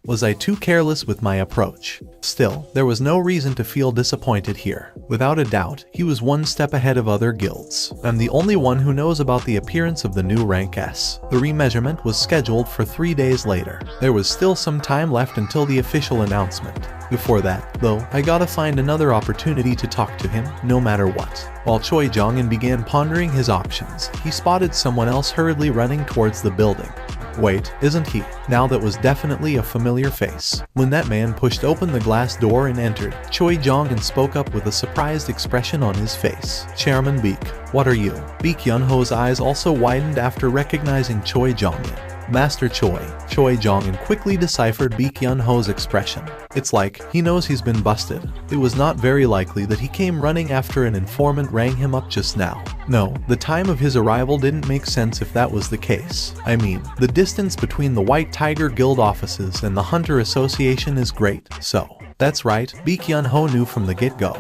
Was I too careless with my approach? Still, there was no reason to feel disappointed here. Without a doubt, he was one step ahead of other guilds. I'm the only one who knows about the appearance of the new rank S. The remeasurement was scheduled for 3 days later. There was still some time left until the official announcement. Before that, though, I gotta find another opportunity to talk to him, no matter what. While Choi Jong-in began pondering his options, he spotted someone else hurriedly running towards the building. Wait, isn't he? Now that was definitely a familiar face. When that man pushed open the glass door and entered, Choi Jong-in spoke up with a surprised expression on his face. Chairman Beek, what are you? Beek Yun-ho's eyes also widened after recognizing Choi Jong-in. Master Choi Jong-in quickly deciphered Beek Yun-ho's expression. It's like he knows he's been busted. It was not very likely that he came running after an informant rang him up just now. No, the time of his arrival didn't make sense if that was the case. I mean, the distance between the White Tiger Guild offices and the Hunter Association is great, so. That's right, Beek Yun-ho knew from the get-go.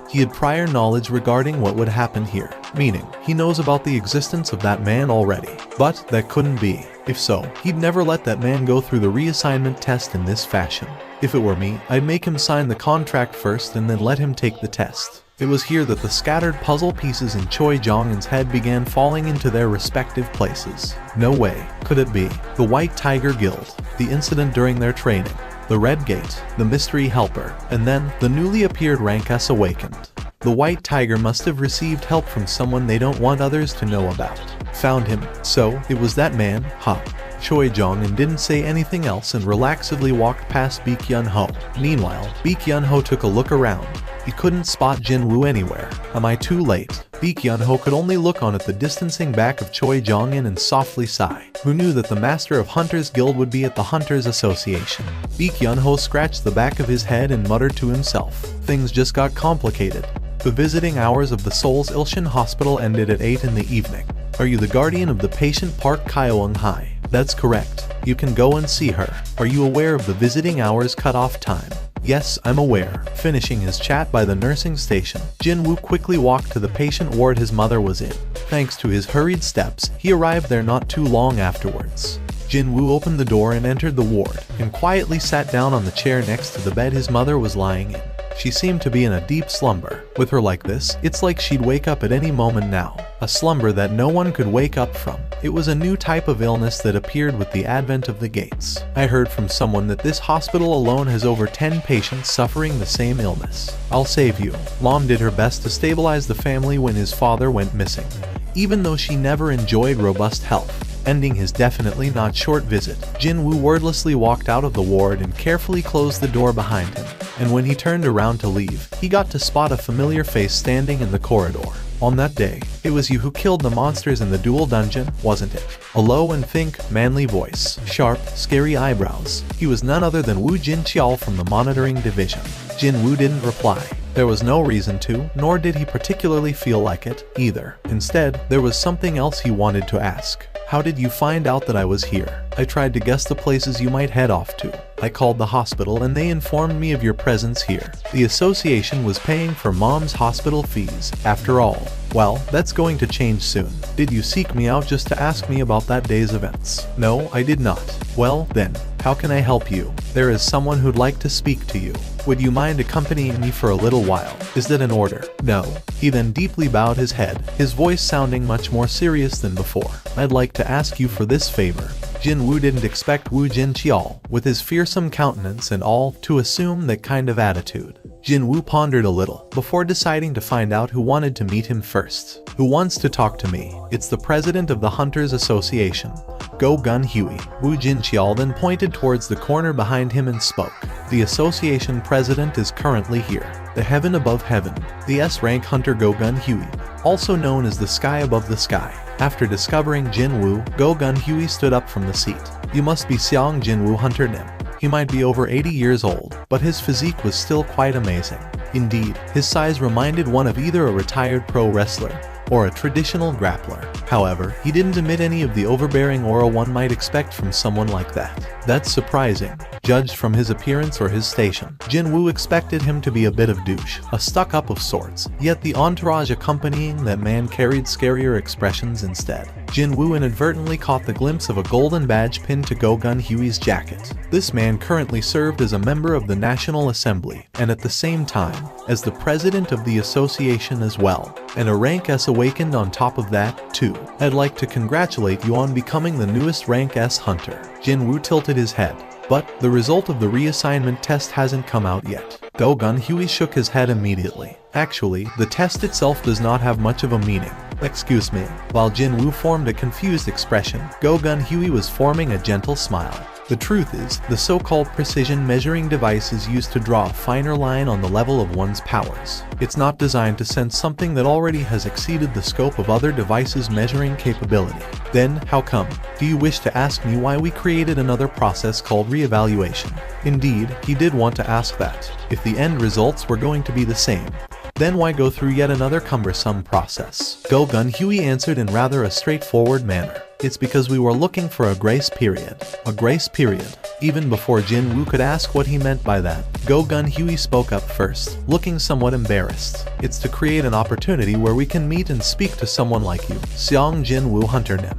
He had prior knowledge regarding what would happen here, meaning he knows about the existence of that man already. But that couldn't be. If so, he'd never let that man go through the reassignment test in this fashion. If it were me, I'd make him sign the contract first and then let him take the test. It was here that the scattered puzzle pieces in Choi Jong-in's head began falling into their respective places. No way could it be the White Tiger Guild, the incident during their training, the Red Gate, the mystery helper, and then the newly appeared rank S awakened. The White Tiger must have received help from someone they don't want others to know about. Found him, so it was that man, huh? Choi Jong-in didn't say anything else and relaxedly walked past Beek Yun-ho. Meanwhile, Beek Yun-ho took a look around. He couldn't spot Jin-woo anywhere. Am I too late? Beek Yun-ho could only look on at the distancing back of Choi Jong-in and softly sigh. Who knew that the Master of Hunters Guild would be at the Hunters Association? Beek Yun-ho scratched the back of his head and muttered to himself. Things just got complicated. The visiting hours of the Seoul's Ilshin Hospital ended at 8 in the evening. Are you the guardian of the patient Park Kyoung-hai? That's correct. You can go and see her. Are you aware of the visiting hours cutoff time? Yes, I'm aware. Finishing his chat by the nursing station, Jin-woo quickly walked to the patient ward his mother was in. Thanks to his hurried steps, he arrived there not too long afterwards. Jin-woo opened the door and entered the ward, and quietly sat down on the chair next to the bed his mother was lying in. She seemed to be in a deep slumber. With her like this, it's like she'd wake up at any moment now. A slumber that no one could wake up from. It was a new type of illness that appeared with the advent of the gates. I heard from someone that this hospital alone has over 10 patients suffering the same illness. I'll save you. Mom did her best to stabilize the family when his father went missing. Even though she never enjoyed robust health. Ending his definitely not short visit, Jin-woo wordlessly walked out of the ward and carefully closed the door behind him. And when he turned around to leave, he got to spot a familiar face standing in the corridor. On that day, it was you who killed the monsters in the dual dungeon, wasn't it? A low and think, manly voice, sharp, scary eyebrows. He was none other than Woo Jin-cheol from the monitoring division. Jin-woo didn't reply. There was no reason to, nor did he particularly feel like it, either. Instead, there was something else he wanted to ask. How did you find out that I was here? I tried to guess the places you might head off to. I called the hospital and they informed me of your presence here. The association was paying for Mom's hospital fees, after all. Well, that's going to change soon. Did you seek me out just to ask me about that day's events? No, I did not. Well, then, how can I help you? There is someone who'd like to speak to you. Would you mind accompanying me for a little while? Is that an order? No. He then deeply bowed his head, his voice sounding much more serious than before. I'd like to ask you for this favor. Jin-woo didn't expect Woo Jin-cheol, with his fearsome countenance and all, to assume that kind of attitude. Jin-woo pondered a little, before deciding to find out who wanted to meet him first. Who wants to talk to me? It's the president of the Hunters Association, Go Gun-Huey. Woo Jin-cheol then pointed towards the corner behind him and spoke. The association president is currently here. The heaven above heaven. The S-rank hunter Go Gun-Huey, also known as the sky above the sky. After discovering Jin-woo, Go Gun-Huey stood up from the seat. You must be Seong Jin-woo Hunter Nim. He might be over 80 years old, but his physique was still quite amazing. Indeed, his size reminded one of either a retired pro wrestler or a traditional grappler. However, he didn't emit any of the overbearing aura one might expect from someone like that. That's surprising, judged from his appearance or his station. Jinwoo expected him to be a bit of douche, a stuck-up of sorts, yet the entourage accompanying that man carried scarier expressions instead. Jinwoo inadvertently caught the glimpse of a golden badge pinned to Go-Gun Huey's jacket. This man currently served as a member of the National Assembly, and at the same time, as the president of the association as well. And a rank S awakened on top of that, too. I'd like to congratulate you on becoming the newest rank S hunter. Jinwoo tilted his head. But the result of the reassignment test hasn't come out yet. Go-Gun Huey shook his head immediately. Actually, the test itself does not have much of a meaning. Excuse me. While Jinwoo formed a confused expression, Go-Gun Huey was forming a gentle smile. The truth is, the so-called precision measuring device is used to draw a finer line on the level of one's powers. It's not designed to sense something that already has exceeded the scope of other devices' measuring capability. Then, how come? Do you wish to ask me why we created another process called reevaluation? Indeed, he did want to ask that. If the end results were going to be the same, then why go through yet another cumbersome process? Go-Gun Huey answered in rather a straightforward manner. It's because we were looking for a grace period. A grace period. Even before Jinwoo could ask what he meant by that, Go-Gun Huey spoke up first, looking somewhat embarrassed. It's to create an opportunity where we can meet and speak to someone like you, Seong Jinwoo Hunter Nim.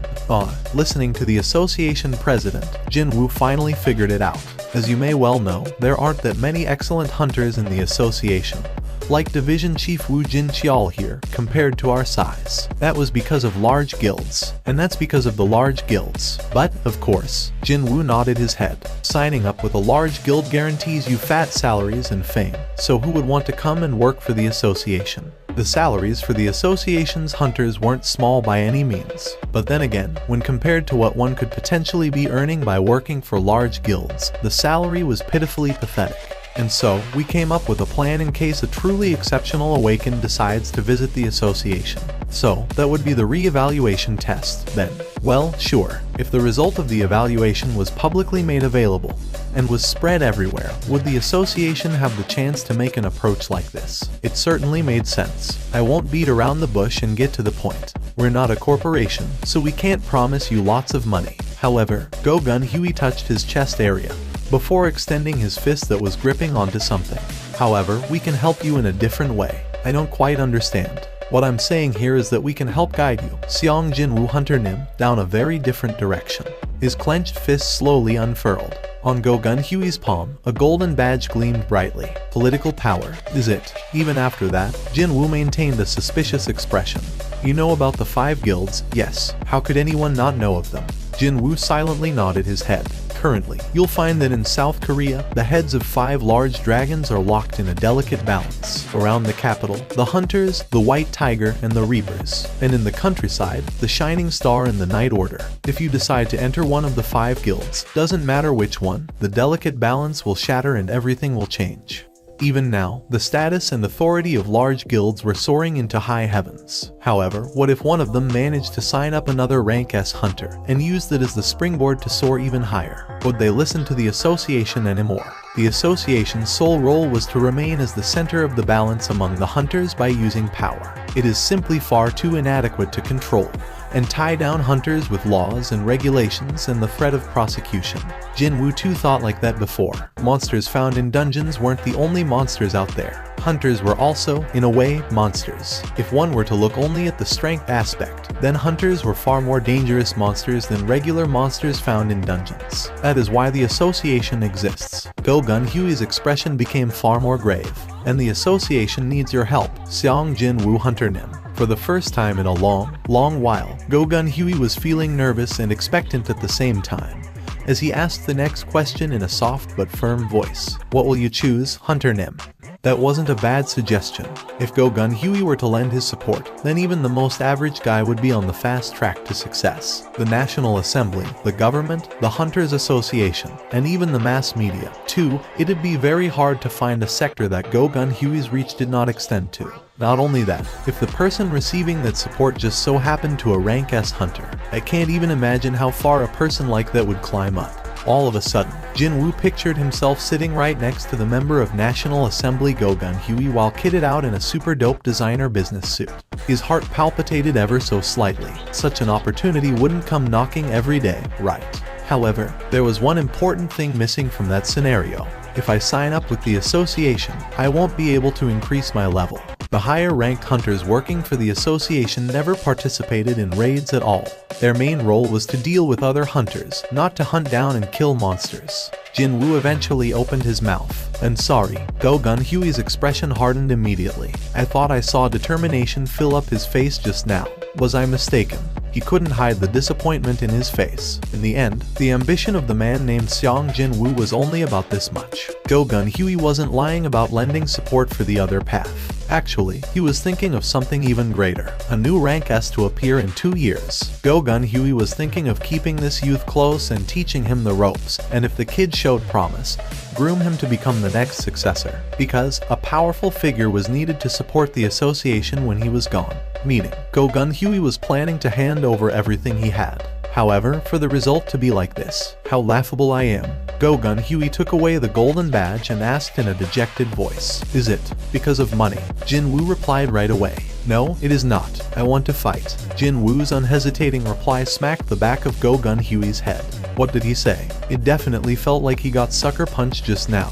Listening to the association president, Jinwoo finally figured it out. As you may well know, there aren't that many excellent hunters in the association. Like Division Chief Wu Jin Chial here, compared to our size. That was because of large guilds, and that's because of the large guilds. But, of course, Jinwoo nodded his head. Signing up with a large guild guarantees you fat salaries and fame, so who would want to come and work for the association? The salaries for the association's hunters weren't small by any means, but then again, when compared to what one could potentially be earning by working for large guilds, the salary was pitifully pathetic. And so, we came up with a plan in case a truly exceptional awakened decides to visit the association. So, that would be the re-evaluation test, then. Well, sure, if the result of the evaluation was publicly made available, and was spread everywhere, would the association have the chance to make an approach like this? It certainly made sense. I won't beat around the bush and get to the point. We're not a corporation, so we can't promise you lots of money. However, Go-Gun Huey touched his chest area before extending his fist that was gripping onto something. However, we can help you in a different way. I don't quite understand. What I'm saying here is that we can help guide you, Seong Jinwoo Hunter Nim, down a very different direction. His clenched fist slowly unfurled. On Go-Gun Huey's palm, a golden badge gleamed brightly. Political power, is it? Even after that, Jinwoo maintained a suspicious expression. You know about the 5 guilds, yes. How could anyone not know of them? Jinwoo silently nodded his head. Currently, you'll find that in South Korea, the heads of 5 large dragons are locked in a delicate balance. Around the capital, the Hunters, the White Tiger, and the Reapers. And in the countryside, the Shining Star and the Night Order. If you decide to enter one of the 5 guilds, doesn't matter which one, the delicate balance will shatter and everything will change. Even now, the status and authority of large guilds were soaring into high heavens. However, what if one of them managed to sign up another rank S hunter and used it as the springboard to soar even higher? Would they listen to the association anymore? The association's sole role was to remain as the center of the balance among the hunters by using power. It is simply far too inadequate to control and tie down hunters with laws and regulations and the threat of prosecution. Jinwoo too thought like that before. Monsters found in dungeons weren't the only monsters out there. Hunters were also, in a way, monsters. If one were to look only at the strength aspect, then hunters were far more dangerous monsters than regular monsters found in dungeons. That is why the association exists. Go-Gun Huey's expression became far more grave. And the association needs your help, Seong Jinwoo Hunter Nim. For the first time in a long while, Go-Gun Huey was feeling nervous and expectant at the same time, as he asked the next question in a soft but firm voice. What will you choose, Hunter Nim? That wasn't a bad suggestion. If Go-Gun Huey were to lend his support, then even the most average guy would be on the fast track to success. The National Assembly, the government, the Hunters Association, and even the mass media. Too, it'd be very hard to find a sector that Go-Gun Huey's reach did not extend to. Not only that, if the person receiving that support just so happened to a rank S hunter, I can't even imagine how far a person like that would climb up. All of a sudden, Jin-woo pictured himself sitting right next to the member of National Assembly Go Gun-hui while kitted out in a super dope designer business suit. His heart palpitated ever so slightly. Such an opportunity wouldn't come knocking every day, right? However, there was one important thing missing from that scenario. If I sign up with the association, I won't be able to increase my level. The higher-ranked hunters working for the association never participated in raids at all. Their main role was to deal with other hunters, not to hunt down and kill monsters. Jin-woo eventually opened his mouth. And sorry, Go Gun-hui's expression hardened immediately. I thought I saw determination fill up his face just now. Was I mistaken? He couldn't hide the disappointment in his face. In the end, the ambition of the man named Seong Jin-woo was only about this much. Go Gun-hui wasn't lying about lending support for the other path. Actually, he was thinking of something even greater. A new rank S to appear in 2 years. Go Gun-hui was thinking of keeping this youth close and teaching him the ropes, and if the kid showed promise, groom him to become the next successor. Because a powerful figure was needed to support the association when he was gone. Meaning, Go Gun-hui was planning to hand over everything he had. However, for the result to be like this, how laughable I am. Go Gun-hui took away the golden badge and asked in a dejected voice, "Is it because of money?" Jin-woo replied right away, "No, it is not. I want to fight." Jin-woo's unhesitating reply smacked the back of Go Gun-hui's head. What did he say? It definitely felt like he got sucker punched just now.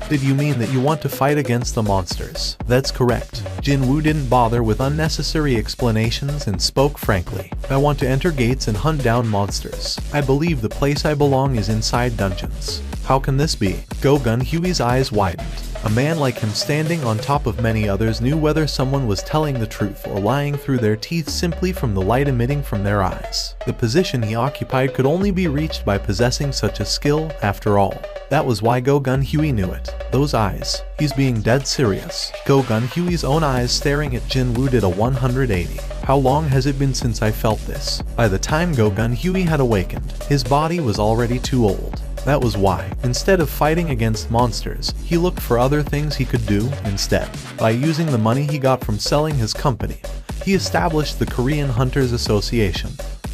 Did you mean that you want to fight against the monsters? That's correct. Jin-woo didn't bother with unnecessary explanations and spoke frankly. I want to enter gates and hunt down monsters. I believe the place I belong is inside dungeons. How can this be? Go Gun-hui's eyes widened. A man like him standing on top of many others knew whether someone was telling the truth or lying through their teeth simply from the light emitting from their eyes. The position he occupied could only be reached by possessing such a skill, after all. That was why Go Gun-hui knew it. Those eyes. He's being dead serious. Go Gun-hui's own eyes staring at Jin-woo did a 180. How long has it been since I felt this? By the time Go Gun-hui had awakened, his body was already too old. That was why, instead of fighting against monsters, he looked for other things he could do instead. By using the money he got from selling his company, he established the Korean Hunters Association,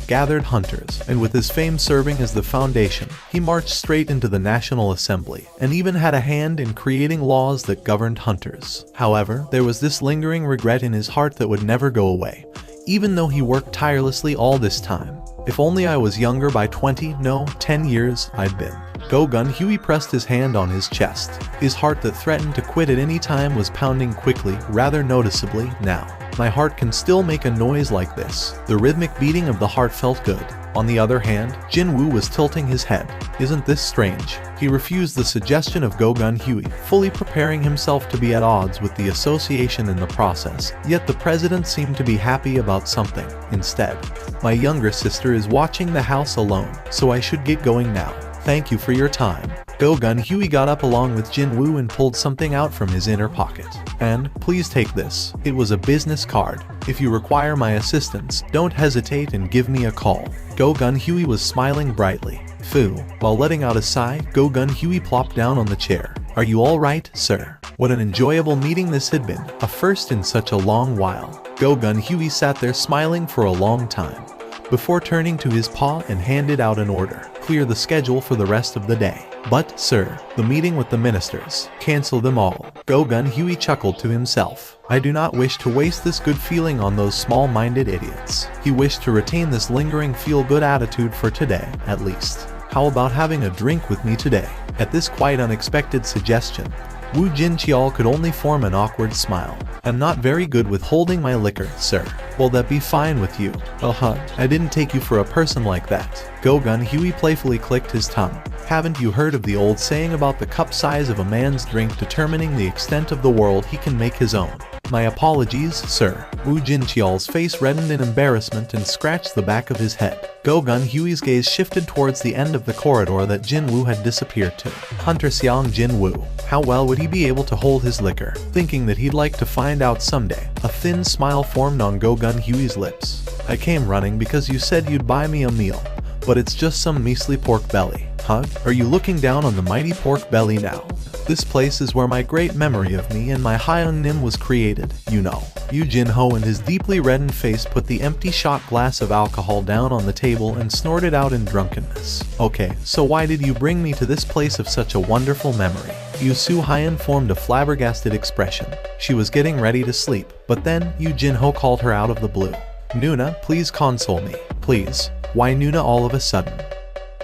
gathered hunters, and with his fame serving as the foundation, he marched straight into the National Assembly, and even had a hand in creating laws that governed hunters. However, there was this lingering regret in his heart that would never go away, even though he worked tirelessly all this time. If only I was younger by 20, no, 10 years, I'd been. Go Gun-hui pressed his hand on his chest. His heart that threatened to quit at any time was pounding quickly, rather noticeably, now. My heart can still make a noise like this. The rhythmic beating of the heart felt good. On the other hand, Jin-woo was tilting his head. Isn't this strange? He refused the suggestion of Go Gun-hui, fully preparing himself to be at odds with the association in the process. Yet the president seemed to be happy about something. Instead, my younger sister is watching the house alone, so I should get going now. Thank you for your time. Go Gun-hui got up along with Jin-woo and pulled something out from his inner pocket. And, please take this. It was a business card. If you require my assistance, don't hesitate and give me a call. Go Gun-hui was smiling brightly. Phew. While letting out a sigh, Go Gun-hui plopped down on the chair. Are you alright, sir? What an enjoyable meeting this had been. A first in such a long while. Go Gun-hui sat there smiling for a long time, before turning to his paw and handed out an order. Clear the schedule for the rest of the day. But, sir, the meeting with the ministers. Cancel them all. Go Gun-hui chuckled to himself. I do not wish to waste this good feeling on those small-minded idiots. He wished to retain this lingering feel-good attitude for today, at least. How about having a drink with me today? At this quite unexpected suggestion, Woo Jin-cheol could only form an awkward smile. I'm not very good with holding my liquor, sir. Will that be fine with you? I didn't take you for a person like that. Go Gun-hui playfully clicked his tongue. Haven't you heard of the old saying about the cup size of a man's drink determining the extent of the world he can make his own? My apologies, sir. Woo Jin-cheol's face reddened in embarrassment and scratched the back of his head. Go Gun-hui's gaze shifted towards the end of the corridor that Jin-woo had disappeared to. Hunter Seong Jin-woo. How well would he be able to hold his liquor? Thinking that he'd like to find out someday, a thin smile formed on Go Gun-hui's lips. I came running because you said you'd buy me a meal, but it's just some measly pork belly. Huh? Are you looking down on the mighty pork belly now? This place is where my great memory of me and my Hyung Nim was created, you know. Yu Jin-ho and his deeply reddened face put the empty shot glass of alcohol down on the table and snorted out in drunkenness. Okay, so why did you bring me to this place of such a wonderful memory? Yu Soo-hyun formed a flabbergasted expression. She was getting ready to sleep, but then Yu Jin-ho called her out of the blue. Nuna, please console me. Please. Why Nuna all of a sudden?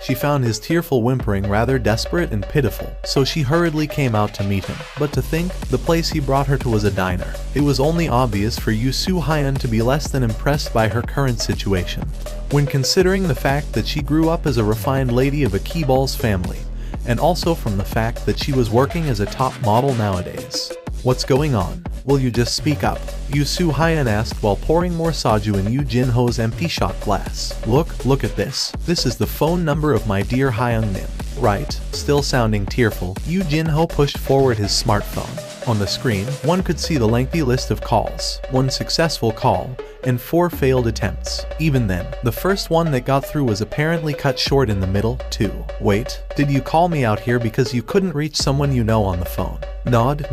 She found his tearful whimpering rather desperate and pitiful, so she hurriedly came out to meet him. But to think, the place he brought her to was a diner. It was only obvious for Yu Soo-hyun to be less than impressed by her current situation, when considering the fact that she grew up as a refined lady of a Keeball's family, and also from the fact that she was working as a top model nowadays. What's going on? Will you just speak up? Yu Soo-hyun asked while pouring more soju in Yu Jin-ho's empty shot glass. Look at this. This is the phone number of my dear Hyung Nim. Right? Still sounding tearful, Yu Jin-ho pushed forward his smartphone. On the screen, one could see the lengthy list of calls, 1 successful call, and 4 failed attempts. Even then, the first one that got through was apparently cut short in the middle, too. Wait, did you call me out here because you couldn't reach someone you know on the phone? Nod.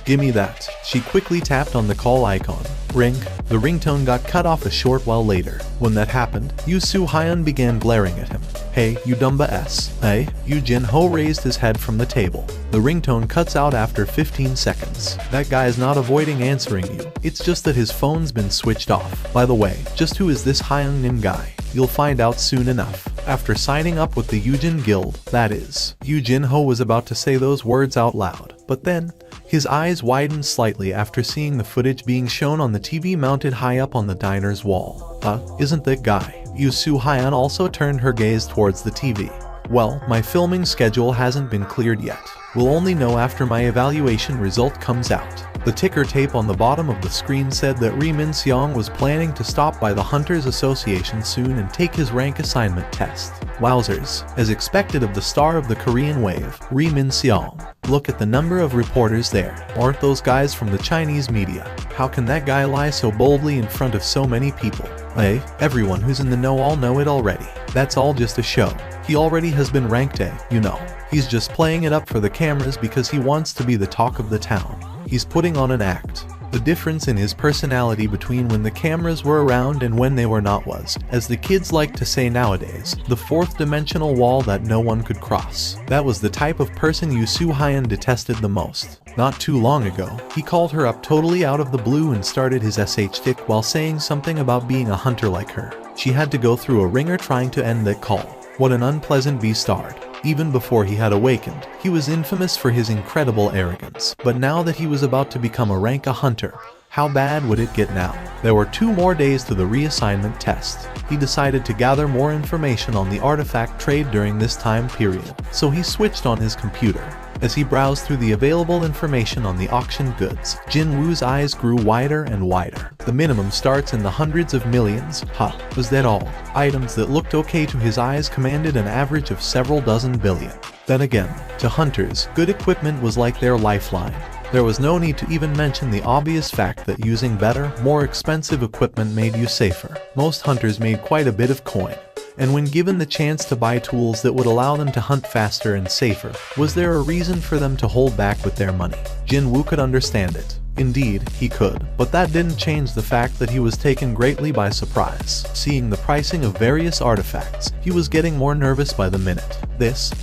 Gimme that. She quickly tapped on the call icon. Ring. The ringtone got cut off a short while later. When that happened, Yu Soo-hyun began glaring at him. Hey, you dumba s. Hey? Yu Jin-ho raised his head from the table. The ringtone cuts out after 15 seconds. That guy is not avoiding answering you. It's just that his phone's been switched off. By the way, just who is this Hyung Nim guy? You'll find out soon enough. After signing up with the Yujin Guild, that is. Yu Jin-ho was about to say those words out loud, but then, his eyes widened slightly after seeing the footage being shown on the TV mounted high up on the diner's wall. Isn't that guy? Yu Soo-hyun also turned her gaze towards the TV. Well, my filming schedule hasn't been cleared yet. We'll only know after my evaluation result comes out. The ticker tape on the bottom of the screen said that Ri Min-seong was planning to stop by the Hunters Association soon and take his rank assignment test. Wowzers, as expected of the star of the Korean wave, Ri Min-seong. Look at the number of reporters there. Aren't those guys from the Chinese media? How can that guy lie so boldly in front of so many people? Hey, everyone who's in the know all know it already. That's all just a show. He already has been ranked A, you know. He's just playing it up for the cameras because he wants to be the talk of the town. He's putting on an act. The difference in his personality between when the cameras were around and when they were not was, as the kids like to say nowadays, the fourth dimensional wall that no one could cross. That was the type of person Yu Soo-hyun detested the most. Not too long ago, he called her up totally out of the blue and started his SH tick while saying something about being a hunter like her. She had to go through a ringer trying to end that call. What an unpleasant bastard. Even before he had awakened, he was infamous for his incredible arrogance. But now that he was about to become a rank hunter, how bad would it get now? There were 2 more days to the reassignment test. He decided to gather more information on the artifact trade during this time period, so he switched on his computer. As he browsed through the available information on the auction goods, Jin Woo's eyes grew wider and wider. The minimum starts in the hundreds of millions. Was that all? Items that looked okay to his eyes commanded an average of several dozen billion. Then again, to hunters, good equipment was like their lifeline. There was no need to even mention the obvious fact that using better, more expensive equipment made you safer. Most hunters made quite a bit of coin. And when given the chance to buy tools that would allow them to hunt faster and safer, was there a reason for them to hold back with their money? Jin Woo could understand it. Indeed, he could, but that didn't change the fact that he was taken greatly by surprise. Seeing the pricing of various artifacts, he was getting more nervous by the minute.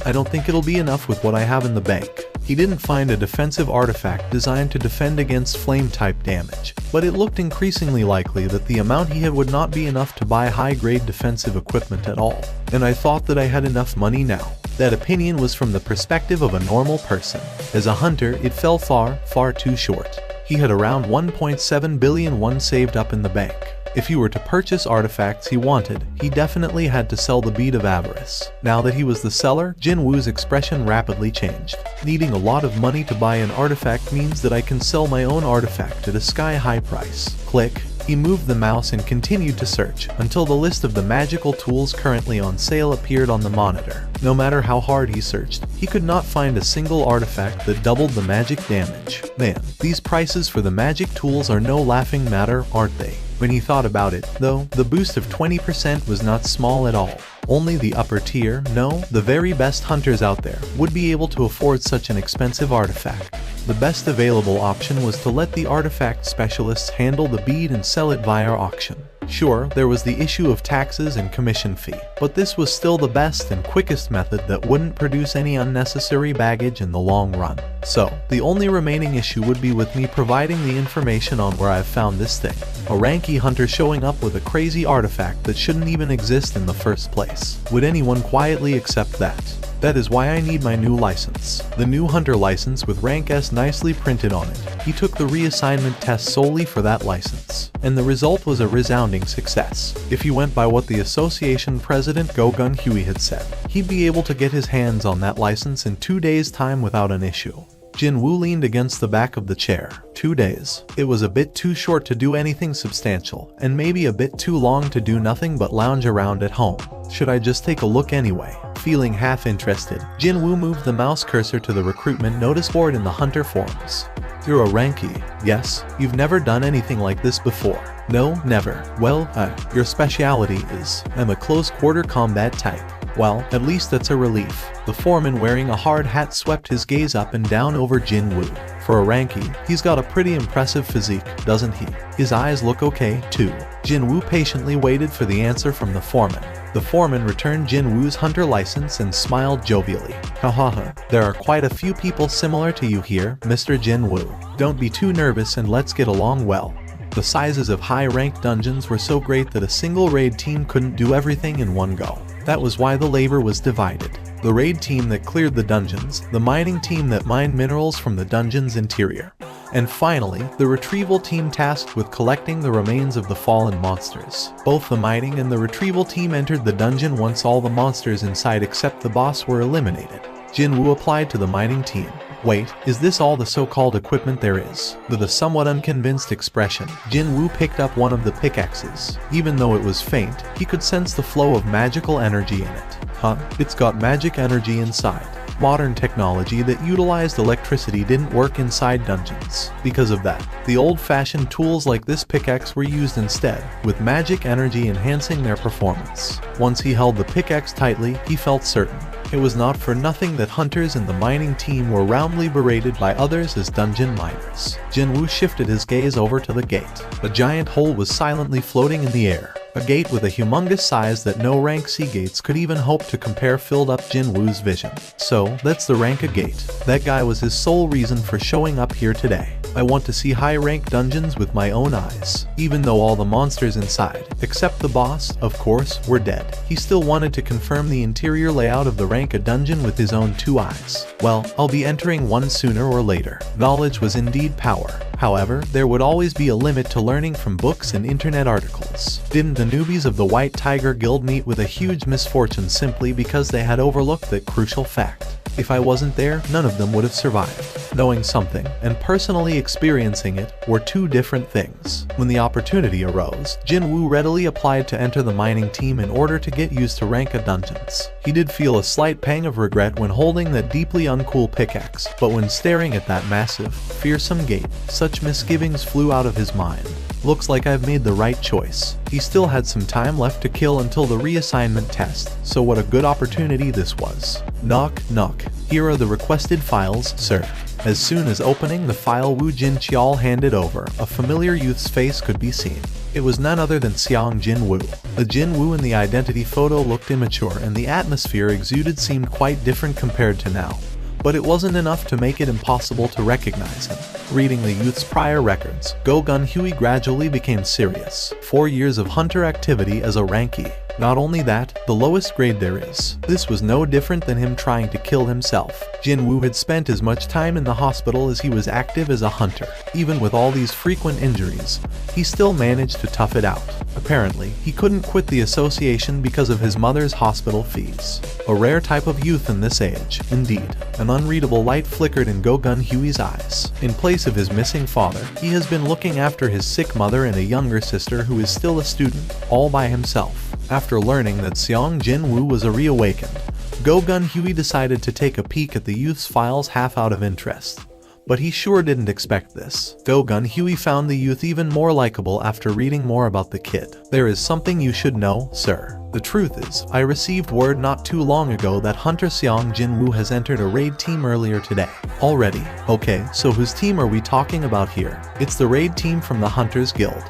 I don't think it'll be enough with what I have in the bank. He didn't find a defensive artifact designed to defend against flame-type damage, but it looked increasingly likely that the amount he had would not be enough to buy high-grade defensive equipment at all. And I thought that I had enough money now. That opinion was from the perspective of a normal person. As a hunter, it fell far too short. He had around 1.7 billion won saved up in the bank. If he were to purchase artifacts he wanted, he definitely had to sell the bead of avarice. Now that he was the seller, Jin Woo's expression rapidly changed. Needing a lot of money to buy an artifact means that I can sell my own artifact at a sky-high price. Click. He moved the mouse and continued to search, until the list of the magical tools currently on sale appeared on the monitor. No matter how hard he searched, he could not find a single artifact that doubled the magic damage. Man, these prices for the magic tools are no laughing matter, aren't they? When he thought about it, though, the boost of 20% was not small at all. Only the upper tier, no, the very best hunters out there, would be able to afford such an expensive artifact. The best available option was to let the artifact specialists handle the bead and sell it via auction. Sure, there was the issue of taxes and commission fee, but this was still the best and quickest method that wouldn't produce any unnecessary baggage in the long run. So, the only remaining issue would be with me providing the information on where I've found this thing. A ranky hunter showing up with a crazy artifact that shouldn't even exist in the first place. Would anyone quietly accept that? That is why I need my new license. The new hunter license with rank S nicely printed on it. He took the reassignment test solely for that license, and the result was a resounding success. If he went by what the association president Go-Gun Huey had said, he'd be able to get his hands on that license in 2 days' time without an issue. Jin-Woo leaned against the back of the chair. 2 days. It was a bit too short to do anything substantial, and maybe a bit too long to do nothing but lounge around at home. Should I just take a look anyway? Feeling half interested, Jin-Woo moved the mouse cursor to the recruitment notice board in the hunter forums. You're a ranky. Yes, you've never done anything like this before. No, never. Well, your speciality is, I'm a close-quarter combat type. Well, at least that's a relief. The foreman wearing a hard hat swept his gaze up and down over Jin-Woo. For a ranky, he's got a pretty impressive physique, doesn't he? His eyes look okay, too. Jin-Woo patiently waited for the answer from the foreman. The foreman returned Jin-Woo's hunter license and smiled jovially. Hahaha, there are quite a few people similar to you here, Mr. Jin-Woo. Don't be too nervous and let's get along well. The sizes of high-ranked dungeons were so great that a single raid team couldn't do everything in one go. That was why the labor was divided. The raid team that cleared the dungeons, the mining team that mined minerals from the dungeon's interior, and finally, the retrieval team tasked with collecting the remains of the fallen monsters. Both the mining and the retrieval team entered the dungeon once all the monsters inside except the boss were eliminated. Jin-Woo applied to the mining team. Wait, is this all the so-called equipment there is? With a somewhat unconvinced expression, Jin-Woo picked up one of the pickaxes. Even though it was faint, he could sense the flow of magical energy in it. Huh? It's got magic energy inside. Modern technology that utilized electricity didn't work inside dungeons. Because of that, the old-fashioned tools like this pickaxe were used instead, with magic energy enhancing their performance. Once he held the pickaxe tightly, he felt certain. It was not for nothing that hunters in the mining team were roundly berated by others as dungeon miners. Jin-Woo shifted his gaze over to the gate. A giant hole was silently floating in the air. A gate with a humongous size that no rank C gates could even hope to compare filled up Jin-Woo's vision. So, that's the rank A gate. That guy was his sole reason for showing up here today. I want to see high-rank dungeons with my own eyes. Even though all the monsters inside, except the boss, of course, were dead, he still wanted to confirm the interior layout of the rank A dungeon with his own 2 eyes. Well, I'll be entering one sooner or later. Knowledge was indeed power. However, there would always be a limit to learning from books and internet articles. Didn't the newbies of the White Tiger Guild meet with a huge misfortune simply because they had overlooked that crucial fact? If I wasn't there, none of them would have survived. Knowing something and personally experiencing it were 2 different things. When the opportunity arose, Jin-Woo readily applied to enter the mining team in order to get used to rank A dungeons. He did feel a slight pang of regret when holding that deeply uncool pickaxe, but when staring at that massive, fearsome gate, such misgivings flew out of his mind. Looks like I've made the right choice. He still had some time left to kill until the reassignment test, so what a good opportunity this was. Knock, knock. Here are the requested files, sir. As soon as opening the file Wu Jin Chial handed over, a familiar youth's face could be seen. It was none other than Xiang Jin-Woo. The Jin-Woo in the identity photo looked immature and the atmosphere exuded seemed quite different compared to now. But it wasn't enough to make it impossible to recognize him. Reading the youth's prior records, Go-Gun Huey gradually became serious. 4 years of hunter activity as a ranky. Not only that, the lowest grade there is. This was no different than him trying to kill himself. Jin-Woo had spent as much time in the hospital as he was active as a hunter. Even with all these frequent injuries, he still managed to tough it out. Apparently, he couldn't quit the association because of his mother's hospital fees. A rare type of youth in this age, indeed. An unreadable light flickered in Go-Gun Huey's eyes. In place of his missing father, he has been looking after his sick mother and a younger sister who is still a student, all by himself. After learning that Xiang Jin-Woo was a reawakened, Go-Gun Huey decided to take a peek at the youth's files half out of interest. But he sure didn't expect this. Go-Gun Huey found the youth even more likable after reading more about the kid. There is something you should know, sir. The truth is, I received word not too long ago that Hunter Seong Jin Woo has entered a raid team earlier today. Already? Okay, so whose team are we talking about here? It's the raid team from the Hunters Guild.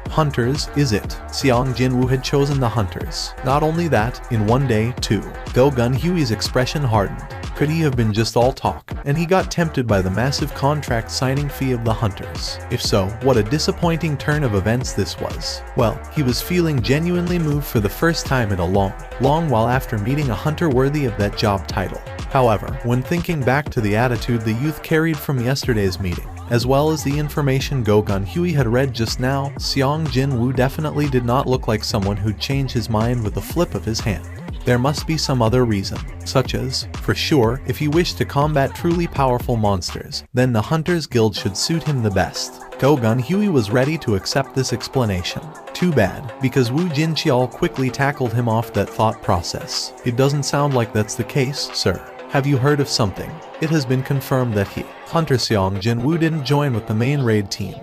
Hunters, is it? Seong Jin Woo had chosen the Hunters. Not only that, in one day, too. Go Gun Huey's expression hardened. Could he have been just all talk, and he got tempted by the massive contract signing fee of the Hunters? If so, what a disappointing turn of events this was. Well, he was feeling genuinely moved for the first time in a long while after meeting a hunter worthy of that job title. However, when thinking back to the attitude the youth carried from yesterday's meeting, as well as the information Go Gun Huey had read just now, Seong Jin Woo definitely did not look like someone who'd change his mind with a flip of his hand. There must be some other reason, such as, for sure, if he wished to combat truly powerful monsters, then the Hunters Guild should suit him the best. Go Gun Huey was ready to accept this explanation. Too bad, because Wu Jinqiao quickly tackled him off that thought process. It doesn't sound like that's the case, sir. Have you heard of something? It has been confirmed that Hunter Seong Jin Woo didn't join with the main raid team,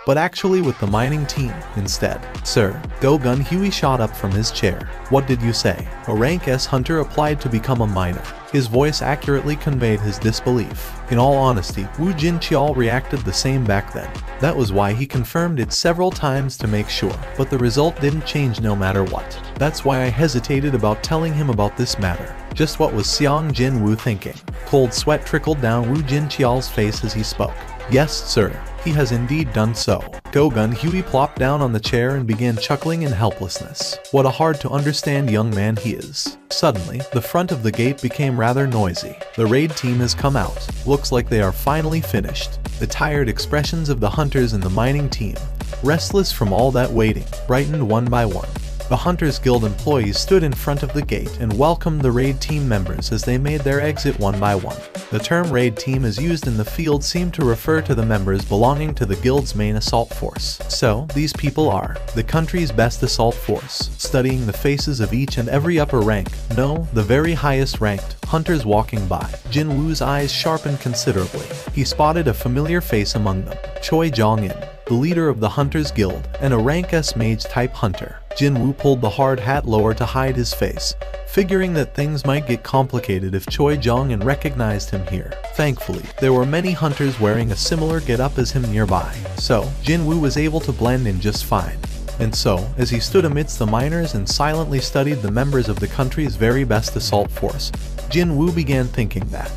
but actually with the mining team instead. Sir, Go Gun Huey shot up from his chair. What did you say? A rank S hunter applied to become a miner. His voice accurately conveyed his disbelief. In all honesty, Wu Jinqiao reacted the same back then. That was why he confirmed it several times to make sure, but the result didn't change no matter what. That's why I hesitated about telling him about this matter. Just what was Seong Jin Woo thinking? Cold sweat trickled down Wu Jinqiao's face as he spoke. Yes, sir. He has indeed done so. Go Gun Huey plopped down on the chair and began chuckling in helplessness. What a hard-to-understand young man he is. Suddenly, the front of the gate became rather noisy. The raid team has come out. Looks like they are finally finished. The tired expressions of the hunters and the mining team, restless from all that waiting, brightened one by one. The Hunters Guild employees stood in front of the gate and welcomed the raid team members as they made their exit one by one. The term raid team as used in the field seemed to refer to the members belonging to the guild's main assault force. So, these people are the country's best assault force, studying the faces of each and every upper rank, no, the very highest ranked, hunters walking by. Jin Woo's eyes sharpened considerably. He spotted a familiar face among them, Choi Jong-in, the leader of the Hunters Guild, and a rank S mage-type hunter. Jin Woo pulled the hard hat lower to hide his face, figuring that things might get complicated if Choi Jong-in recognized him here. Thankfully, there were many hunters wearing a similar get-up as him nearby, so Jin Woo was able to blend in just fine. And so, as he stood amidst the miners and silently studied the members of the country's very best assault force, Jin Woo began thinking that,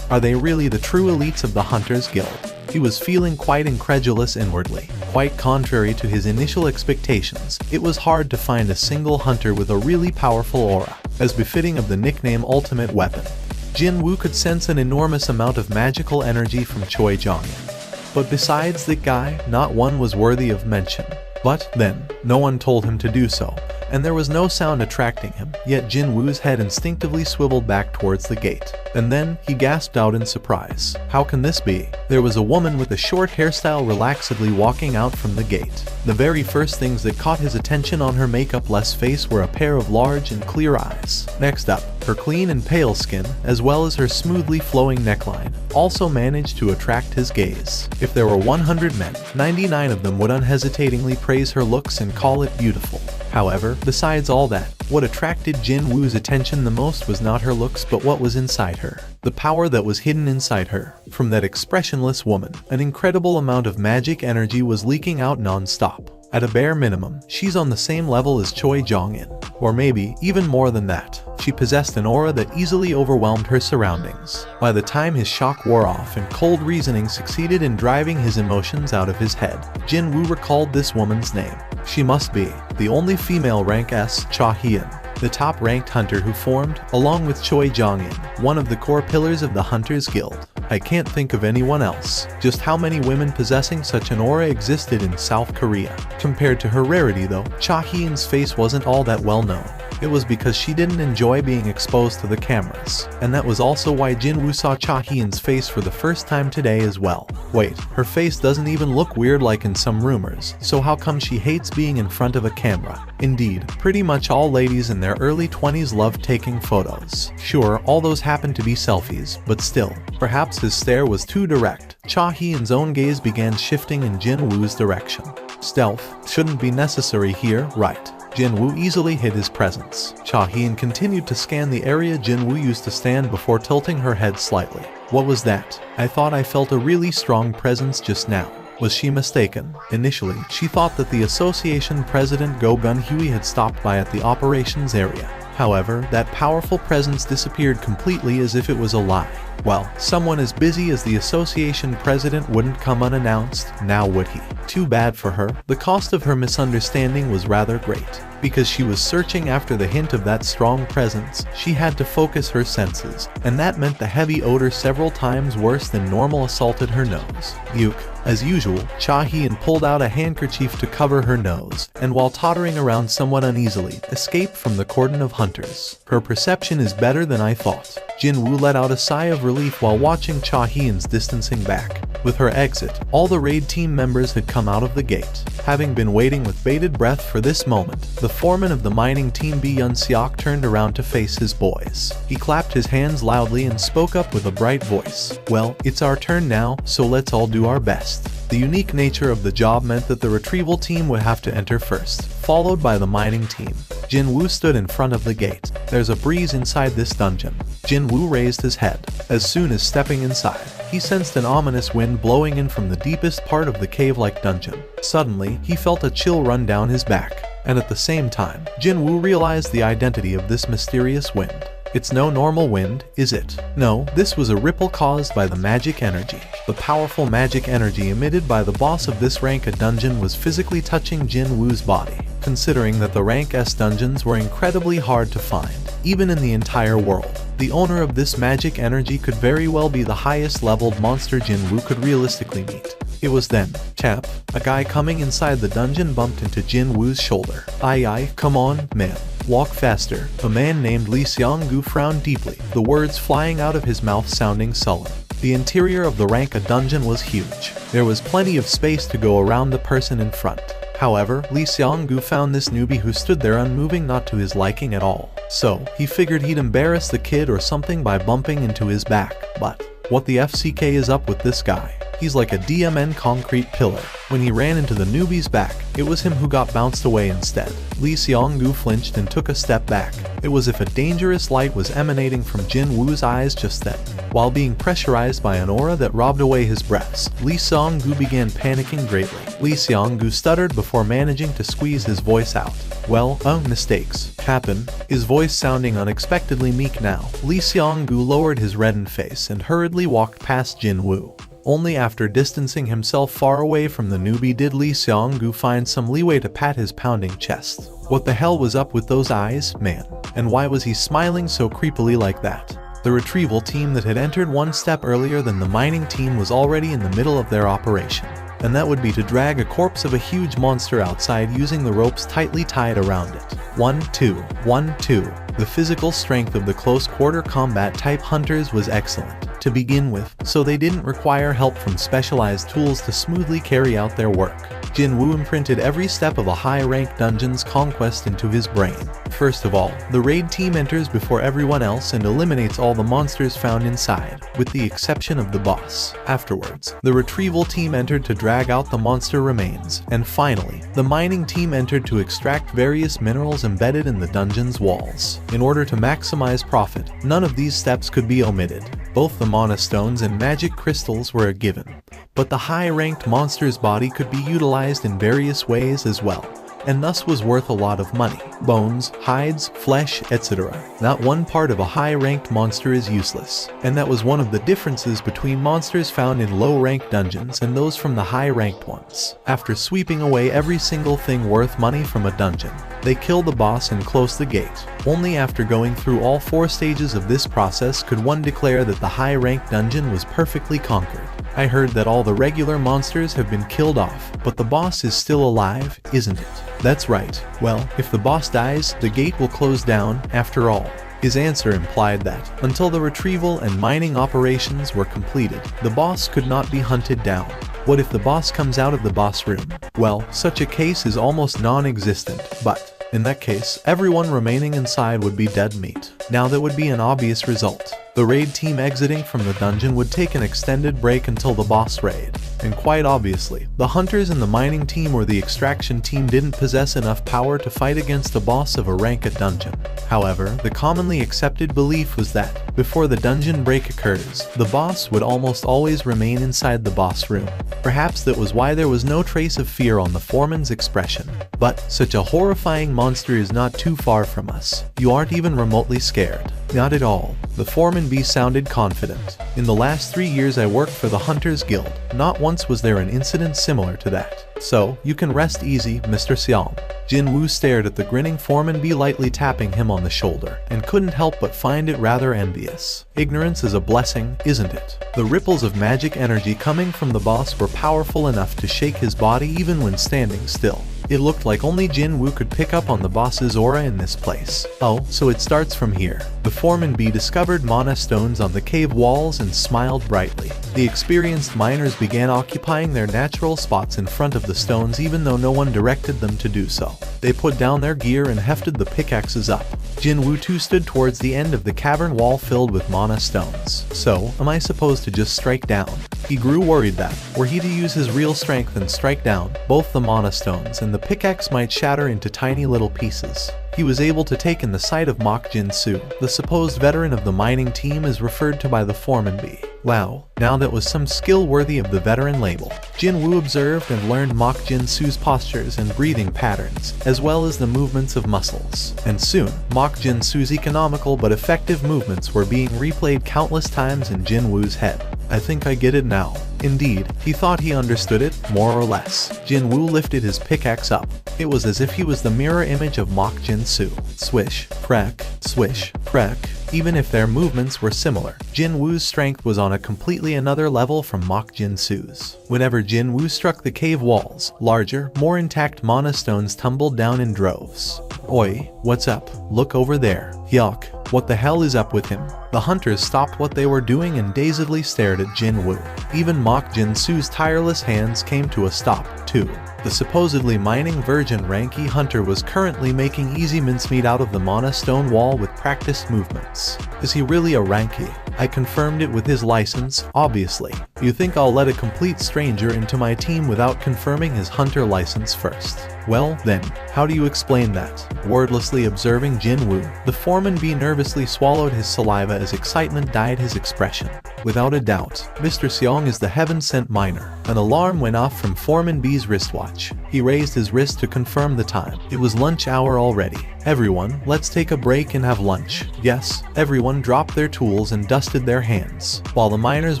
are they really the true elites of the Hunters Guild? He was feeling quite incredulous inwardly. Quite contrary to his initial expectations, it was hard to find a single hunter with a really powerful aura, as befitting of the nickname Ultimate Weapon. Jin Woo could sense an enormous amount of magical energy from Choi Jong-in. But besides that guy, not one was worthy of mention. But then, no one told him to do so, and there was no sound attracting him, yet Jin Woo's head instinctively swiveled back towards the gate. And then, he gasped out in surprise. How can this be? There was a woman with a short hairstyle relaxedly walking out from the gate. The very first things that caught his attention on her makeup-less face were a pair of large and clear eyes. Next up, her clean and pale skin, as well as her smoothly flowing neckline, also managed to attract his gaze. If there were 100 men, 99 of them would unhesitatingly praise her looks and call it beautiful. However, besides all that, what attracted Jin Woo's attention the most was not her looks but what was inside her. The power that was hidden inside her. From that expressionless woman, an incredible amount of magic energy was leaking out non-stop. At a bare minimum, she's on the same level as Choi Jong-in, or maybe even more than that. She possessed an aura that easily overwhelmed her surroundings. By the time his shock wore off and cold reasoning succeeded in driving his emotions out of his head, Jin Woo recalled this woman's name. She must be the only female rank S, Cha Hien, the top-ranked hunter who formed, along with Choi Jong-in, one of the core pillars of the Hunters Guild. I can't think of anyone else. Just how many women possessing such an aura existed in South Korea. Compared to her rarity though, Cha Hien's face wasn't all that well known. It was because she didn't enjoy being exposed to the cameras. And that was also why Jin Woo saw Cha Hien's face for the first time today as well. Wait, her face doesn't even look weird like in some rumors, so how come she hates being in front of a camera? Indeed, pretty much all ladies in their early 20s love taking photos. Sure, all those happen to be selfies, but still, perhaps his stare was too direct. Cha Hien's own gaze began shifting in Jin Woo's direction. Stealth shouldn't be necessary here, right? Jinwoo easily hid his presence. Cha-heen continued to scan the area Jinwoo used to stand before tilting her head slightly. What was that? I thought I felt a really strong presence just now. Was she mistaken? Initially, she thought that the association president Go Gun-hui had stopped by at the operations area. However, that powerful presence disappeared completely as if it was a lie. Well, someone as busy as the association president wouldn't come unannounced, now would he? Too bad for her. The cost of her misunderstanding was rather great. Because she was searching after the hint of that strong presence, she had to focus her senses, and that meant the heavy odor several times worse than normal assaulted her nose. Yuck. As usual, Cha-heen pulled out a handkerchief to cover her nose, and while tottering around somewhat uneasily, escaped from the cordon of hunters. Her perception is better than I thought. Jinwoo let out a sigh of relief while watching Cha-heen's distancing back. With her exit, all the raid team members had come out of the gate. Having been waiting with bated breath for this moment, the foreman of the mining team B Yun-seok turned around to face his boys. He clapped his hands loudly and spoke up with a bright voice. Well, it's our turn now, so let's all do our best. The unique nature of the job meant that the retrieval team would have to enter first, followed by the mining team. Jinwoo stood in front of the gate. There's a breeze inside this dungeon. Jinwoo raised his head. As soon as stepping inside, he sensed an ominous wind blowing in from the deepest part of the cave-like dungeon. Suddenly, he felt a chill run down his back, and at the same time, Jinwoo realized the identity of this mysterious wind. It's no normal wind, is it? No, this was a ripple caused by the magic energy. The powerful magic energy emitted by the boss of this rank A dungeon was physically touching Jinwoo's body. Considering that the rank S dungeons were incredibly hard to find, even in the entire world, the owner of this magic energy could very well be the highest leveled monster Jinwoo could realistically meet. It was then, tap, a guy coming inside the dungeon bumped into Jinwoo's shoulder. Aye, come on, man. Walk faster. A man named Lee Seong-gu frowned deeply, the words flying out of his mouth sounding sullen. The interior of the rank A dungeon was huge. There was plenty of space to go around the person in front. However, Lee Seong-gu found this newbie who stood there unmoving not to his liking at all. So, he figured he'd embarrass the kid or something by bumping into his back. But, what the FCK is up with this guy? He's like a DMN concrete pillar. When he ran into the newbie's back, it was him who got bounced away instead. Lee Seong-gu flinched and took a step back. It was as if a dangerous light was emanating from Jinwoo's eyes just then. While being pressurized by an aura that robbed away his breaths, Lee Seong-gu began panicking greatly. Lee Seong-gu stuttered before managing to squeeze his voice out. Well, mistakes happen. His voice sounding unexpectedly meek now, Lee Seong-gu lowered his reddened face and hurriedly walked past Jinwoo. Only after distancing himself far away from the newbie did Lee Seong-gu find some leeway to pat his pounding chest. What the hell was up with those eyes, man? And why was he smiling so creepily like that? The retrieval team that had entered one step earlier than the mining team was already in the middle of their operation. And that would be to drag a corpse of a huge monster outside using the ropes tightly tied around it. 1, 2, 1, 2. The physical strength of the close-quarter combat type hunters was excellent to begin with, so they didn't require help from specialized tools to smoothly carry out their work. Jinwoo imprinted every step of a high-ranked dungeon's conquest into his brain. First of all, the raid team enters before everyone else and eliminates all the monsters found inside, with the exception of the boss. Afterwards, the retrieval team entered to drag out the monster remains, and finally, the mining team entered to extract various minerals embedded in the dungeon's walls. In order to maximize profit, none of these steps could be omitted. Both the mana stones and magic crystals were a given, but the high-ranked monster's body could be utilized in various ways as well, and thus was worth a lot of money. Bones, hides, flesh, etc. Not one part of a high-ranked monster is useless, and that was one of the differences between monsters found in low-ranked dungeons and those from the high-ranked ones. After sweeping away every single thing worth money from a dungeon, they kill the boss and close the gate. Only after going through all 4 stages of this process could one declare that the high-ranked dungeon was perfectly conquered. I heard that all the regular monsters have been killed off, but the boss is still alive, isn't it? That's right. Well, if the boss dies, the gate will close down, after all. His answer implied that, until the retrieval and mining operations were completed, the boss could not be hunted down. What if the boss comes out of the boss room? Well, such a case is almost non-existent, but in that case, everyone remaining inside would be dead meat. Now that would be an obvious result. The raid team exiting from the dungeon would take an extended break until the boss raid. and quite obviously, the hunters in the mining team or the extraction team didn't possess enough power to fight against the boss of a ranked dungeon. However, the commonly accepted belief was that, before the dungeon break occurs, the boss would almost always remain inside the boss room. Perhaps that was why there was no trace of fear on the foreman's expression. But, such a horrifying monster is not too far from us. You aren't even remotely scared. Not at all. The foreman B sounded confident. In the last 3 years I worked for the Hunters Guild. Not once was there an incident similar to that. So, you can rest easy, Mr. Xiang. Jin Woo stared at the grinning foreman B, lightly tapping him on the shoulder, and couldn't help but find it rather envious. Ignorance is a blessing, isn't it? The ripples of magic energy coming from the boss were powerful enough to shake his body even when standing still. It looked like only Jin Woo could pick up on the boss's aura in this place. Oh, so it starts from here. The foreman B discovered mana stones on the cave walls and smiled brightly. The experienced miners began occupying their natural spots in front of the stones even though no one directed them to do so. They put down their gear and hefted the pickaxes up. Jin Woo too stood towards the end of the cavern wall filled with mana stones. So, am I supposed to just strike down? He grew worried that, were he to use his real strength and strike down, both the mana stones and the pickaxe might shatter into tiny little pieces. He was able to take in the sight of Mok Jin-soo, the supposed veteran of the mining team as referred to by the foreman B. Wow, now that was some skill worthy of the veteran label. Jin Woo observed and learned Mok Jin-soo's postures and breathing patterns, as well as the movements of muscles. And soon, Mok Jin-soo's economical but effective movements were being replayed countless times in Jin Woo's head. I think I get it now. Indeed, he thought he understood it, more or less. Jin Woo lifted his pickaxe up. It was as if he was the mirror image of Mok Jin-soo. Swish, crack, swish, crack. Even if their movements were similar, Jin Woo's strength was on a completely another level from Mok Jin-soo's. Whenever Jin Woo struck the cave walls, larger, more intact mana stones tumbled down in droves. Oi, what's up? Look over there. Yuck. What the hell is up with him? The hunters stopped what they were doing and dazedly stared at Jin Woo. Even Mok Jin-soo's tireless hands came to a stop, too. The supposedly mining virgin Ranky hunter was currently making easy mincemeat out of the mana stone wall with practiced movements. Is he really a Ranky? I confirmed it with his license, obviously. You think I'll let a complete stranger into my team without confirming his hunter license first? Well, then, how do you explain that? Wordlessly observing Jin Woo, the foreman B nervously swallowed his saliva as excitement dyed his expression. Without a doubt, Mr. Xiang is the heaven-sent miner. An alarm went off from foreman B's wristwatch. He raised his wrist to confirm the time. It was lunch hour already. Everyone, let's take a break and have lunch. Yes, everyone dropped their tools and dusted their hands. While the miners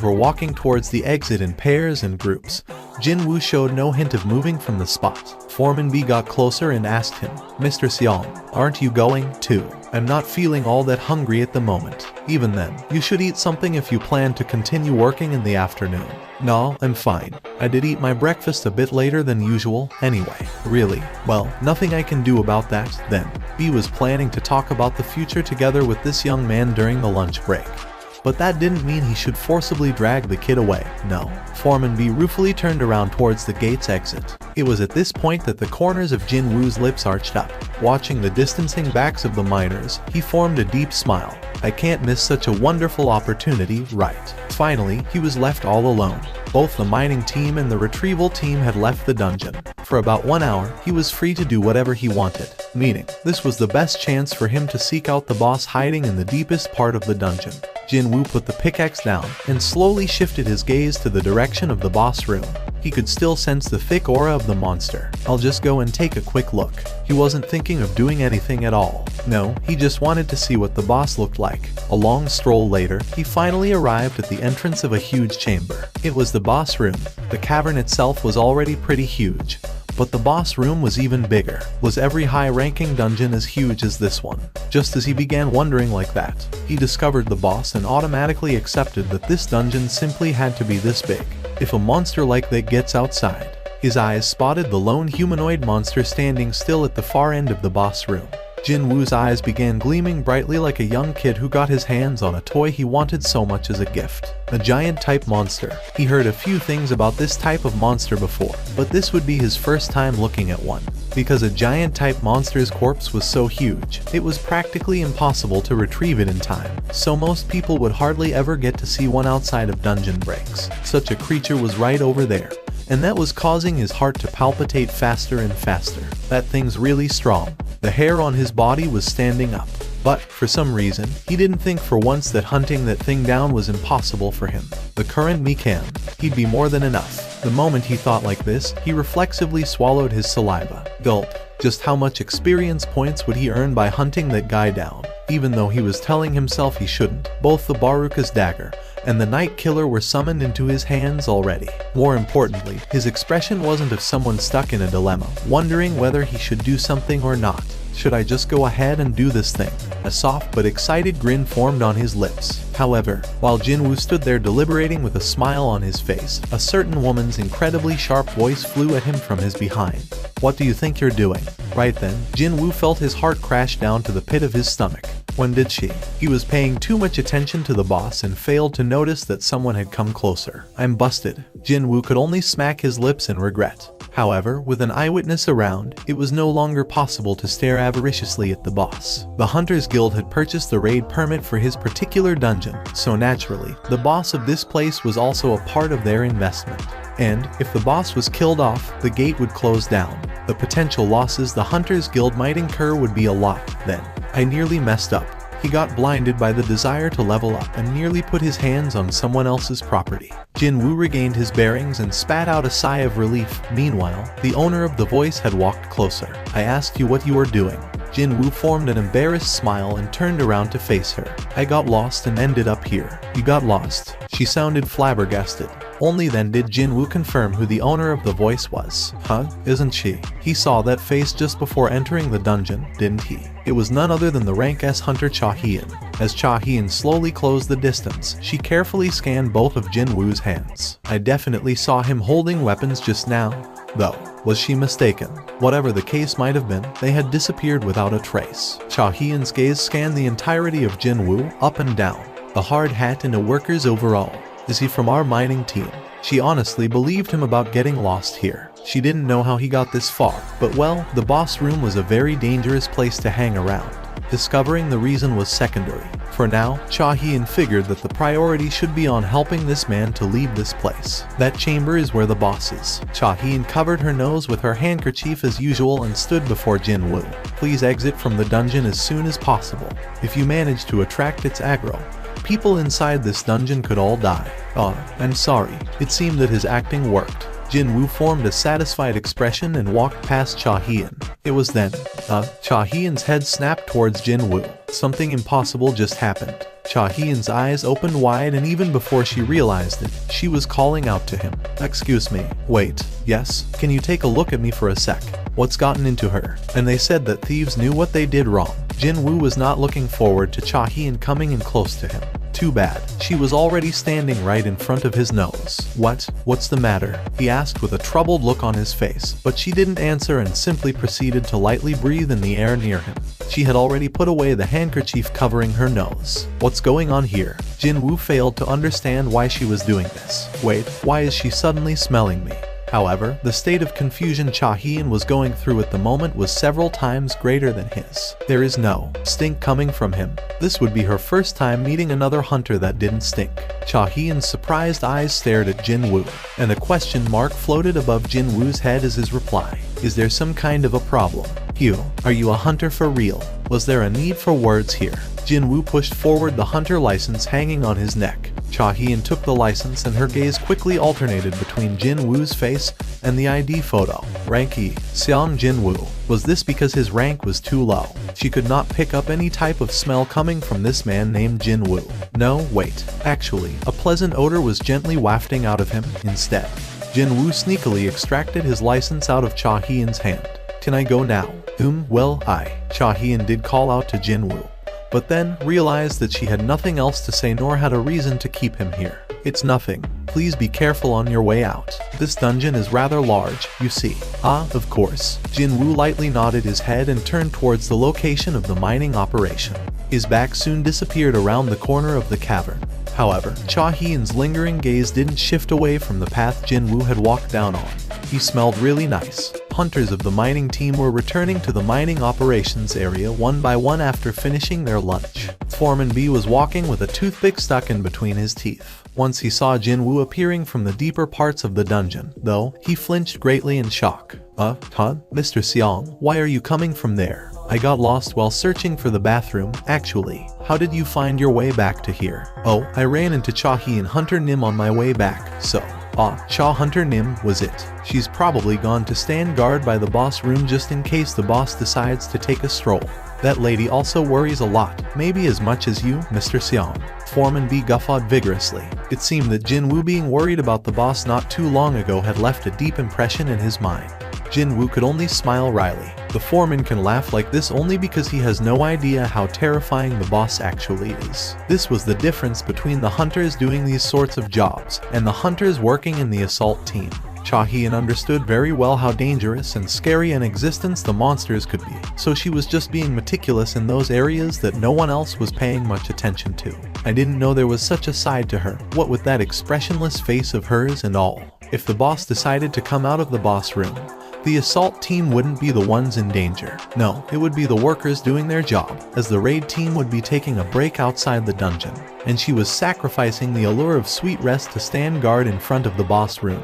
were walking towards the exit in pairs and groups, Jin Woo showed no hint of moving from the spot. Foreman B got closer and asked him, Mr. Xiang, aren't you going too? I'm not feeling all that hungry at the moment. Even then, you should eat something if you plan to continue working in the afternoon. No, I'm fine. I did eat my breakfast a bit later than usual, anyway. Really? Well, nothing I can do about that, then. B was planning to talk about the future together with this young man during the lunch break. But that didn't mean he should forcibly drag the kid away, no. Foreman B ruefully turned around towards the gate's exit. It was at this point that the corners of Jin Woo's lips arched up. Watching the distancing backs of the miners, he formed a deep smile. I can't miss such a wonderful opportunity, right? Finally, he was left all alone. Both the mining team and the retrieval team had left the dungeon. For about 1 hour, he was free to do whatever he wanted, meaning this was the best chance for him to seek out the boss hiding in the deepest part of the dungeon. Jin Woo put the pickaxe down and slowly shifted his gaze to the direction of the boss room. He could still sense the thick aura of the monster. I'll just go and take a quick look. He wasn't thinking of doing anything at all. No, he just wanted to see what the boss looked like. A long stroll later, he finally arrived at the entrance of a huge chamber. It was the boss room. The cavern itself was already pretty huge, but the boss room was even bigger. Was every high-ranking dungeon as huge as this one? Just as he began wondering like that, he discovered the boss and automatically accepted that this dungeon simply had to be this big. If a monster like that gets outside, his eyes spotted the lone humanoid monster standing still at the far end of the boss room. Jin Woo's eyes began gleaming brightly like a young kid who got his hands on a toy he wanted so much as a gift. A giant-type monster. He heard a few things about this type of monster before, but this would be his first time looking at one. because a giant-type monster's corpse was so huge, it was practically impossible to retrieve it in time, so most people would hardly ever get to see one outside of dungeon breaks. Such a creature was right over there, and that was causing his heart to palpitate faster and faster. That thing's really strong. The hair on his body was standing up. But, for some reason, he didn't think for once that hunting that thing down was impossible for him. The current me can. He'd be more than enough. The moment he thought like this, he reflexively swallowed his saliva. Gulp. Just how much experience points would he earn by hunting that guy down? Even though he was telling himself he shouldn't, both the Baruka's dagger and the Night Killer were summoned into his hands already. More importantly, his expression wasn't of someone stuck in a dilemma, wondering whether he should do something or not. Should I just go ahead and do this thing? A soft but excited grin formed on his lips. However, while Jinwoo stood there deliberating with a smile on his face, a certain woman's incredibly sharp voice flew at him from his behind. What do you think you're doing? Right then, Jinwoo felt his heart crash down to the pit of his stomach. When did she? He was paying too much attention to the boss and failed to notice that someone had come closer. I'm busted. Jinwoo could only smack his lips in regret. However, with an eyewitness around, it was no longer possible to stare avariciously at the boss. The Hunters Guild had purchased the raid permit for his particular dungeon, so naturally, the boss of this place was also a part of their investment. And, if the boss was killed off, the gate would close down. The potential losses the Hunters Guild might incur would be a lot, then. I nearly messed up. He got blinded by the desire to level up and nearly put his hands on someone else's property. Jinwoo regained his bearings and spat out a sigh of relief. Meanwhile, the owner of the voice had walked closer. I asked you what you were doing. Jinwoo formed an embarrassed smile and turned around to face her. I got lost and ended up here. You got lost? She sounded flabbergasted. Only then did Jinwoo confirm who the owner of the voice was. Huh? Isn't she? He saw that face just before entering the dungeon, didn't he? It was none other than the rank S hunter Cha Hyun. As Cha Hyun slowly closed the distance, she carefully scanned both of Jinwoo's hands. I definitely saw him holding weapons just now. Though, was she mistaken? Whatever the case might have been, they had disappeared without a trace. Cha Hyun's gaze scanned the entirety of Jinwoo, up and down. A hard hat and a worker's overall. Is he from our mining team? She honestly believed him about getting lost here. She didn't know how he got this far, but well, the boss room was a very dangerous place to hang around. Discovering the reason was secondary. For now, Cha Hyun figured that the priority should be on helping this man to leave this place. That chamber is where the boss is. Cha Hyun covered her nose with her handkerchief as usual and stood before Jinwoo. Please exit from the dungeon as soon as possible. If you manage to attract its aggro, people inside this dungeon could all die. I'm sorry. It seemed that his acting worked. Jinwoo formed a satisfied expression and walked past Cha Hyun. It was then, Cha Hyun's head snapped towards Jinwoo. Something impossible just happened. Cha Hyun's eyes opened wide, and even before she realized it, she was calling out to him. Excuse me. Wait. Yes? Can you take a look at me for a sec? What's gotten into her? And they said that thieves knew what they did wrong. Jinwoo was not looking forward to Cha Hyun coming in close to him. Too bad. She was already standing right in front of his nose. What's the matter? He asked with a troubled look on his face, but she didn't answer and simply proceeded to lightly breathe in the air near him. She had already put away the handkerchief covering her nose. What's going on here? Jinwoo failed to understand why she was doing this. Wait, why is she suddenly smelling me? However, the state of confusion Cha Hyun was going through at the moment was several times greater than his. There is no stink coming from him. This would be her first time meeting another hunter that didn't stink. Cha Hyun's surprised eyes stared at Jinwoo, and a question mark floated above Jinwoo's head as his reply. Is there some kind of a problem? Hugh, are you a hunter for real? Was there a need for words here? Jinwoo pushed forward the hunter license hanging on his neck. Cha Hyun took the license and her gaze quickly alternated between Jinwoo's face and the ID photo. Rank E. Seong Jinwoo. Was this because his rank was too low? She could not pick up any type of smell coming from this man named Jinwoo. No, wait. Actually, a pleasant odor was gently wafting out of him instead. Jinwoo sneakily extracted his license out of Cha Hyun's hand. Can I go now? Well, Cha Hyun did call out to Jinwoo, but then realized that she had nothing else to say nor had a reason to keep him here. It's nothing. Please be careful on your way out. This dungeon is rather large, you see. Of course. Jinwoo lightly nodded his head and turned towards the location of the mining operation. His back soon disappeared around the corner of the cavern. However, Cha Hyun's lingering gaze didn't shift away from the path Jinwoo had walked down on. He smelled really nice. hunters of the mining team were returning to the mining operations area one by one after finishing their lunch. Foreman B was walking with a toothpick stuck in between his teeth. Once he saw Jinwoo appearing from the deeper parts of the dungeon, though, he flinched greatly in shock. Todd? Mr. Seong, why are you coming from there? I got lost while searching for the bathroom, actually. How did you find your way back to here? Oh, I ran into Cha-hee and Hunter Nim on my way back, so. Cha Hunter Nim was it. She's probably gone to stand guard by the boss room just in case the boss decides to take a stroll. That lady also worries a lot, maybe as much as you, Mr. Seong. Foreman B guffawed vigorously. It seemed that Jinwoo being worried about the boss not too long ago had left a deep impression in his mind. Jinwoo could only smile wryly. The foreman can laugh like this only because he has no idea how terrifying the boss actually is. This was the difference between the hunters doing these sorts of jobs and the hunters working in the assault team. Cha-hee understood very well how dangerous and scary an existence the monsters could be, so she was just being meticulous in those areas that no one else was paying much attention to. I didn't know there was such a side to her, what with that expressionless face of hers and all. If the boss decided to come out of the boss room, the assault team wouldn't be the ones in danger. No, it would be the workers doing their job, as the raid team would be taking a break outside the dungeon, and she was sacrificing the allure of sweet rest to stand guard in front of the boss room,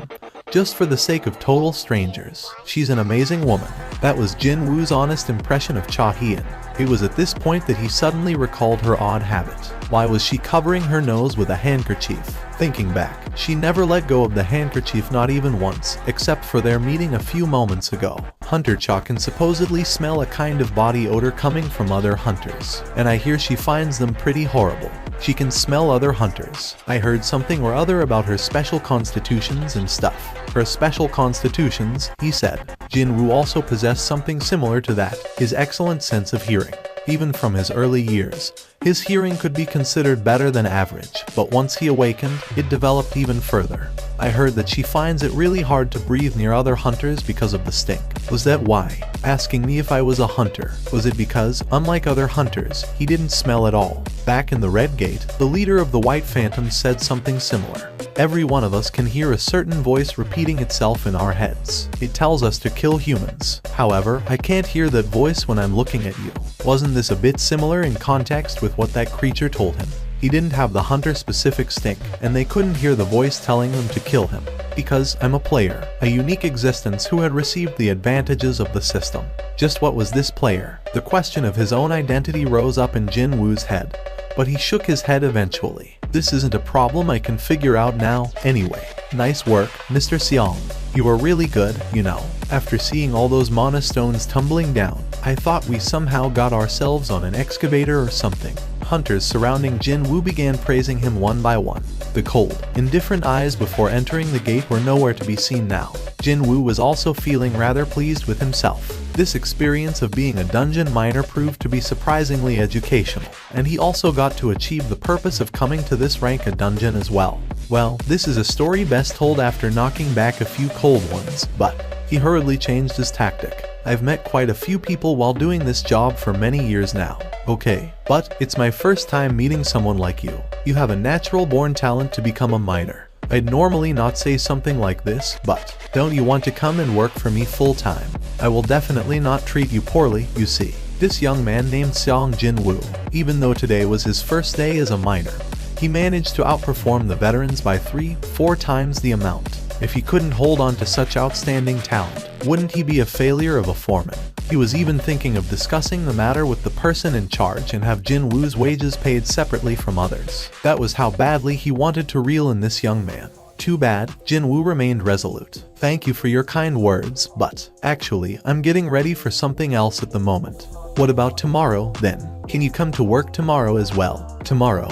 just for the sake of total strangers. She's an amazing woman. That was Jinwoo's honest impression of Cha-hee. It was at this point that he suddenly recalled her odd habit. Why was she covering her nose with a handkerchief? Thinking back, she never let go of the handkerchief, not even once, except for their meeting a few moments ago. Hunter Cha can supposedly smell a kind of body odor coming from other hunters, and I hear she finds them pretty horrible. She can smell other hunters. I heard something or other about her special constitutions and stuff. Her special constitutions, he said. Jinwoo also possessed something similar to that, his excellent sense of hearing. Even from his early years, his hearing could be considered better than average, but once he awakened, it developed even further. I heard that she finds it really hard to breathe near other hunters because of the stink. Was that why? Asking me if I was a hunter. Was it because, unlike other hunters, he didn't smell at all? Back in the Red Gate, the leader of the White Phantoms said something similar. Every one of us can hear a certain voice repeating itself in our heads. It tells us to kill humans. However, I can't hear that voice when I'm looking at you. Wasn't this a bit similar in context with what that creature told him? He didn't have the hunter-specific stink, and they couldn't hear the voice telling them to kill him. Because I'm a player, a unique existence who had received the advantages of the system. Just what was this player? The question of his own identity rose up in Jinwoo's head, but he shook his head eventually. This isn't a problem I can figure out now, anyway. Nice work, Mr. Seong. You were really good, you know. After seeing all those mana stones tumbling down, I thought we somehow got ourselves on an excavator or something. Hunters surrounding Jinwoo began praising him one by one. The cold, indifferent eyes before entering the gate were nowhere to be seen now. Jinwoo was also feeling rather pleased with himself. This experience of being a dungeon miner proved to be surprisingly educational, and he also got to achieve the purpose of coming to this rank a dungeon as well. Well, this is a story best told after knocking back a few cold ones, but he hurriedly changed his tactic. I've met quite a few people while doing this job for many years now. Okay, but it's my first time meeting someone like you. You have a natural-born talent to become a miner. I'd normally not say something like this, but don't you want to come and work for me full-time? I will definitely not treat you poorly, you see. This young man named Seong Jinwoo, even though today was his first day as a miner, he managed to outperform the veterans by 3-4 times the amount. If he couldn't hold on to such outstanding talent, wouldn't he be a failure of a foreman? He was even thinking of discussing the matter with the person in charge and have Jinwoo's wages paid separately from others. That was how badly he wanted to reel in this young man. Too bad, Jinwoo remained resolute. Thank you for your kind words, but actually, I'm getting ready for something else at the moment. What about tomorrow, then? Can you come to work tomorrow as well? Tomorrow?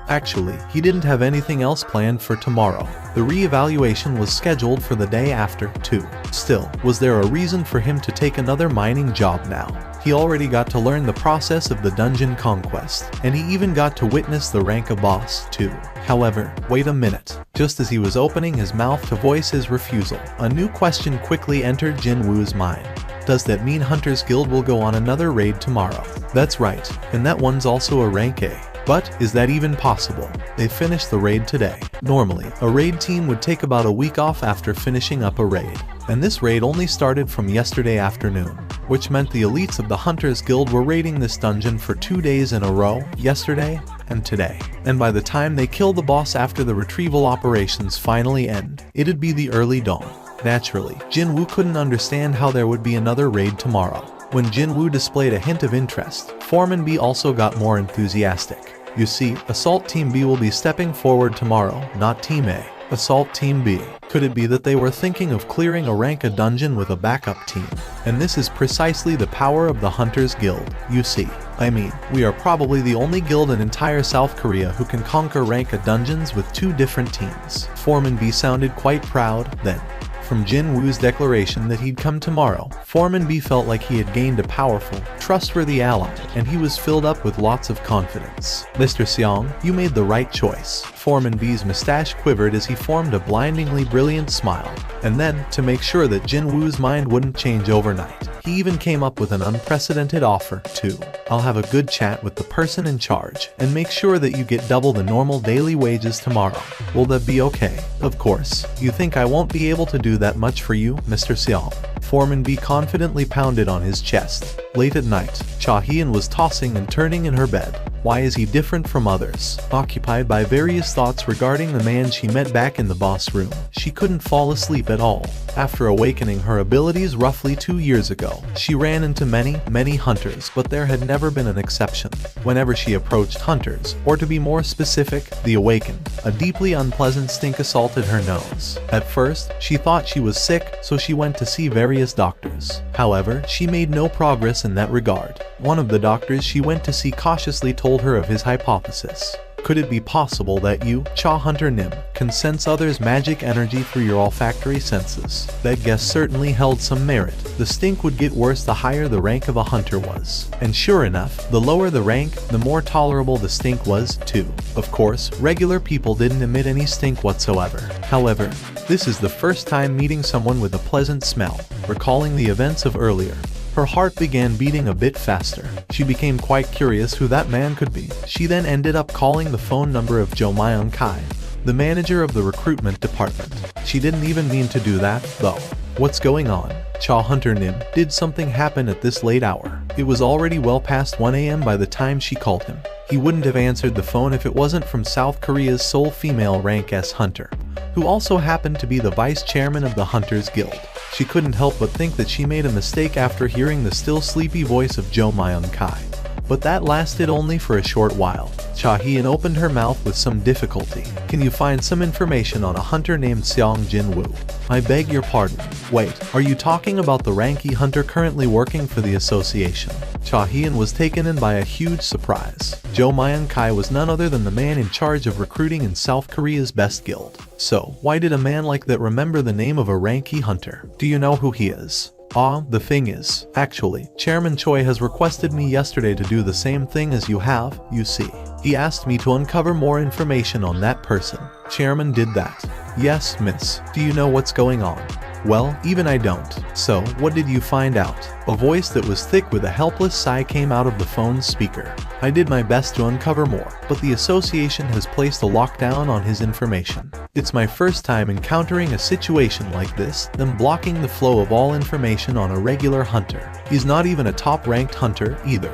Actually, he didn't have anything else planned for tomorrow. The re-evaluation was scheduled for the day after, too. Still, was there a reason for him to take another mining job now? He already got to learn the process of the dungeon conquest, and he even got to witness the rank of boss, too. However, wait a minute. Just as he was opening his mouth to voice his refusal, a new question quickly entered Jinwoo's mind. Does that mean Hunter's Guild will go on another raid tomorrow? That's right, and that one's also a rank A. But is that even possible? They finished the raid today. Normally, a raid team would take about a week off after finishing up a raid. And this raid only started from yesterday afternoon, which meant the elites of the Hunters Guild were raiding this dungeon for 2 days in a row, yesterday and today. And by the time they kill the boss after the retrieval operations finally end, it'd be the early dawn. Naturally, Jinwoo couldn't understand how there would be another raid tomorrow. When Jinwoo displayed a hint of interest, Foreman B also got more enthusiastic. You see, Assault Team B will be stepping forward tomorrow, not Team A. Assault Team B. Could it be that they were thinking of clearing a dungeon with a backup team? And this is precisely the power of the Hunters Guild, you see. I mean, we are probably the only guild in entire South Korea who can conquer dungeons with 2 different teams. Foreman B sounded quite proud, then. From Jinwoo's declaration that he'd come tomorrow, Foreman B felt like he had gained a powerful, trustworthy ally, and he was filled up with lots of confidence. Mr. Seong, you made the right choice. Foreman B's mustache quivered as he formed a blindingly brilliant smile. And then, to make sure that Jinwoo's mind wouldn't change overnight, he even came up with an unprecedented offer, too. I'll have a good chat with the person in charge, and make sure that you get double the normal daily wages tomorrow. Will that be okay? Of course. You think I won't be able to do that much for you, Mr. Seong? Foreman B confidently pounded on his chest. Late at night, Cha Hyun was tossing and turning in her bed. Why is he different from others? Occupied by various thoughts regarding the man she met back in the boss room, she couldn't fall asleep at all. After awakening her abilities roughly 2 years ago, she ran into many hunters, but there had never been an exception. Whenever she approached hunters, or to be more specific, the awakened, a deeply unpleasant stink assaulted her nose. At first, she thought she was sick, so she went to see various doctors. However, she made no progress in that regard. One of the doctors she went to see cautiously told her of his hypothesis. Could it be possible that you, Cha Hunter Nim, can sense others' magic energy through your olfactory senses? That guess certainly held some merit. The stink would get worse the higher the rank of a hunter was. And sure enough, the lower the rank, the more tolerable the stink was, too. Of course, regular people didn't emit any stink whatsoever. However, this is the first time meeting someone with a pleasant smell. Recalling the events of earlier, her heart began beating a bit faster. She became quite curious who that man could be. She then ended up calling the phone number of Jo Myung Kai, the manager of the recruitment department. She didn't even mean to do that, though. What's going on? Cha Hunter Nim, did something happen at this late hour? It was already well past 1 a.m. by the time she called him. He wouldn't have answered the phone if it wasn't from South Korea's sole female rank S hunter, who also happened to be the vice chairman of the Hunters Guild. She couldn't help but think that she made a mistake after hearing the still sleepy voice of Jo Myung Kai. But that lasted only for a short while. Cha Hyun opened her mouth with some difficulty. Can you find some information on a hunter named Seong Jinwoo? I beg your pardon. Wait, are you talking about the ranky hunter currently working for the association? Cha Hyun was taken in by a huge surprise. Jo Myung Kai was none other than the man in charge of recruiting in South Korea's best guild. So, why did a man like that remember the name of a ranky hunter? Do you know who he is? The thing is, actually, Chairman Choi has requested me yesterday to do the same thing as you have, you see. He asked me to uncover more information on that person. Chairman did that. Yes, miss. Do you know what's going on? Well, even I don't. So, what did you find out? A voice that was thick with a helpless sigh came out of the phone's speaker. I did my best to uncover more, but the association has placed a lockdown on his information. It's my first time encountering a situation like this, them blocking the flow of all information on a regular hunter. He's not even a top-ranked hunter, either.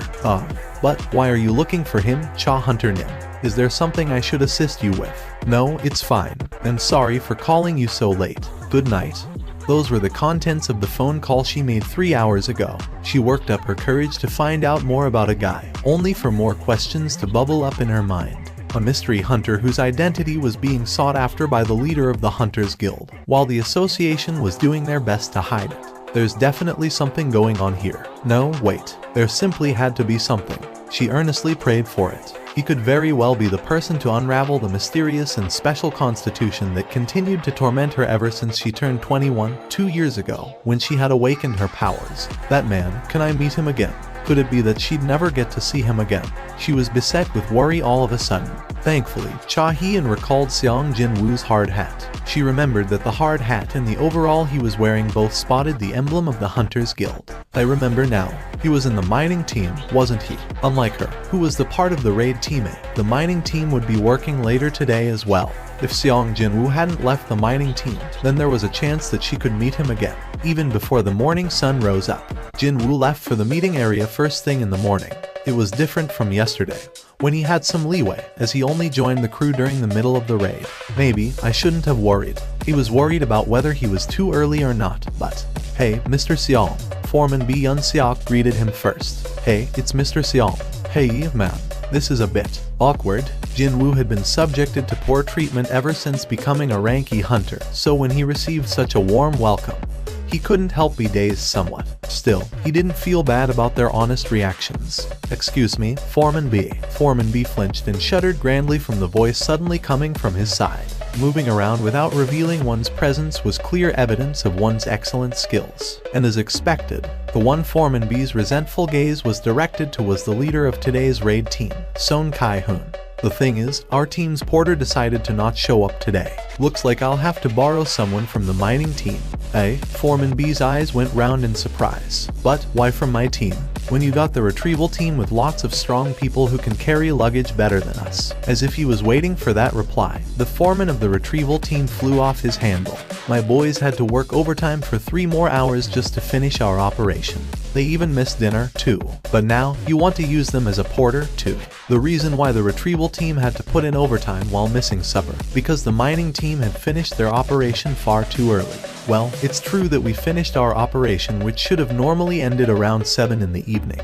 But why are you looking for him, Cha Hunter Nim? Is there something I should assist you with? No, it's fine. And sorry for calling you so late. Good night. Those were the contents of the phone call she made 3 hours ago. She worked up her courage to find out more about a guy, only for more questions to bubble up in her mind. A mystery hunter whose identity was being sought after by the leader of the Hunters Guild, while the association was doing their best to hide it. There's definitely something going on here. No, wait. There simply had to be something. She earnestly prayed for it. He could very well be the person to unravel the mysterious and special constitution that continued to torment her ever since she turned 21, 2 years ago, when she had awakened her powers. That man, can I meet him again? Could it be that she'd never get to see him again? She was beset with worry all of a sudden. Thankfully, Cha-hee recalled Seong Jin-woo's hard hat. She remembered that the hard hat and the overall he was wearing both spotted the emblem of the Hunters Guild. I remember now. He was in the mining team, wasn't he? Unlike her, who was the part of the raid teammate, the mining team would be working later today as well. If Seong Jin-woo hadn't left the mining team, then there was a chance that she could meet him again, even before the morning sun rose up. Jin-woo left for the meeting area first thing in the morning. It was different from yesterday, when he had some leeway, as he only joined the crew during the middle of the raid. Maybe I shouldn't have worried. He was worried about whether he was too early or not, but... Hey, Mr. Seong. Foreman B. Yun-seok greeted him first. Hey, it's Mr. Seong. Hey, man. This is a bit awkward. Jin-woo had been subjected to poor treatment ever since becoming a ranky hunter, so when he received such a warm welcome, he couldn't help be dazed somewhat. Still, he didn't feel bad about their honest reactions. Excuse me, Foreman B. Foreman B flinched and shuddered grandly from the voice suddenly coming from his side. Moving around without revealing one's presence was clear evidence of one's excellent skills. And as expected, the one Foreman B's resentful gaze was directed to was the leader of today's raid team, Son Kai-hoon. The thing is, our team's porter decided to not show up today. Looks like I'll have to borrow someone from the mining team. Foreman B's eyes went round in surprise. But why from my team? When you got the retrieval team with lots of strong people who can carry luggage better than us. As if he was waiting for that reply, the foreman of the retrieval team flew off his handle. My boys had to work overtime for 3 more hours just to finish our operation. They even missed dinner, too. But now, you want to use them as a porter, too. The reason why the retrieval team had to put in overtime while missing supper, because the mining team had finished their operation far too early. Well, it's true that we finished our operation, which should have normally ended around 7 in the evening.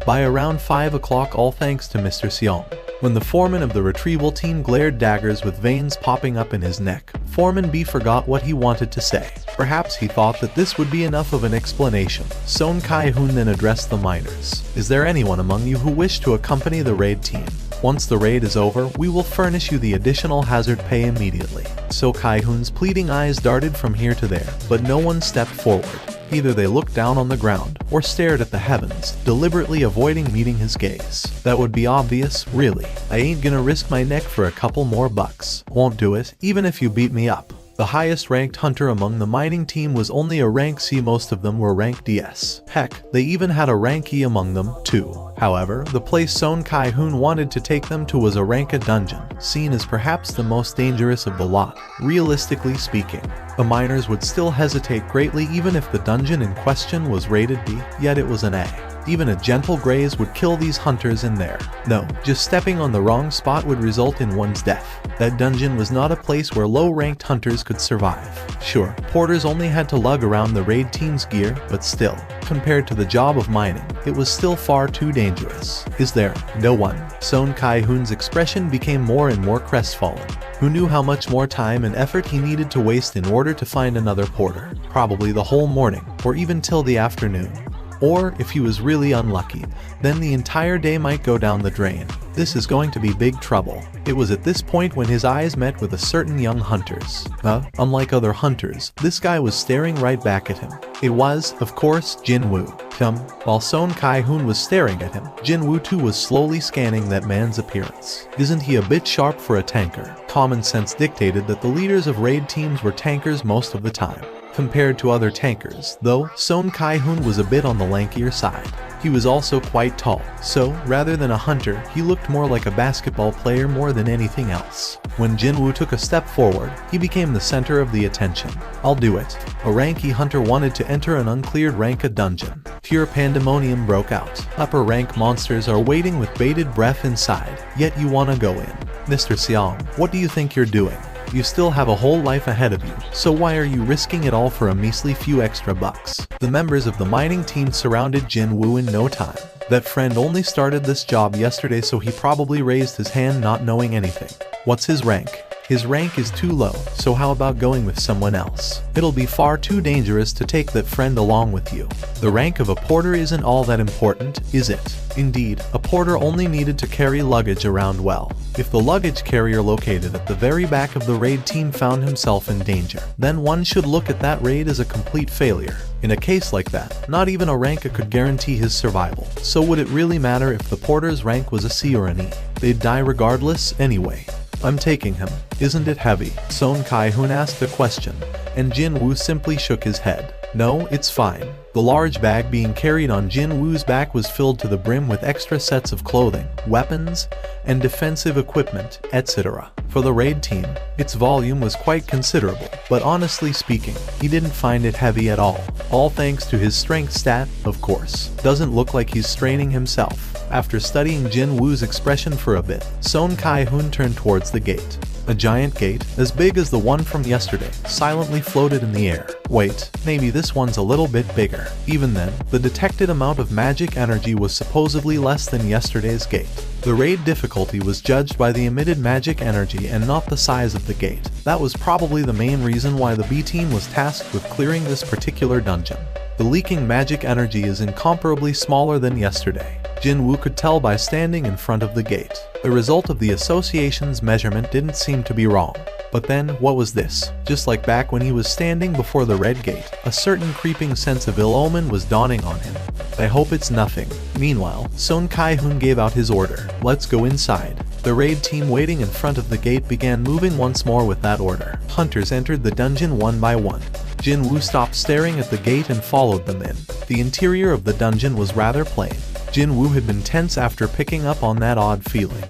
By around 5 o'clock, all thanks to Mr. Seong. When the foreman of the retrieval team glared daggers with veins popping up in his neck, Foreman B forgot what he wanted to say. Perhaps he thought that this would be enough of an explanation. Son Kai-hoon then addressed the miners. Is there anyone among you who wish to accompany the raid team? Once the raid is over, we will furnish you the additional hazard pay immediately. So Kai-hoon's pleading eyes darted from here to there, but no one stepped forward. Either they looked down on the ground, or stared at the heavens, deliberately avoiding meeting his gaze. That would be obvious, really. I ain't gonna risk my neck for a couple more bucks. Won't do it, even if you beat me up. The highest ranked hunter among the mining team was only a rank C, most of them were rank DS. Heck, they even had a rank E among them, too. However, the place Son Kai-hoon wanted to take them to was a rank A dungeon, seen as perhaps the most dangerous of the lot. Realistically speaking, the miners would still hesitate greatly even if the dungeon in question was rated B, yet it was an A. Even a gentle graze would kill these hunters in there. No, just stepping on the wrong spot would result in one's death. That dungeon was not a place where low-ranked hunters could survive. Sure, porters only had to lug around the raid team's gear, but still, compared to the job of mining, it was still far too dangerous. Is there no one? Son Kai-hoon's expression became more and more crestfallen. Who knew how much more time and effort he needed to waste in order to find another porter? Probably the whole morning, or even till the afternoon. Or, if he was really unlucky, then the entire day might go down the drain. This is going to be big trouble. It was at this point when his eyes met with a certain young hunter's. Unlike other hunters, this guy was staring right back at him. It was, of course, Jin-woo. While Son Kai-hoon was staring at him, Jin-woo too was slowly scanning that man's appearance. Isn't he a bit sharp for a tanker? Common sense dictated that the leaders of raid teams were tankers most of the time. Compared to other tankers, though, Son Kai-hoon was a bit on the lankier side. He was also quite tall, so, rather than a hunter, he looked more like a basketball player more than anything else. When Jin-woo took a step forward, he became the center of the attention. I'll do it. A ranky hunter wanted to enter an uncleared rank A dungeon. Pure pandemonium broke out. Upper rank monsters are waiting with bated breath inside, yet you wanna go in. Mr. Seong, what do you think you're doing? You still have a whole life ahead of you, so why are you risking it all for a measly few extra bucks? The members of the mining team surrounded Jin-woo in no time. That friend only started this job yesterday, so he probably raised his hand not knowing anything. What's his rank? His rank is too low, so how about going with someone else? It'll be far too dangerous to take that friend along with you. The rank of a porter isn't all that important, is it? Indeed, a porter only needed to carry luggage around well. If the luggage carrier located at the very back of the raid team found himself in danger, then one should look at that raid as a complete failure. In a case like that, not even a rank A could guarantee his survival, so would it really matter if the porter's rank was a C or an E? They'd die regardless anyway. I'm taking him. Isn't it heavy? Son Kai-hoon asked a question, and Jin Woo simply shook his head. No, it's fine. The large bag being carried on Jin Woo's back was filled to the brim with extra sets of clothing, weapons, and defensive equipment, etc. For the raid team, its volume was quite considerable, but honestly speaking, he didn't find it heavy at all. All thanks to his strength stat, of course. Doesn't look like he's straining himself. After studying Jin Woo's expression for a bit, Son Kai-hoon turned towards the gate. A giant gate, as big as the one from yesterday, silently floated in the air. Wait, maybe this one's a little bit bigger. Even then, the detected amount of magic energy was supposedly less than yesterday's gate. The raid difficulty was judged by the emitted magic energy and not the size of the gate. That was probably the main reason why the B team was tasked with clearing this particular dungeon. The leaking magic energy is incomparably smaller than yesterday. Jin Woo could tell by standing in front of the gate. The result of the association's measurement didn't seem to be wrong. But then, what was this? Just like back when he was standing before the red gate, a certain creeping sense of ill omen was dawning on him. I hope it's nothing. Meanwhile, Son Kai-hoon gave out his order. Let's go inside. The raid team waiting in front of the gate began moving once more with that order. Hunters entered the dungeon one by one. Jin Woo stopped staring at the gate and followed them in. The interior of the dungeon was rather plain. Jin Woo had been tense after picking up on that odd feeling.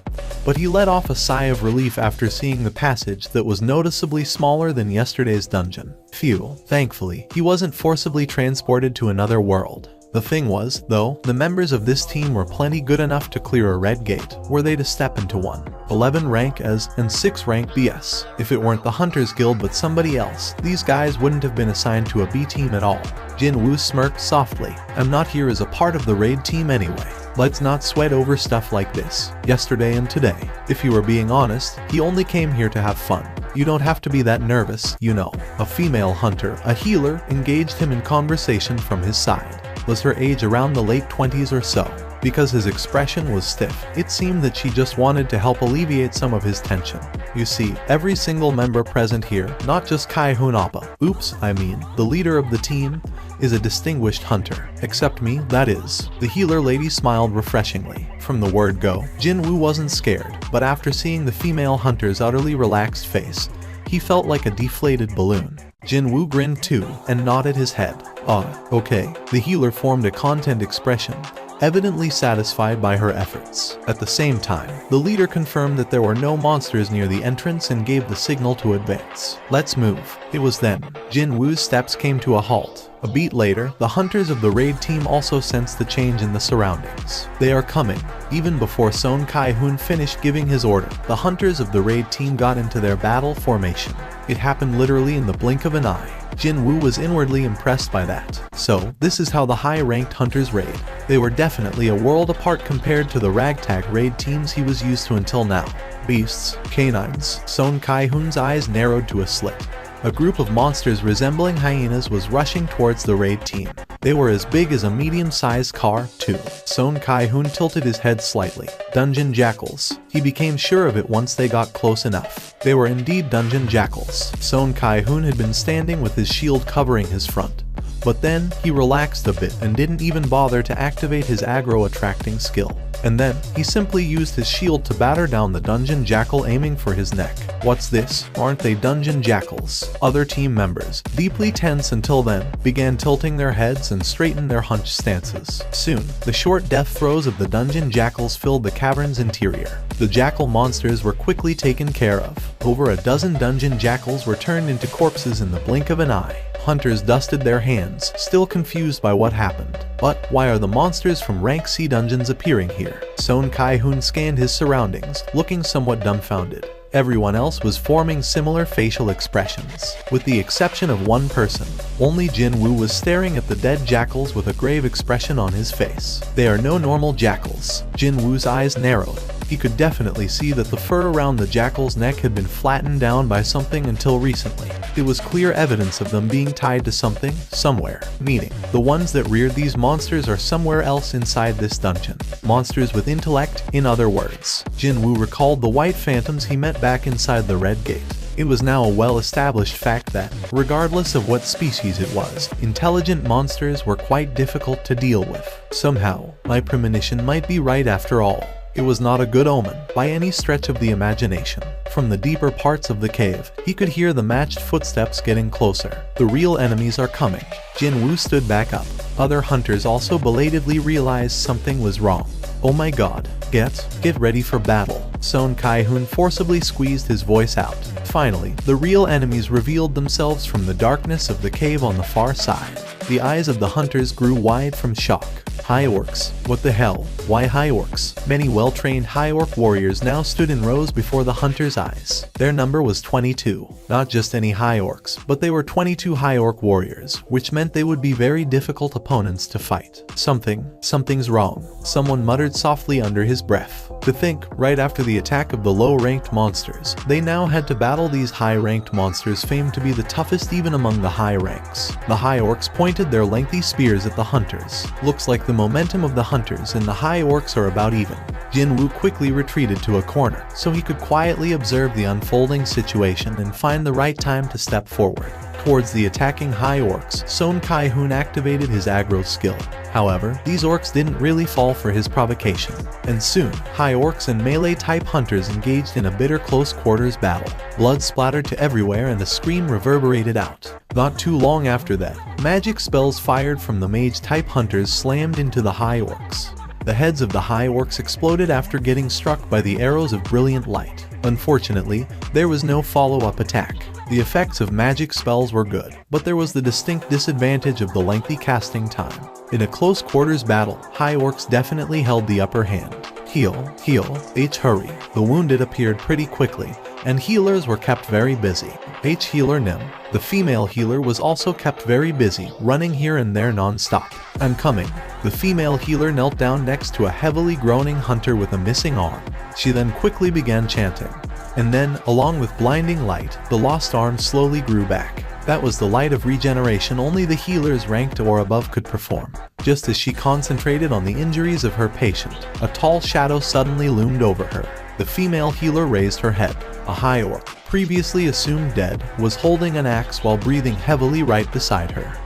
But he let off a sigh of relief after seeing the passage that was noticeably smaller than yesterday's dungeon. Phew, thankfully, he wasn't forcibly transported to another world. The thing was, though, the members of this team were plenty good enough to clear a red gate, were they to step into one. 11 rank as, and 6 rank BS. If it weren't the Hunters Guild but somebody else, these guys wouldn't have been assigned to a B team at all. Jin Woo smirked softly. I'm not here as a part of the raid team anyway. Let's not sweat over stuff like this. Yesterday and today. If you were being honest, he only came here to have fun. You don't have to be that nervous, you know. A female hunter, a healer, engaged him in conversation from his side. Was her age around the late 20s or so? Because his expression was stiff, it seemed that she just wanted to help alleviate some of his tension. You see, every single member present here, not just Kai-hoon Appa, the leader of the team, is a distinguished hunter. Except me, that is. The healer lady smiled refreshingly. From the word go, Jin Woo wasn't scared, but after seeing the female hunter's utterly relaxed face, he felt like a deflated balloon. Jin Woo grinned too, and nodded his head. Okay. The healer formed a content expression, evidently satisfied by her efforts. At the same time, the leader confirmed that there were no monsters near the entrance and gave the signal to advance. Let's move. It was then Jin Woo's steps came to a halt. A beat later, the hunters of the raid team also sensed the change in the surroundings. They are coming. Even before Son Kai-hoon finished giving his order, the hunters of the raid team got into their battle formation. It happened literally in the blink of an eye. Jin Woo was inwardly impressed by that. So, this is how the high-ranked hunters raid. They were definitely a world apart compared to the ragtag raid teams he was used to until now. Beasts, canines. Son Kai-hoon's eyes narrowed to a slit. A group of monsters resembling hyenas was rushing towards the raid team. They were as big as a medium-sized car, too. Son Kai-hoon tilted his head slightly. Dungeon jackals. He became sure of it once they got close enough. They were indeed dungeon jackals. Son Kai-hoon had been standing with his shield covering his front. But then, he relaxed a bit and didn't even bother to activate his aggro-attracting skill. And then, he simply used his shield to batter down the dungeon jackal aiming for his neck. What's this? Aren't they dungeon jackals? Other team members, deeply tense until then, began tilting their heads and straightened their hunched stances. Soon, the short death throes of the dungeon jackals filled the cavern's interior. The jackal monsters were quickly taken care of. Over a dozen dungeon jackals were turned into corpses in the blink of an eye. Hunters dusted their hands, still confused by what happened. But why are the monsters from rank C dungeons appearing here? Son Kai-hoon scanned his surroundings, looking somewhat dumbfounded. Everyone else was forming similar facial expressions. With the exception of one person, only Jin Woo was staring at the dead jackals with a grave expression on his face. They are no normal jackals. Jin Woo's eyes narrowed. He could definitely see that the fur around the jackal's neck had been flattened down by something until recently. It was clear evidence of them being tied to something, somewhere, meaning the ones that reared these monsters are somewhere else inside this dungeon. Monsters with intellect, in other words. Jinwoo recalled the white phantoms he met back inside the red gate. It was now a well-established fact that, regardless of what species it was, intelligent monsters were quite difficult to deal with. Somehow, my premonition might be right after all. It was not a good omen, by any stretch of the imagination. From the deeper parts of the cave, he could hear the matched footsteps getting closer. The real enemies are coming. Jinwoo stood back up. Other hunters also belatedly realized something was wrong. Oh my god, get ready for battle. Son Kai-hoon forcibly squeezed his voice out. Finally, the real enemies revealed themselves from the darkness of the cave on the far side. The eyes of the hunters grew wide from shock. High orcs. What the hell? Why high orcs? Many well-trained high orc warriors now stood in rows before the hunters' eyes. Their number was 22. Not just any high orcs, but they were 22 high orc warriors, which meant they would be very difficult opponents to fight. Something's wrong. Someone muttered softly under his breath. To think, right after the attack of the low-ranked monsters, they now had to battle these high-ranked monsters famed to be the toughest even among the high ranks. The high orcs pointed their lengthy spears at the hunters. Looks like the momentum of the hunters and the high orcs are about even. Jinwoo quickly retreated to a corner, so he could quietly observe the unfolding situation and find the right time to step forward. Towards the attacking high orcs, Son Kai-hoon activated his aggro skill. However, these orcs didn't really fall for his provocation, and soon, high orcs and melee-type hunters engaged in a bitter close-quarters battle. Blood splattered to everywhere and a scream reverberated out. Not too long after that, magic spells fired from the mage-type hunters slammed into the high orcs. The heads of the high orcs exploded after getting struck by the arrows of brilliant light. Unfortunately, there was no follow-up attack. The effects of magic spells were good, but there was the distinct disadvantage of the lengthy casting time. In a close quarters battle, high orcs definitely held the upper hand. Heal, hurry. The wounded appeared pretty quickly, and healers were kept very busy. Healer Nim, the female healer, was also kept very busy, running here and there non-stop. I'm coming. The female healer knelt down next to a heavily groaning hunter with a missing arm. She then quickly began chanting. And then, along with blinding light, the lost arm slowly grew back. That was the light of regeneration only the healers ranked or above could perform. Just as she concentrated on the injuries of her patient, a tall shadow suddenly loomed over her. The female healer raised her head. A high orc, previously assumed dead, was holding an axe while breathing heavily right beside her.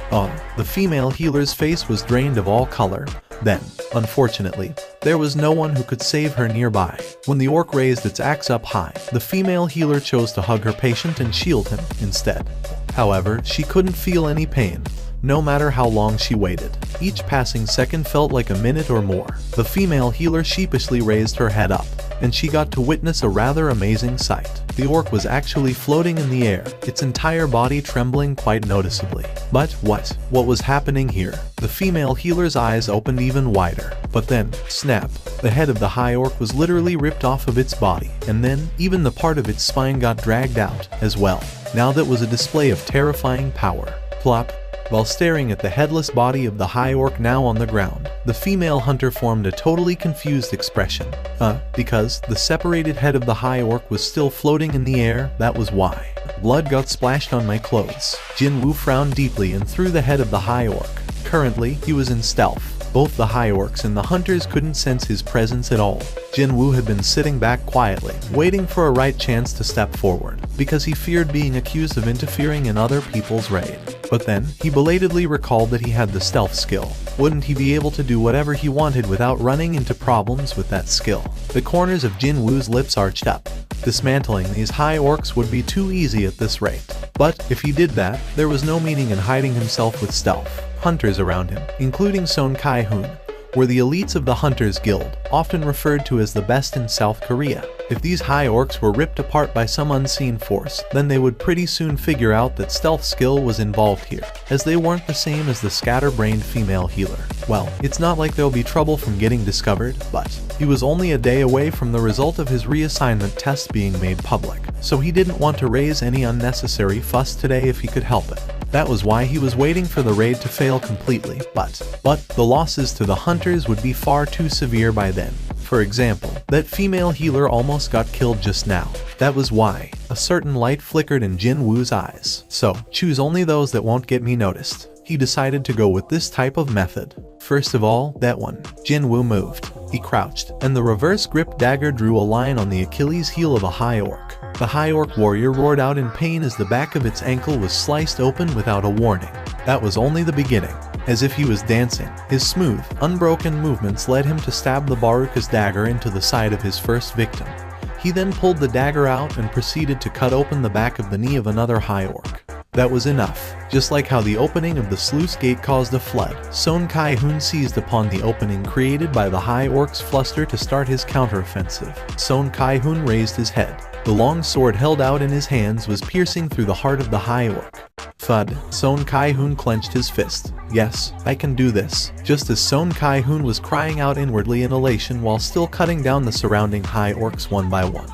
The female healer's face was drained of all color. Then, unfortunately, there was no one who could save her nearby. When the orc raised its axe up high, the female healer chose to hug her patient and shield him instead. However, she couldn't feel any pain, no matter how long she waited. Each passing second felt like a minute or more. The female healer sheepishly raised her head up, and she got to witness a rather amazing sight. The orc was actually floating in the air, its entire body trembling quite noticeably. But what was happening here? The female healer's eyes opened even wider. But then, snap, the head of the high orc was literally ripped off of its body, and then even the part of its spine got dragged out as well. Now that was a display of terrifying power. Plop. While staring at the headless body of the high orc now on the ground, the female hunter formed a totally confused expression. Because the separated head of the high orc was still floating in the air, that was why. Blood got splashed on my clothes. Jinwoo frowned deeply and threw the head of the high orc. Currently, he was in stealth. Both the high orcs and the hunters couldn't sense his presence at all. Jinwoo had been sitting back quietly, waiting for a right chance to step forward, because he feared being accused of interfering in other people's raid. But then, he belatedly recalled that he had the stealth skill. Wouldn't he be able to do whatever he wanted without running into problems with that skill? The corners of Jinwoo's lips arched up. Dismantling these high orcs would be too easy at this rate. But if he did that, there was no meaning in hiding himself with stealth. Hunters around him, including Son Kai-hoon, were the elites of the Hunters Guild, often referred to as the best in South Korea. If these high orcs were ripped apart by some unseen force, then they would pretty soon figure out that stealth skill was involved here, as they weren't the same as the scatterbrained female healer. Well, it's not like there'll be trouble from getting discovered, but he was only a day away from the result of his reassignment test being made public, so he didn't want to raise any unnecessary fuss today if he could help it. That was why he was waiting for the raid to fail completely, but the losses to the hunters would be far too severe by then. For example, that female healer almost got killed just now. That was why. A certain light flickered in Jin Woo's eyes. So, choose only those that won't get me noticed. He decided to go with this type of method. First of all, that one. Jin Woo moved. He crouched, and the reverse grip dagger drew a line on the Achilles heel of a high orc. The high orc warrior roared out in pain as the back of its ankle was sliced open without a warning. That was only the beginning. As if he was dancing, his smooth, unbroken movements led him to stab the Baruka's dagger into the side of his first victim. He then pulled the dagger out and proceeded to cut open the back of the knee of another high orc. That was enough. Just like how the opening of the sluice gate caused a flood, Son Kai-hoon seized upon the opening created by the high orc's fluster to start his counteroffensive. Son Kai-hoon raised his head. The long sword held out in his hands was piercing through the heart of the high orc. Thud. Son Kai-hoon clenched his fist. Yes, I can do this. Just as Son Kai-hoon was crying out inwardly in elation while still cutting down the surrounding high orcs one by one,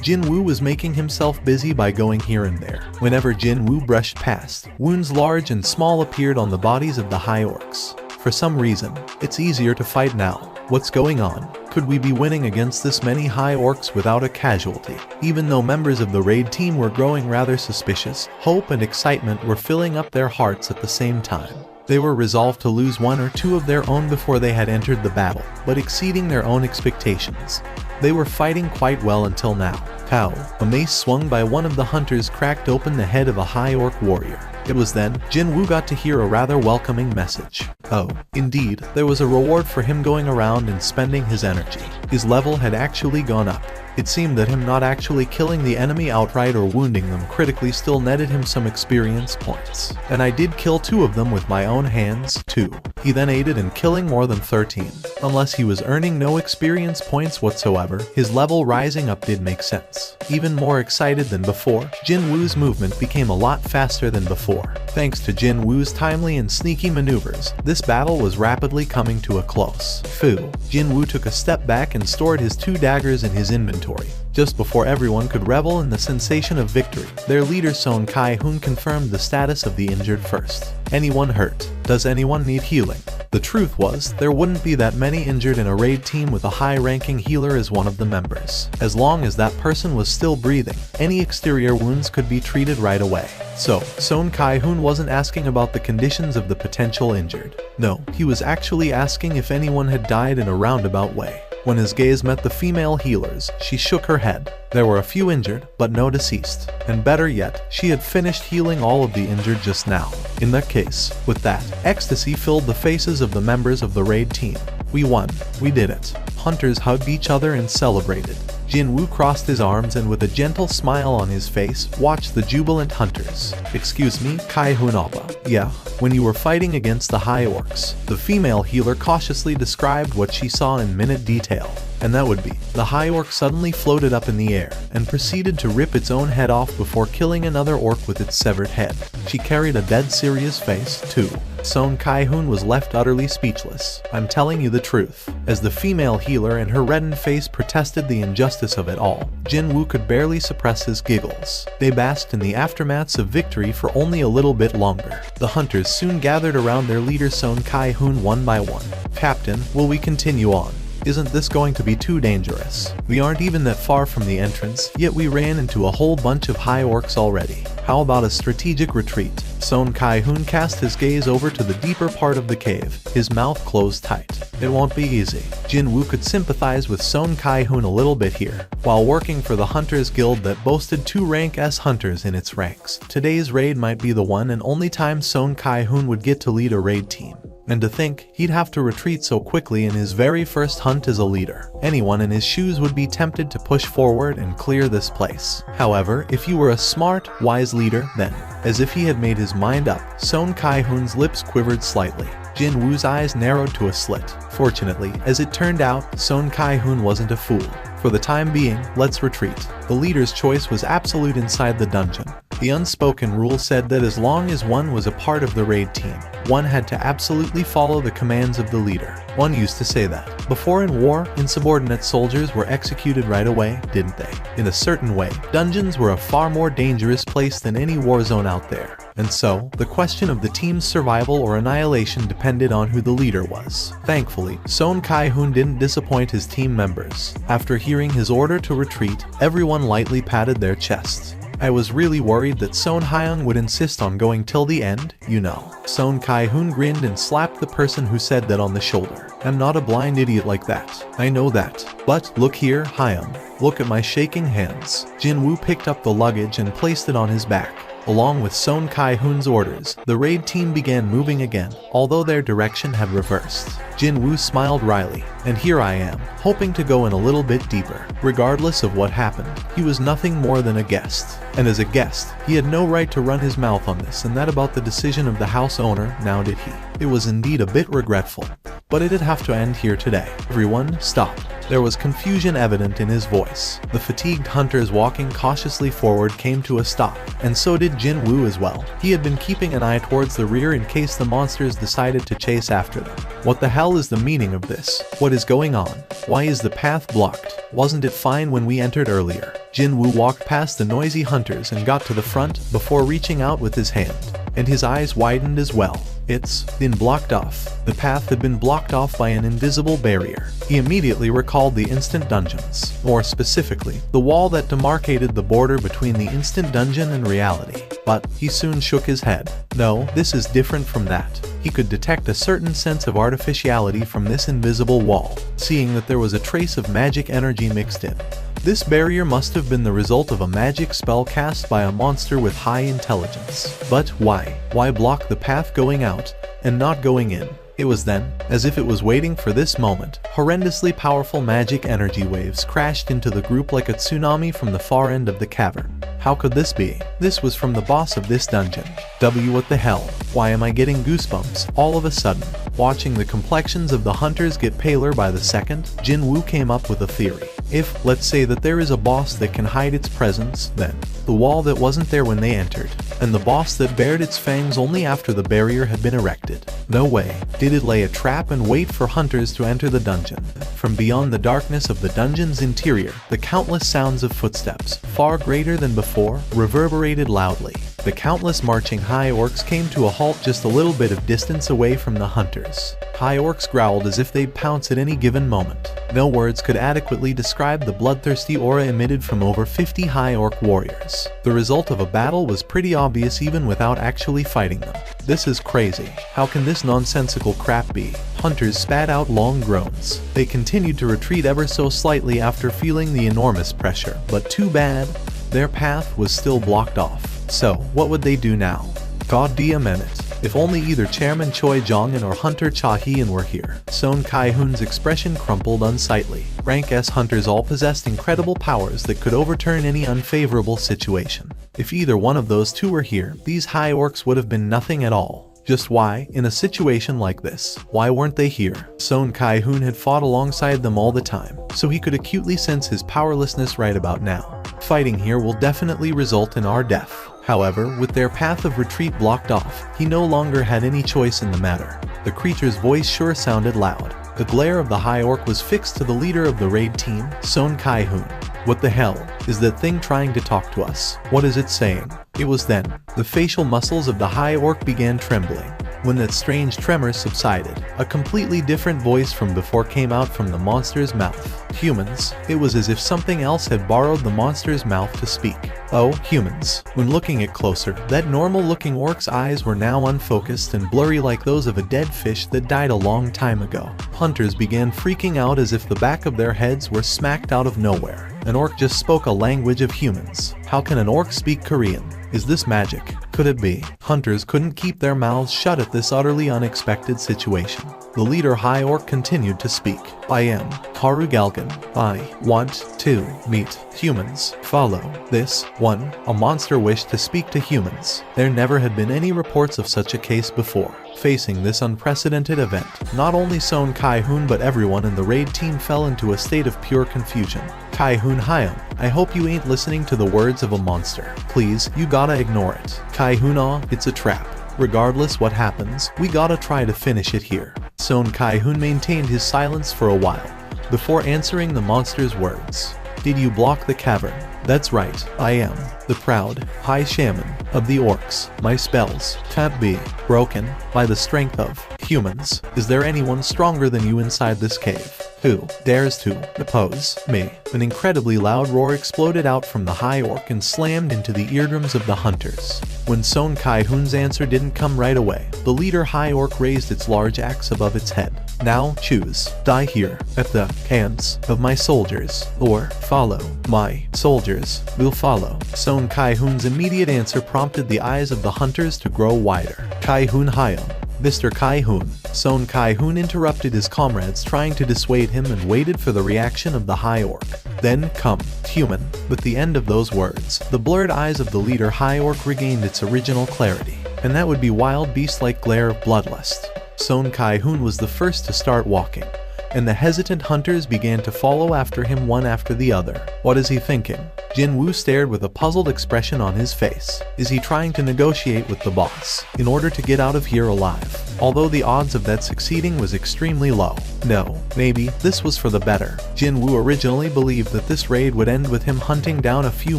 Jin Woo was making himself busy by going here and there. Whenever Jin Woo brushed past, wounds large and small appeared on the bodies of the high orcs. For some reason, it's easier to fight now. What's going on? Could we be winning against this many high orcs without a casualty? Even though members of the raid team were growing rather suspicious, hope and excitement were filling up their hearts at the same time. They were resolved to lose one or two of their own before they had entered the battle, but exceeding their own expectations. They were fighting quite well until now. Pow! A mace swung by one of the hunters cracked open the head of a high orc warrior. It was then Jin Woo got to hear a rather welcoming message. Oh, indeed, there was a reward for him going around and spending his energy. His level had actually gone up. It seemed that him not actually killing the enemy outright or wounding them critically still netted him some experience points. And I did kill 2 of them with my own hands, too. He then aided in killing more than 13. Unless he was earning no experience points whatsoever, his level rising up did make sense. Even more excited than before, Jin Woo's movement became a lot faster than before. Thanks to Jin Woo's timely and sneaky maneuvers, this battle was rapidly coming to a close. Fu. Jin Woo took a step back and stored his 2 daggers in his inventory. Just before everyone could revel in the sensation of victory, their leader Son Kai-hoon confirmed the status of the injured first. Anyone hurt? Does anyone need healing? The truth was, there wouldn't be that many injured in a raid team with a high-ranking healer as one of the members. As long as that person was still breathing, any exterior wounds could be treated right away. So, Son Kai-hoon wasn't asking about the conditions of the potential injured. No, he was actually asking if anyone had died in a roundabout way. When his gaze met the female healers, she shook her head. There were a few injured, but no deceased. And better yet, she had finished healing all of the injured just now. In that case, with that, ecstasy filled the faces of the members of the raid team. We won. We did it. Hunters hugged each other and celebrated. Jin Woo crossed his arms and with a gentle smile on his face, watched the jubilant hunters. Excuse me, Kai-hoon Oppa. Yeah, when you were fighting against the high orcs, the female healer cautiously described what she saw in minute detail. And that would be, the high orc suddenly floated up in the air, and proceeded to rip its own head off before killing another orc with its severed head. She carried a dead serious face, too. Son Kai-hoon was left utterly speechless. I'm telling you the truth. As the female healer and her reddened face protested the injustice of it all, Jin Woo could barely suppress his giggles. They basked in the aftermaths of victory for only a little bit longer. The hunters soon gathered around their leader Son Kai-hoon one by one. Captain, will we continue on? Isn't this going to be too dangerous? We aren't even that far from the entrance, yet we ran into a whole bunch of high orcs already. How about a strategic retreat? Son Kai-hoon cast his gaze over to the deeper part of the cave, his mouth closed tight. It won't be easy. Jin Woo could sympathize with Son Kai-hoon a little bit here. While working for the Hunters Guild that boasted 2 rank S hunters in its ranks, today's raid might be the one and only time Son Kai-hoon would get to lead a raid team. And to think, he'd have to retreat so quickly in his very first hunt as a leader. Anyone in his shoes would be tempted to push forward and clear this place. However, if you were a smart, wise leader, then, as if he had made his mind up, Son Kai-hoon's lips quivered slightly. Jin Woo's eyes narrowed to a slit. Fortunately, as it turned out, Son Kai-hoon wasn't a fool. For the time being, let's retreat. The leader's choice was absolute inside the dungeon. The unspoken rule said that as long as one was a part of the raid team, one had to absolutely follow the commands of the leader. One used to say that. Before in war, insubordinate soldiers were executed right away, didn't they? In a certain way, dungeons were a far more dangerous place than any war zone out there. And so, the question of the team's survival or annihilation depended on who the leader was. Thankfully, Son Kai-hoon didn't disappoint his team members. After hearing his order to retreat, everyone lightly patted their chests. I was really worried that Son Hyung would insist on going till the end, you know. Son Kai-hoon grinned and slapped the person who said that on the shoulder. I'm not a blind idiot like that. I know that. But look here, Hyung. Look at my shaking hands. Jin-woo picked up the luggage and placed it on his back. Along with Son Kai-hoon's orders, the raid team began moving again, although their direction had reversed. Jin-woo smiled wryly, and here I am, hoping to go in a little bit deeper. Regardless of what happened, he was nothing more than a guest. And as a guest, he had no right to run his mouth on this and that about the decision of the house owner, now did he? It was indeed a bit regretful. But it'd have to end here today. Everyone, stop. There was confusion evident in his voice. The fatigued hunters walking cautiously forward came to a stop, and so did Jin-woo as well. He had been keeping an eye towards the rear in case the monsters decided to chase after them. What the hell is the meaning of this? What is going on? Why is the path blocked? Wasn't it fine when we entered earlier? Jin-woo walked past the noisy hunters and got to the front before reaching out with his hand, and his eyes widened as well. It's been blocked off. The path had been blocked off by an invisible barrier. He immediately recalled the instant dungeons, more specifically, the wall that demarcated the border between the instant dungeon and reality. But he soon shook his head. No, this is different from that. He could detect a certain sense of artificiality from this invisible wall, seeing that there was a trace of magic energy mixed in. This barrier must have been the result of a magic spell cast by a monster with high intelligence. But why? Why block the path going out and not going in? It was then, as if it was waiting for this moment, horrendously powerful magic energy waves crashed into the group like a tsunami from the far end of the cavern. How could this be? This was from the boss of this dungeon. What the hell? Why am I getting goosebumps all of a sudden? Watching the complexions of the hunters get paler by the second, Jin-woo came up with a theory. If, let's say that there is a boss that can hide its presence, then the wall that wasn't there when they entered, and the boss that bared its fangs only after the barrier had been erected. No way. Did it lay a trap and wait for hunters to enter the dungeon? From beyond the darkness of the dungeon's interior, the countless sounds of footsteps, far greater than before, reverberated loudly. The countless marching high orcs came to a halt just a little bit of distance away from the hunters. High orcs growled as if they'd pounce at any given moment. No words could adequately describe the bloodthirsty aura emitted from over 50 high orc warriors. The result of a battle was pretty obvious even without actually fighting them. This is crazy. How can this nonsensical crap be? Hunters spat out long groans. They continued to retreat ever so slightly after feeling the enormous pressure, but too bad, their path was still blocked off. So, what would they do now? God damn it. If only either Chairman Choi Jong-un or Hunter Cha Hee-in were here. Son Kai-hoon's expression crumpled unsightly. Rank S hunters all possessed incredible powers that could overturn any unfavorable situation. If either one of those two were here, these high orcs would have been nothing at all. Just why, in a situation like this, why weren't they here? Son Kai-hoon had fought alongside them all the time, so he could acutely sense his powerlessness right about now. Fighting here will definitely result in our death. However, with their path of retreat blocked off, he no longer had any choice in the matter. The creature's voice sure sounded loud. The glare of the high orc was fixed to the leader of the raid team, Son Kai-hoon. What the hell is that thing trying to talk to us? What is it saying? It was then the facial muscles of the high orc began trembling. When that strange tremor subsided, a completely different voice from before came out from the monster's mouth. Humans. It was as if something else had borrowed the monster's mouth to speak. Oh, humans. When looking at closer, that normal-looking orc's eyes were now unfocused and blurry like those of a dead fish that died a long time ago. Hunters began freaking out as if the back of their heads were smacked out of nowhere. An orc just spoke a language of humans. How can an orc speak Korean? Is this magic? Could it be? Hunters couldn't keep their mouths shut at this utterly unexpected situation. The leader high orc continued to speak. I am Haru Galgan. I want to meet humans. Follow this one. A monster wished to speak to humans. There never had been any reports of such a case before. Facing this unprecedented event, not only Son Kai-hoon but everyone in the raid team fell into a state of pure confusion. Kai-hoon Hyung, I hope you ain't listening to the words of a monster. Please, you gotta ignore it. Kai-hoon, it's a trap. Regardless what happens, we gotta try to finish it here. Son Kai-hoon maintained his silence for a while, before answering the monster's words. Did you block the cavern? That's right, I am the proud High Shaman of the Orcs. My spells can't be broken by the strength of humans. Is there anyone stronger than you inside this cave? Who dares to oppose me? An incredibly loud roar exploded out from the High Orc and slammed into the eardrums of the hunters. When Son Kai-hoon's answer didn't come right away, the leader High Orc raised its large axe above its head. Now choose, die here at the hands of my soldiers, or follow my soldiers will follow. Son Kai-hoon's immediate answer prompted the eyes of the hunters to grow wider. Kai-hoon Hyun. Mr. Kai-hoon. Son Kai-hoon interrupted his comrades trying to dissuade him and waited for the reaction of the High Orc. Then come, human. With the end of those words, the blurred eyes of the leader High Orc regained its original clarity, and that would be wild beast-like glare of bloodlust. Son Kai-hoon was the first to start walking, and the hesitant hunters began to follow after him one after the other. What is he thinking? Jin-woo stared with a puzzled expression on his face. Is he trying to negotiate with the boss in order to get out of here alive? Although the odds of that succeeding was extremely low. No, maybe this was for the better. Jin-woo originally believed that this raid would end with him hunting down a few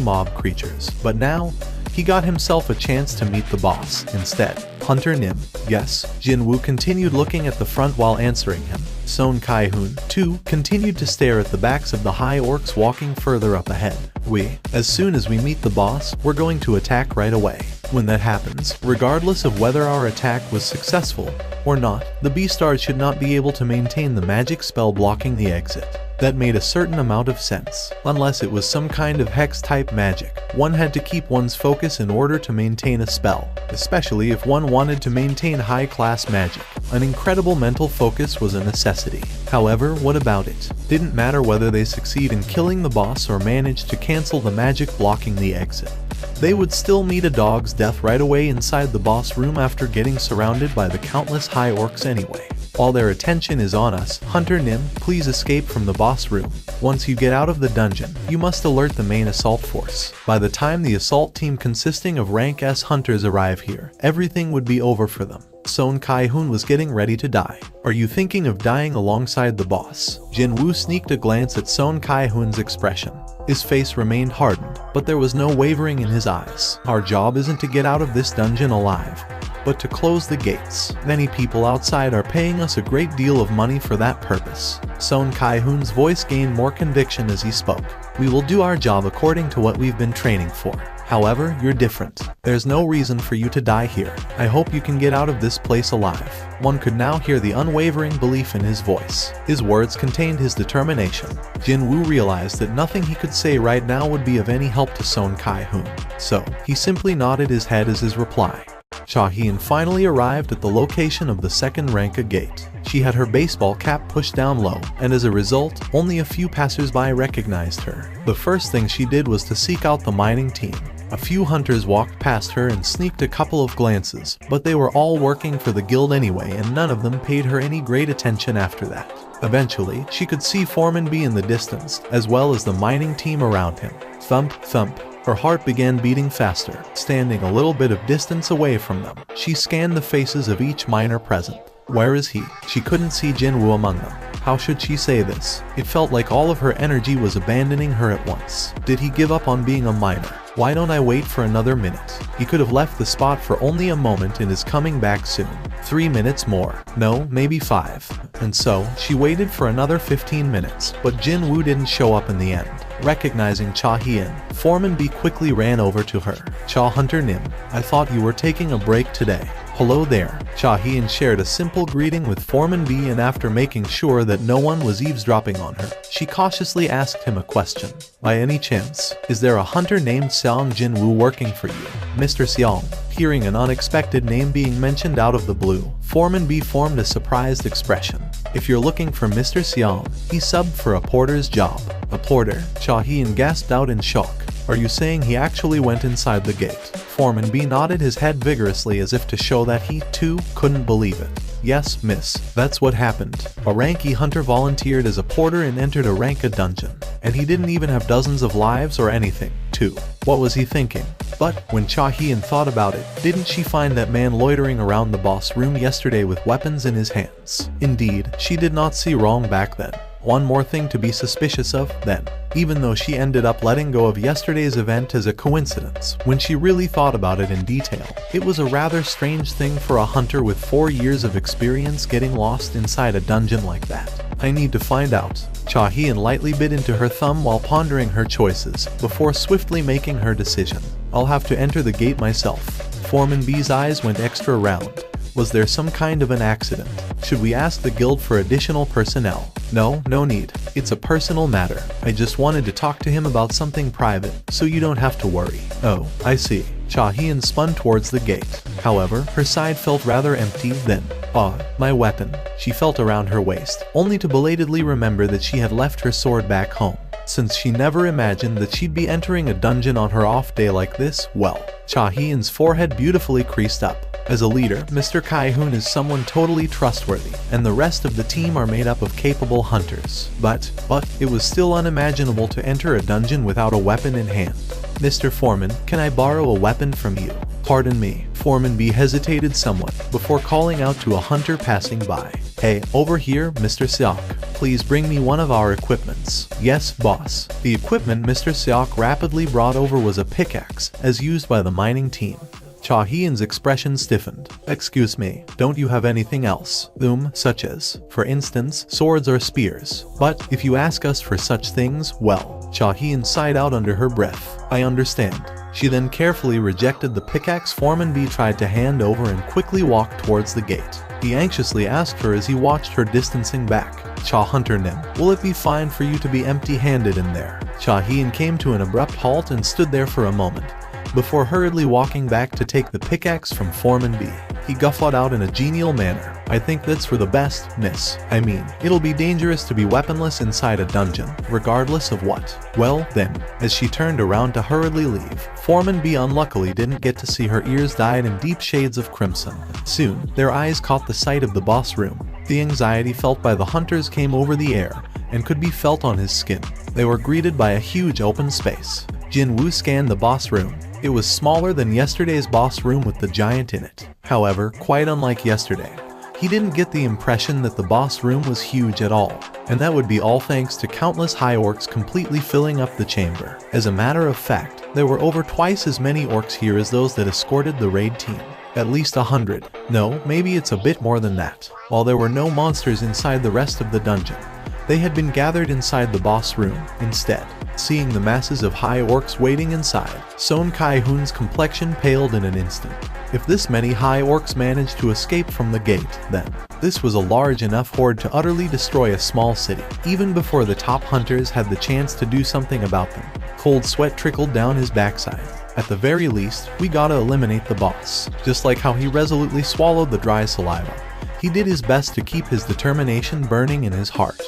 mob creatures, but now he got himself a chance to meet the boss instead. Hunter Nim. Yes. Jin-woo continued looking at the front while answering him. Son Kai-hoon, too, continued to stare at the backs of the High Orcs walking further up ahead. As soon as we meet the boss, we're going to attack right away. When that happens, regardless of whether our attack was successful or not, the Beastars should not be able to maintain the magic spell blocking the exit. That made a certain amount of sense. Unless it was some kind of hex-type magic, one had to keep one's focus in order to maintain a spell, especially if one wanted to maintain high-class magic. An incredible mental focus was a necessity. However, what about it? Didn't matter whether they succeed in killing the boss or manage to cancel the magic blocking the exit. They would still meet a dog's death right away inside the boss room after getting surrounded by the countless High Orcs anyway. All their attention is on us. Hunter Nim, please escape from the boss room. Once you get out of the dungeon, you must alert the main assault force. By the time the assault team consisting of rank S hunters arrive here, everything would be over for them. Son Kai-hoon was getting ready to die. Are you thinking of dying alongside the boss? Jin-woo sneaked a glance at Son Kai-hoon's expression. His face remained hardened, but there was no wavering in his eyes. Our job isn't to get out of this dungeon alive, but to close the gates. Many people outside are paying us a great deal of money for that purpose. Son Kai-hoon's voice gained more conviction as he spoke. We will do our job according to what we've been training for. However, you're different. There's no reason for you to die here. I hope you can get out of this place alive. One could now hear the unwavering belief in his voice. His words contained his determination. Jin-woo realized that nothing he could say right now would be of any help to Son Kai-hoon. So, he simply nodded his head as his reply. Cha-hyeon finally arrived at the location of the second Ranka gate. She had her baseball cap pushed down low, and as a result, only a few passers-by recognized her. The first thing she did was to seek out the mining team. A few hunters walked past her and sneaked a couple of glances, but they were all working for the guild anyway and none of them paid her any great attention after that. Eventually, she could see Foreman B in the distance, as well as the mining team around him. Thump, thump. Her heart began beating faster. Standing a little bit of distance away from them, she scanned the faces of each miner present. Where is he? She couldn't see Jin-woo among them. How should she say this? It felt like all of her energy was abandoning her at once. Did he give up on being a miner? Why don't I wait for another minute? He could have left the spot for only a moment and is coming back soon. 3 minutes more. No, maybe 5. And so, she waited for another 15 minutes, but Jin-woo didn't show up in the end. Recognizing Cha-hyeon, Foreman B quickly ran over to her. Hunter Nim, I thought you were taking a break today. Hello there. Cha-hyeon shared a simple greeting with Foreman B and after making sure that no one was eavesdropping on her, she cautiously asked him a question. By any chance, is there a hunter named Seong Jin-woo working for you? Mr. Seong. Hearing an unexpected name being mentioned out of the blue, Foreman B formed a surprised expression. If you're looking for Mr. Seong, he subbed for a porter's job. A porter? Cha-hyeon gasped out in shock. Are you saying he actually went inside the gate? Foreman B nodded his head vigorously as if to show that he, too, couldn't believe it. Yes, miss, that's what happened. A Ranky hunter volunteered as a porter and entered a Ranka dungeon. And he didn't even have dozens of lives or anything, too. What was he thinking? But, when Cha-hyeon thought about it, didn't she find that man loitering around the boss room yesterday with weapons in his hands? Indeed, she did not see wrong back then. one more thing to be suspicious of, then. Even though she ended up letting go of yesterday's event as a coincidence, when she really thought about it in detail, it was a rather strange thing for a hunter with 4 years of experience getting lost inside a dungeon like that. I need to find out. Cha-hien lightly bit into her thumb while pondering her choices, before swiftly making her decision. I'll have to enter the gate myself. Foreman B's eyes went extra round. Was there some kind of an accident? Should we ask the guild for additional personnel? No need. It's a personal matter. I just wanted to talk to him about something private, so you don't have to worry. Oh, I see. Cha-hien spun towards the gate. However, her side felt rather empty then. My weapon. She felt around her waist, only to belatedly remember that she had left her sword back home. Since she never imagined that she'd be entering a dungeon on her off day like this, well, Cha-hien's forehead beautifully creased up. As a leader, Mr. Kai-hoon is someone totally trustworthy, and the rest of the team are made up of capable hunters. But it was still unimaginable to enter a dungeon without a weapon in hand. Mr. Foreman, can I borrow a weapon from you? Pardon me. Foreman B hesitated somewhat, before calling out to a hunter passing by. Hey, over here, Mr. Seok. Please bring me one of our equipments. Yes, boss. The equipment Mr. Seok rapidly brought over was a pickaxe, as used by the mining team. Cha-hien's expression stiffened. Excuse me, don't you have anything else? Such as, for instance, swords or spears. But, if you ask us for such things, well, Cha-hien sighed out under her breath. I understand. She then carefully rejected the pickaxe Foreman B tried to hand over and quickly walked towards the gate. He anxiously asked her as he watched her distancing back. Cha-hunter Nim, will it be fine for you to be empty-handed in there? Cha-hien came to an abrupt halt and stood there for a moment, before hurriedly walking back to take the pickaxe from Foreman B. He guffawed out in a genial manner. I think that's for the best, miss. I mean, it'll be dangerous to be weaponless inside a dungeon, regardless of what. Well, then, as she turned around to hurriedly leave, Foreman B unluckily didn't get to see her ears dyed in deep shades of crimson. Soon, their eyes caught the sight of the boss room. The anxiety felt by the hunters came over the air, and could be felt on his skin. They were greeted by a huge open space. Jin Woo scanned the boss room. It was smaller than yesterday's boss room with the giant in it. However, quite unlike yesterday, he didn't get the impression that the boss room was huge at all, and that would be all thanks to countless high orcs completely filling up the chamber. As a matter of fact, there were over twice as many orcs here as those that escorted the raid team. At least 100. No, maybe it's a bit more than that. While there were no monsters inside the rest of the dungeon, they had been gathered inside the boss room instead. Seeing the masses of high orcs waiting inside, Son Kai-hoon's complexion paled in an instant. If this many high orcs managed to escape from the gate, then this was a large enough horde to utterly destroy a small city, even before the top hunters had the chance to do something about them. Cold sweat trickled down his backside. At the very least, we gotta eliminate the boss. Just like how he resolutely swallowed the dry saliva, he did his best to keep his determination burning in his heart.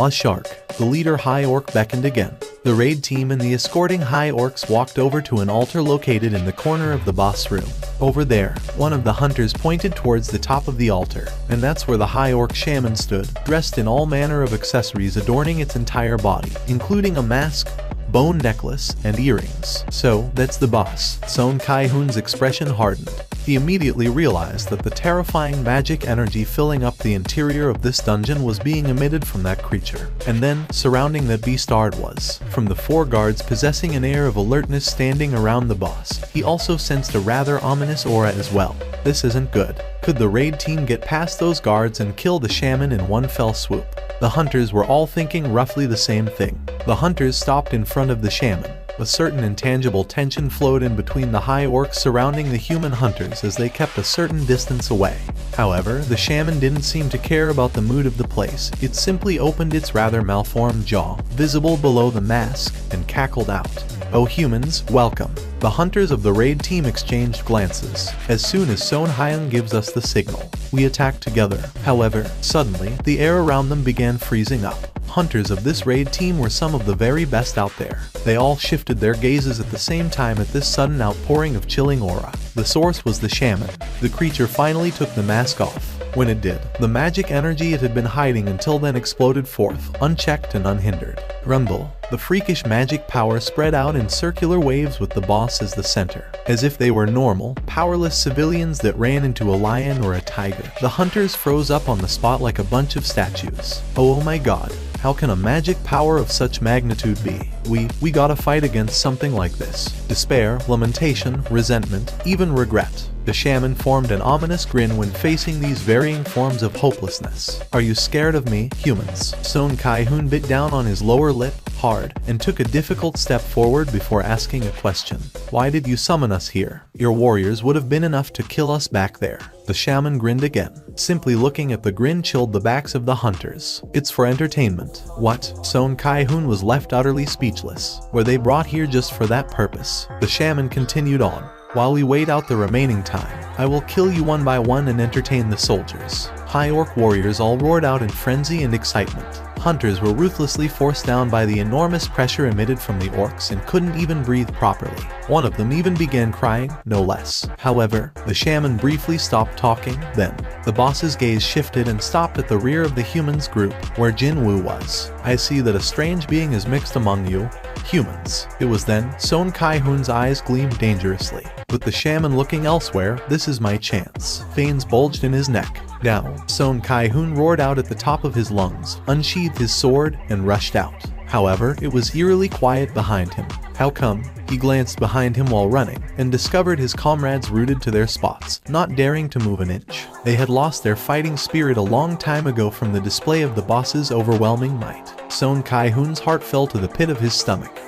Shark, the leader high orc beckoned again. The raid team and the escorting high orcs walked over to an altar located in the corner of the boss room. Over there, one of the hunters pointed towards the top of the altar, and that's where the high orc shaman stood, dressed in all manner of accessories adorning its entire body, including a mask, bone necklace, and earrings. So, that's the boss. Son Kai-hoon's expression hardened. He immediately realized that the terrifying magic energy filling up the interior of this dungeon was being emitted from that creature. And then, surrounding that beastard was, from the 4 guards possessing an air of alertness standing around the boss, he also sensed a rather ominous aura as well. This isn't good. Could the raid team get past those guards and kill the shaman in one fell swoop? The hunters were all thinking roughly the same thing. The hunters stopped in front of the shaman. A certain intangible tension flowed in between the high orcs surrounding the human hunters as they kept a certain distance away. However, the shaman didn't seem to care about the mood of the place. It simply opened its rather malformed jaw, visible below the mask, and cackled out. "Oh humans, welcome." The hunters of the raid team exchanged glances. As soon as Son Hyun gives us the signal, we attack together. However, suddenly, the air around them began freezing up. Hunters of this raid team were some of the very best out there. They all shifted their gazes at the same time at this sudden outpouring of chilling aura. The source was the shaman. The creature finally took the mask off. When it did, the magic energy it had been hiding until then exploded forth, unchecked and unhindered. Rumble. The freakish magic power spread out in circular waves with the boss as the center. As if they were normal, powerless civilians that ran into a lion or a tiger. The hunters froze up on the spot like a bunch of statues. Oh my god. How can a magic power of such magnitude be? We gotta fight against something like this. Despair, lamentation, resentment, even regret. The shaman formed an ominous grin when facing these varying forms of hopelessness. Are you scared of me, humans? Son Kai-hoon bit down on his lower lip, hard, and took a difficult step forward before asking a question. Why did you summon us here? Your warriors would have been enough to kill us back there. The shaman grinned again. Simply looking at the grin chilled the backs of the hunters. It's for entertainment. What? Son Kai-hoon was left utterly speechless. Were they brought here just for that purpose? The shaman continued on. While we wait out the remaining time, I will kill you one by one and entertain the soldiers. High orc warriors all roared out in frenzy and excitement. Hunters were ruthlessly forced down by the enormous pressure emitted from the orcs and couldn't even breathe properly. One of them even began crying, no less. However, the shaman briefly stopped talking, then the boss's gaze shifted and stopped at the rear of the humans group, where Jinwoo was. I see that a strange being is mixed among you, humans. It was then Son Kai-hoon's eyes gleamed dangerously. With the shaman looking elsewhere, this is my chance. Veins bulged in his neck. Now, Son Kai-hoon roared out at the top of his lungs, unsheathed his sword, and rushed out. However, it was eerily quiet behind him. How come? He glanced behind him while running, and discovered his comrades rooted to their spots, not daring to move an inch. They had lost their fighting spirit a long time ago from the display of the boss's overwhelming might. Son Kai-hoon's heart fell to the pit of his stomach.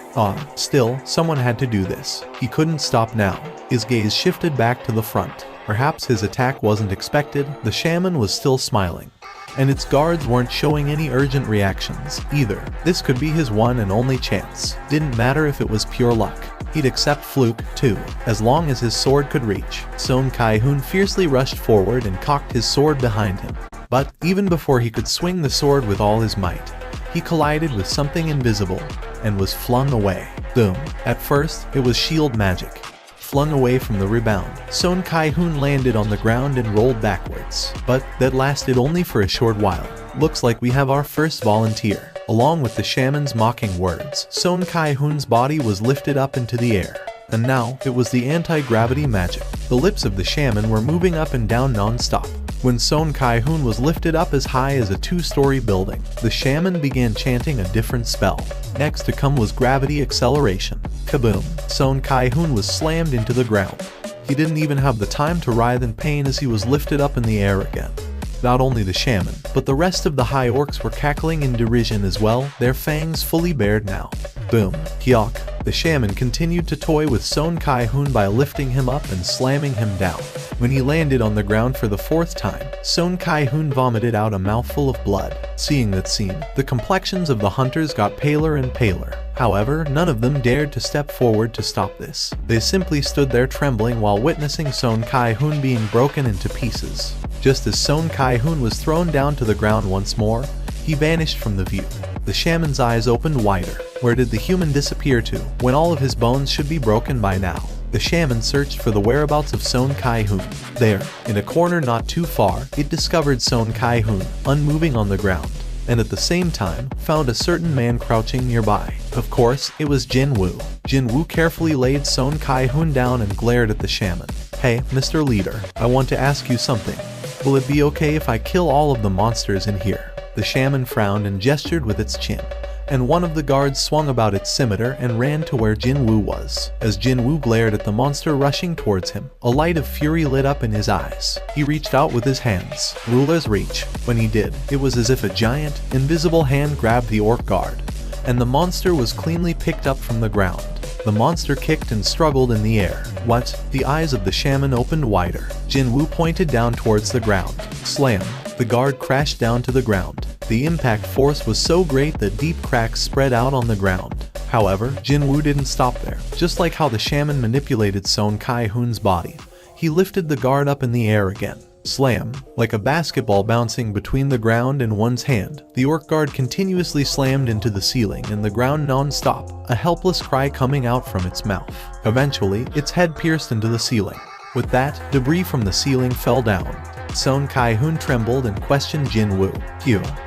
Still, someone had to do this. He couldn't stop now. His gaze shifted back to the front. Perhaps his attack wasn't expected. The shaman was still smiling, and its guards weren't showing any urgent reactions either. This could be his one and only chance. Didn't matter if it was pure luck. He'd accept fluke, too, as long as his sword could reach. Son Kai-hoon fiercely rushed forward and cocked his sword behind him. But even before he could swing the sword with all his might, he collided with something invisible and was flung away. Boom. At first, it was shield magic. Flung away from the rebound, Son Kai-hoon landed on the ground and rolled backwards. But that lasted only for a short while. Looks like we have our first volunteer. Along with the shaman's mocking words, Son Kai-hoon's body was lifted up into the air. And now, it was the anti-gravity magic. The lips of the shaman were moving up and down non-stop. When Son Kai-hoon was lifted up as high as a 2-story building, the shaman began chanting a different spell. Next to come was gravity acceleration. Kaboom! Son Kai-hoon was slammed into the ground. He didn't even have the time to writhe in pain as he was lifted up in the air again. Not only the shaman, but the rest of the high orcs were cackling in derision as well, their fangs fully bared now. Boom. Hyok. The shaman continued to toy with Son Kai-hoon by lifting him up and slamming him down. When he landed on the ground for the 4th time, Son Kai-hoon vomited out a mouthful of blood. Seeing that scene, the complexions of the hunters got paler and paler. However, none of them dared to step forward to stop this. They simply stood there trembling while witnessing Son Kai-hoon being broken into pieces. Just as Son Kai-hoon was thrown down to the ground once more, he vanished from the view. The shaman's eyes opened wider. Where did the human disappear to, when all of his bones should be broken by now? The shaman searched for the whereabouts of Son Kai-hoon. There, in a corner not too far, it discovered Son Kai-hoon, unmoving on the ground, and at the same time, found a certain man crouching nearby. Of course, it was Jinwoo. Jinwoo carefully laid Son Kai-hoon down and glared at the shaman. Hey, Mr. Leader, I want to ask you something. Will it be okay if I kill all of the monsters in here? The shaman frowned and gestured with its chin, and one of the guards swung about its scimitar and ran to where Jinwoo was. As Jinwoo glared at the monster rushing towards him, a light of fury lit up in his eyes. He reached out with his hands, ruler's reach. When he did, it was as if a giant, invisible hand grabbed the orc guard, and the monster was cleanly picked up from the ground. The monster kicked and struggled in the air. What? The eyes of the shaman opened wider. Jinwoo pointed down towards the ground. Slam! The guard crashed down to the ground. The impact force was so great that deep cracks spread out on the ground. However, Jinwoo didn't stop there. Just like how the shaman manipulated Son Kai-hoon's body, he lifted the guard up in the air again. Slam! Like a basketball bouncing between the ground and one's hand, the orc guard continuously slammed into the ceiling and the ground non-stop, a helpless cry coming out from its mouth. Eventually, its head pierced into the ceiling. With that, debris from the ceiling fell down. Son Kai-hoon trembled and questioned Jinwoo.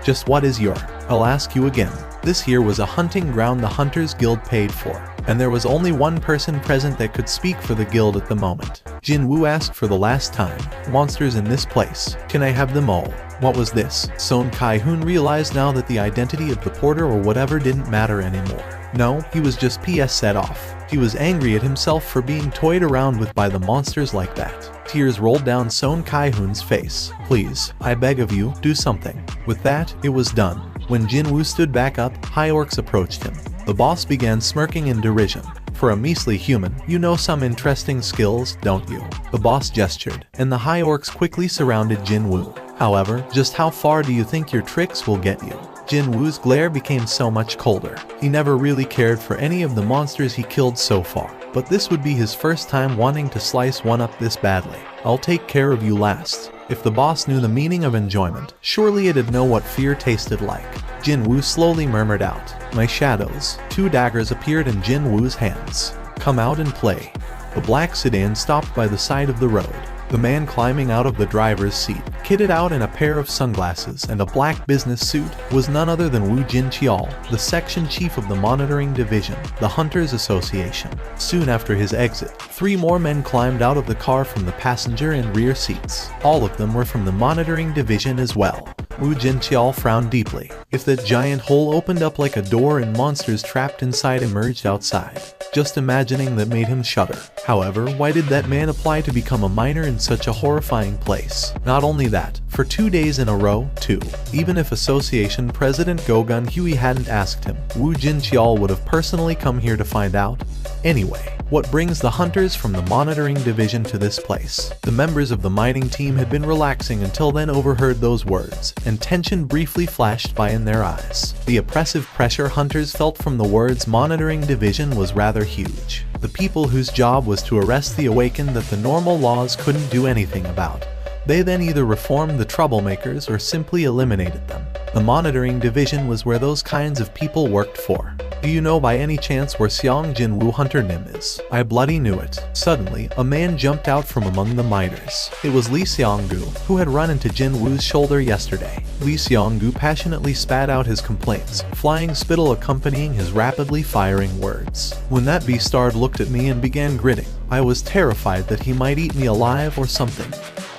Just what is your? I'll ask you again. This here was a hunting ground the Hunters Guild paid for, and there was only one person present that could speak for the guild at the moment. Jinwoo asked for the last time, "Monsters in this place, can I have them all?" What was this? Son Kai-hoon realized now that the identity of the porter or whatever didn't matter anymore. No, he was just PS set off. He was angry at himself for being toyed around with by the monsters like that. Tears rolled down Son Kai-hoon's face. "Please, I beg of you, do something." With that, it was done. When Jinwoo stood back up, High Orcs approached him. The boss began smirking in derision. "For a measly human, you know some interesting skills, don't you?" The boss gestured, and the High Orcs quickly surrounded Jinwoo. However, just how far do you think your tricks will get you? Jinwoo's glare became so much colder. He never really cared for any of the monsters he killed so far, but this would be his first time wanting to slice one up this badly. "I'll take care of you last." If the boss knew the meaning of enjoyment, surely it'd know what fear tasted like. Jinwoo slowly murmured out, "My shadows." 2 daggers appeared in Jinwoo's hands. "Come out and play." The black sedan stopped by the side of the road. The man climbing out of the driver's seat, kitted out in a pair of sunglasses and a black business suit, was none other than Woo Jin-cheol, the section chief of the monitoring division, the Hunters Association. Soon after his exit, 3 more men climbed out of the car from the passenger and rear seats. All of them were from the monitoring division as well. Woo Jin-cheol frowned deeply. If that giant hole opened up like a door and monsters trapped inside emerged outside, just imagining that made him shudder. However, why did that man apply to become a miner in such a horrifying place? Not only that, for 2 days in a row, too. Even if Association President Go-gun Huey hadn't asked him, Woo Jin-cheol would have personally come here to find out. Anyway, what brings the hunters from the monitoring division to this place? The members of the mining team had been relaxing until then overheard those words, and tension briefly flashed by in their eyes. The oppressive pressure hunters felt from the words monitoring division was rather huge. The people whose job was to arrest the awakened that the normal laws couldn't do anything about. They then either reformed the troublemakers or simply eliminated them. The monitoring division was where those kinds of people worked for. Do you know by any chance where Seong Jinwoo Hunter Nim is? I bloody knew it. Suddenly, a man jumped out from among the miners. It was Lee Seong-gu, who had run into Jinwoo's shoulder yesterday. Lee Seong-gu passionately spat out his complaints, flying spittle accompanying his rapidly firing words. When that beastard looked at me and began gritting, I was terrified that he might eat me alive or something.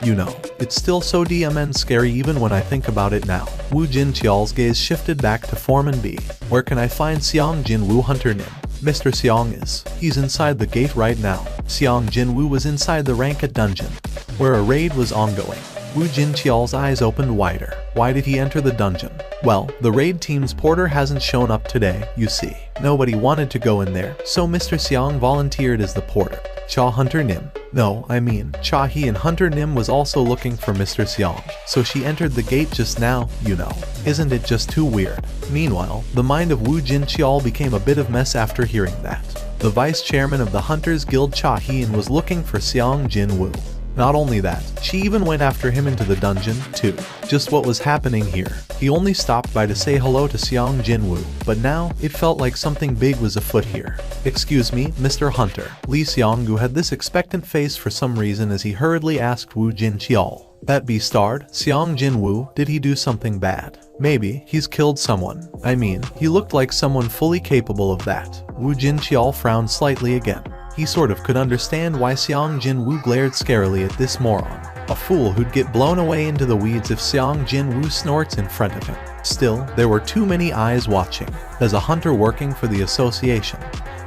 You know, it's still so DMN scary even when I think about it now. Woo Jin-cheol's gaze shifted back to Foreman B. Where can I find Seong Jinwoo Hunter Nim? Mr. Seong is. He's inside the gate right now. Seong Jinwoo was inside the Rankat dungeon, where a raid was ongoing. Woo Jin-cheol's eyes opened wider. Why did he enter the dungeon? Well, the raid team's porter hasn't shown up today, you see. Nobody wanted to go in there, so Mr. Seong volunteered as the porter. Cha Hunter Nim. No, I mean, Cha Hee and Hunter Nim was also looking for Mr. Seong, so she entered the gate just now, you know. Isn't it just too weird? Meanwhile, the mind of Woo Jin-cheol became a bit of mess after hearing that. The vice chairman of the Hunters Guild Cha Hee-in was looking for Seong Jinwoo. Not only that, she even went after him into the dungeon, too. Just what was happening here? He only stopped by to say hello to Seong Jinwoo, but now, it felt like something big was afoot here. Excuse me, Mr. Hunter. Lee Seong-gu had this expectant face for some reason as he hurriedly asked Woo Jin-cheol. That beastard, Seong Jinwoo, did he do something bad? Maybe, he's killed someone. I mean, he looked like someone fully capable of that. Woo Jin-cheol frowned slightly again. He sort of could understand why Seong Jinwoo glared scarily at this moron. A fool who'd get blown away into the weeds if Seong Jinwoo snorts in front of him. Still, there were too many eyes watching. As a hunter working for the association,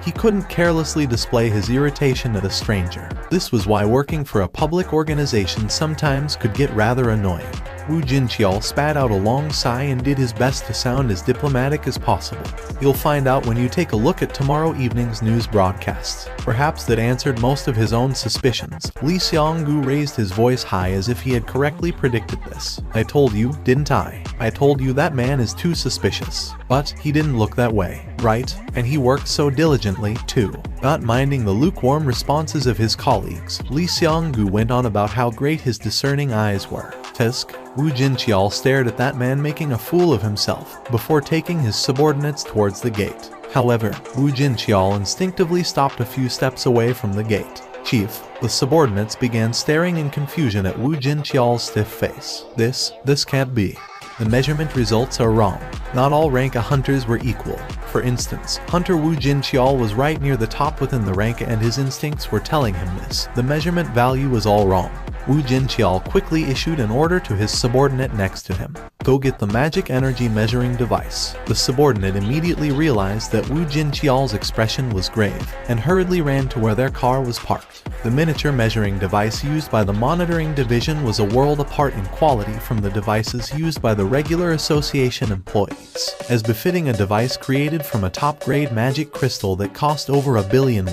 he couldn't carelessly display his irritation at a stranger. This was why working for a public organization sometimes could get rather annoying. Woo Jin-cheol spat out a long sigh and did his best to sound as diplomatic as possible. You'll find out when you take a look at tomorrow evening's news broadcasts. Perhaps that answered most of his own suspicions. Lee Seong-gu raised his voice high as if he had correctly predicted this. I told you, didn't I? I told you that man is too suspicious. But he didn't look that way, right? And he worked so diligently, too. Not minding the lukewarm responses of his colleagues, Lee Seong-gu went on about how great his discerning eyes were. Tusk. Woo Jin-cheol stared at that man making a fool of himself before taking his subordinates towards the gate. However, Woo Jin-cheol instinctively stopped a few steps away from the gate. Chief, the subordinates began staring in confusion at Woo Jin-cheol's stiff face. This can't be. The measurement results are wrong. Not all rank A hunters were equal. For instance, Hunter Wu Jinqiao was right near the top within the rank and his instincts were telling him this. The measurement value was all wrong. Wu Jinqiao quickly issued an order to his subordinate next to him. Go get the magic energy measuring device. The subordinate immediately realized that Wu Jinqiao's expression was grave and hurriedly ran to where their car was parked. The miniature measuring device used by the monitoring division was a world apart in quality from the devices used by the regular association employees, as befitting a device created from a top-grade magic crystal that cost over $1 billion.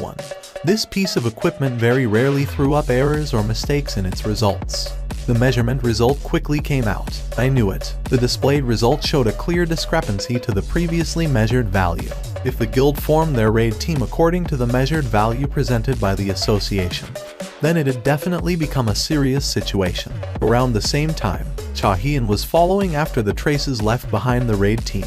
This piece of equipment very rarely threw up errors or mistakes in its results. The measurement result quickly came out. I knew it. The displayed result showed a clear discrepancy to the previously measured value. If the guild formed their raid team according to the measured value presented by the association, then it had definitely become a serious situation. Around the same time, Cha Hian was following after the traces left behind the raid team.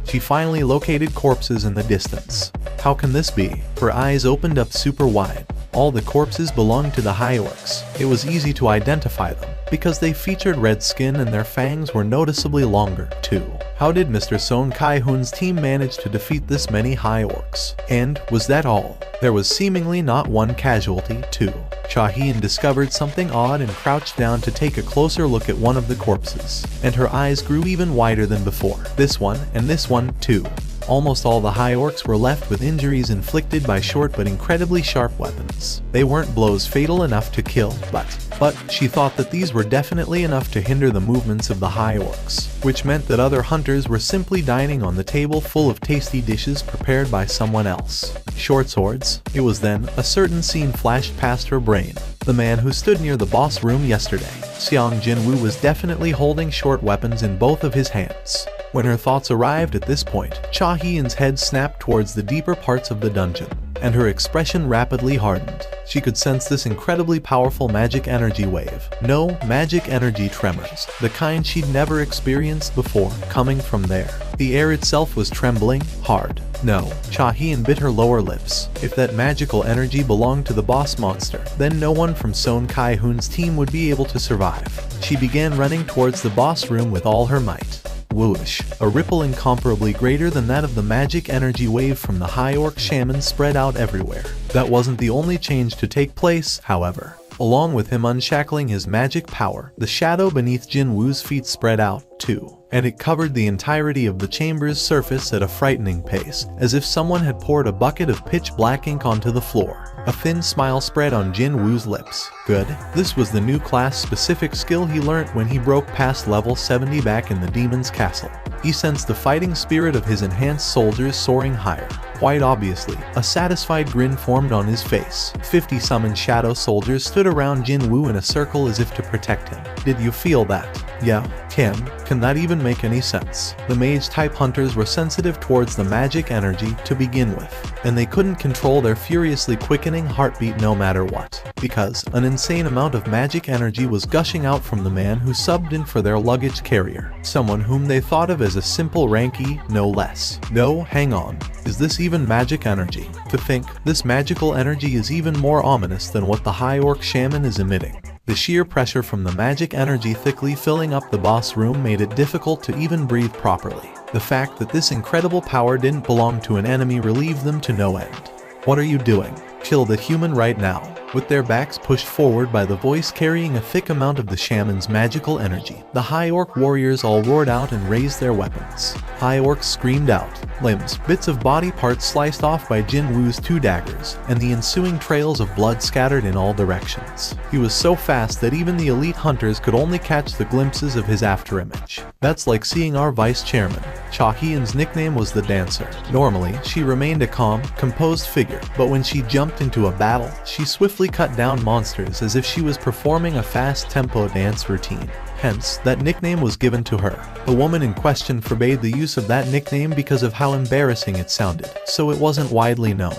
She finally located corpses in the distance. How can this be? Her eyes opened up super wide. All the corpses belonged to the high orcs. It was easy to identify them, because they featured red skin and their fangs were noticeably longer, too. How did Mr. Song Kai-hun's team manage to defeat this many high orcs? And was that all? There was seemingly not one casualty, too. Cha Hian discovered something odd and crouched down to take a closer look at one of the corpses, and her eyes grew even wider than before. This one, and this one, too. Almost all the high orcs were left with injuries inflicted by short but incredibly sharp weapons. They weren't blows fatal enough to kill, but she thought that these were definitely enough to hinder the movements of the high orcs, which meant that other hunters were simply dining on the table full of tasty dishes prepared by someone else. Short swords. It was then a certain scene flashed past her brain. The man who stood near the boss room yesterday, Xiang Jinwu, was definitely holding short weapons in both of his hands. When her thoughts arrived at this point, Cha Hian's head snapped towards the deeper parts of the dungeon, and her expression rapidly hardened. She could sense this incredibly powerful magic energy wave. No, magic energy tremors, the kind she'd never experienced before, coming from there. The air itself was trembling, hard. No, Cha Hian bit her lower lips. If that magical energy belonged to the boss monster, then no one from Song Kai-hun's team would be able to survive. She began running towards the boss room with all her might. Whoosh! A ripple incomparably greater than that of the magic energy wave from the high orc shaman spread out everywhere. That wasn't the only change to take place, however. Along with him unshackling his magic power, the shadow beneath Jin Wu's feet spread out, too, and it covered the entirety of the chamber's surface at a frightening pace, as if someone had poured a bucket of pitch black ink onto the floor. A thin smile spread on Jin Wu's lips. Good. This was the new class-specific skill he learnt when he broke past level 70 back in the demon's castle. He sensed the fighting spirit of his enhanced soldiers soaring higher. Quite obviously, a satisfied grin formed on his face. 50 summoned shadow soldiers stood around Jin Wu in a circle as if to protect him. Did you feel that? Yeah, can that even make any sense? The mage-type hunters were sensitive towards the magic energy to begin with, and they couldn't control their furiously quickening heartbeat no matter what, because an insane amount of magic energy was gushing out from the man who subbed in for their luggage carrier, someone whom they thought of as a simple rankie, no less. No, hang on. Is this even magic energy? To think, this magical energy is even more ominous than what the high orc shaman is emitting. The sheer pressure from the magic energy thickly filling up the boss room made it difficult to even breathe properly. The fact that this incredible power didn't belong to an enemy relieved them to no end. What are you doing? Kill the human right now. With their backs pushed forward by the voice carrying a thick amount of the shaman's magical energy, the high orc warriors all roared out and raised their weapons. High orcs screamed out, limbs, bits of body parts sliced off by Jin Wu's 2 daggers, and the ensuing trails of blood scattered in all directions. He was so fast that even the elite hunters could only catch the glimpses of his afterimage. That's like seeing our vice chairman. Cha Hian's nickname was the Dancer. Normally, she remained a calm, composed figure, but when she jumped into a battle, she swiftly cut down monsters as if she was performing a fast-tempo dance routine. Hence, that nickname was given to her. The woman in question forbade the use of that nickname because of how embarrassing it sounded, so it wasn't widely known.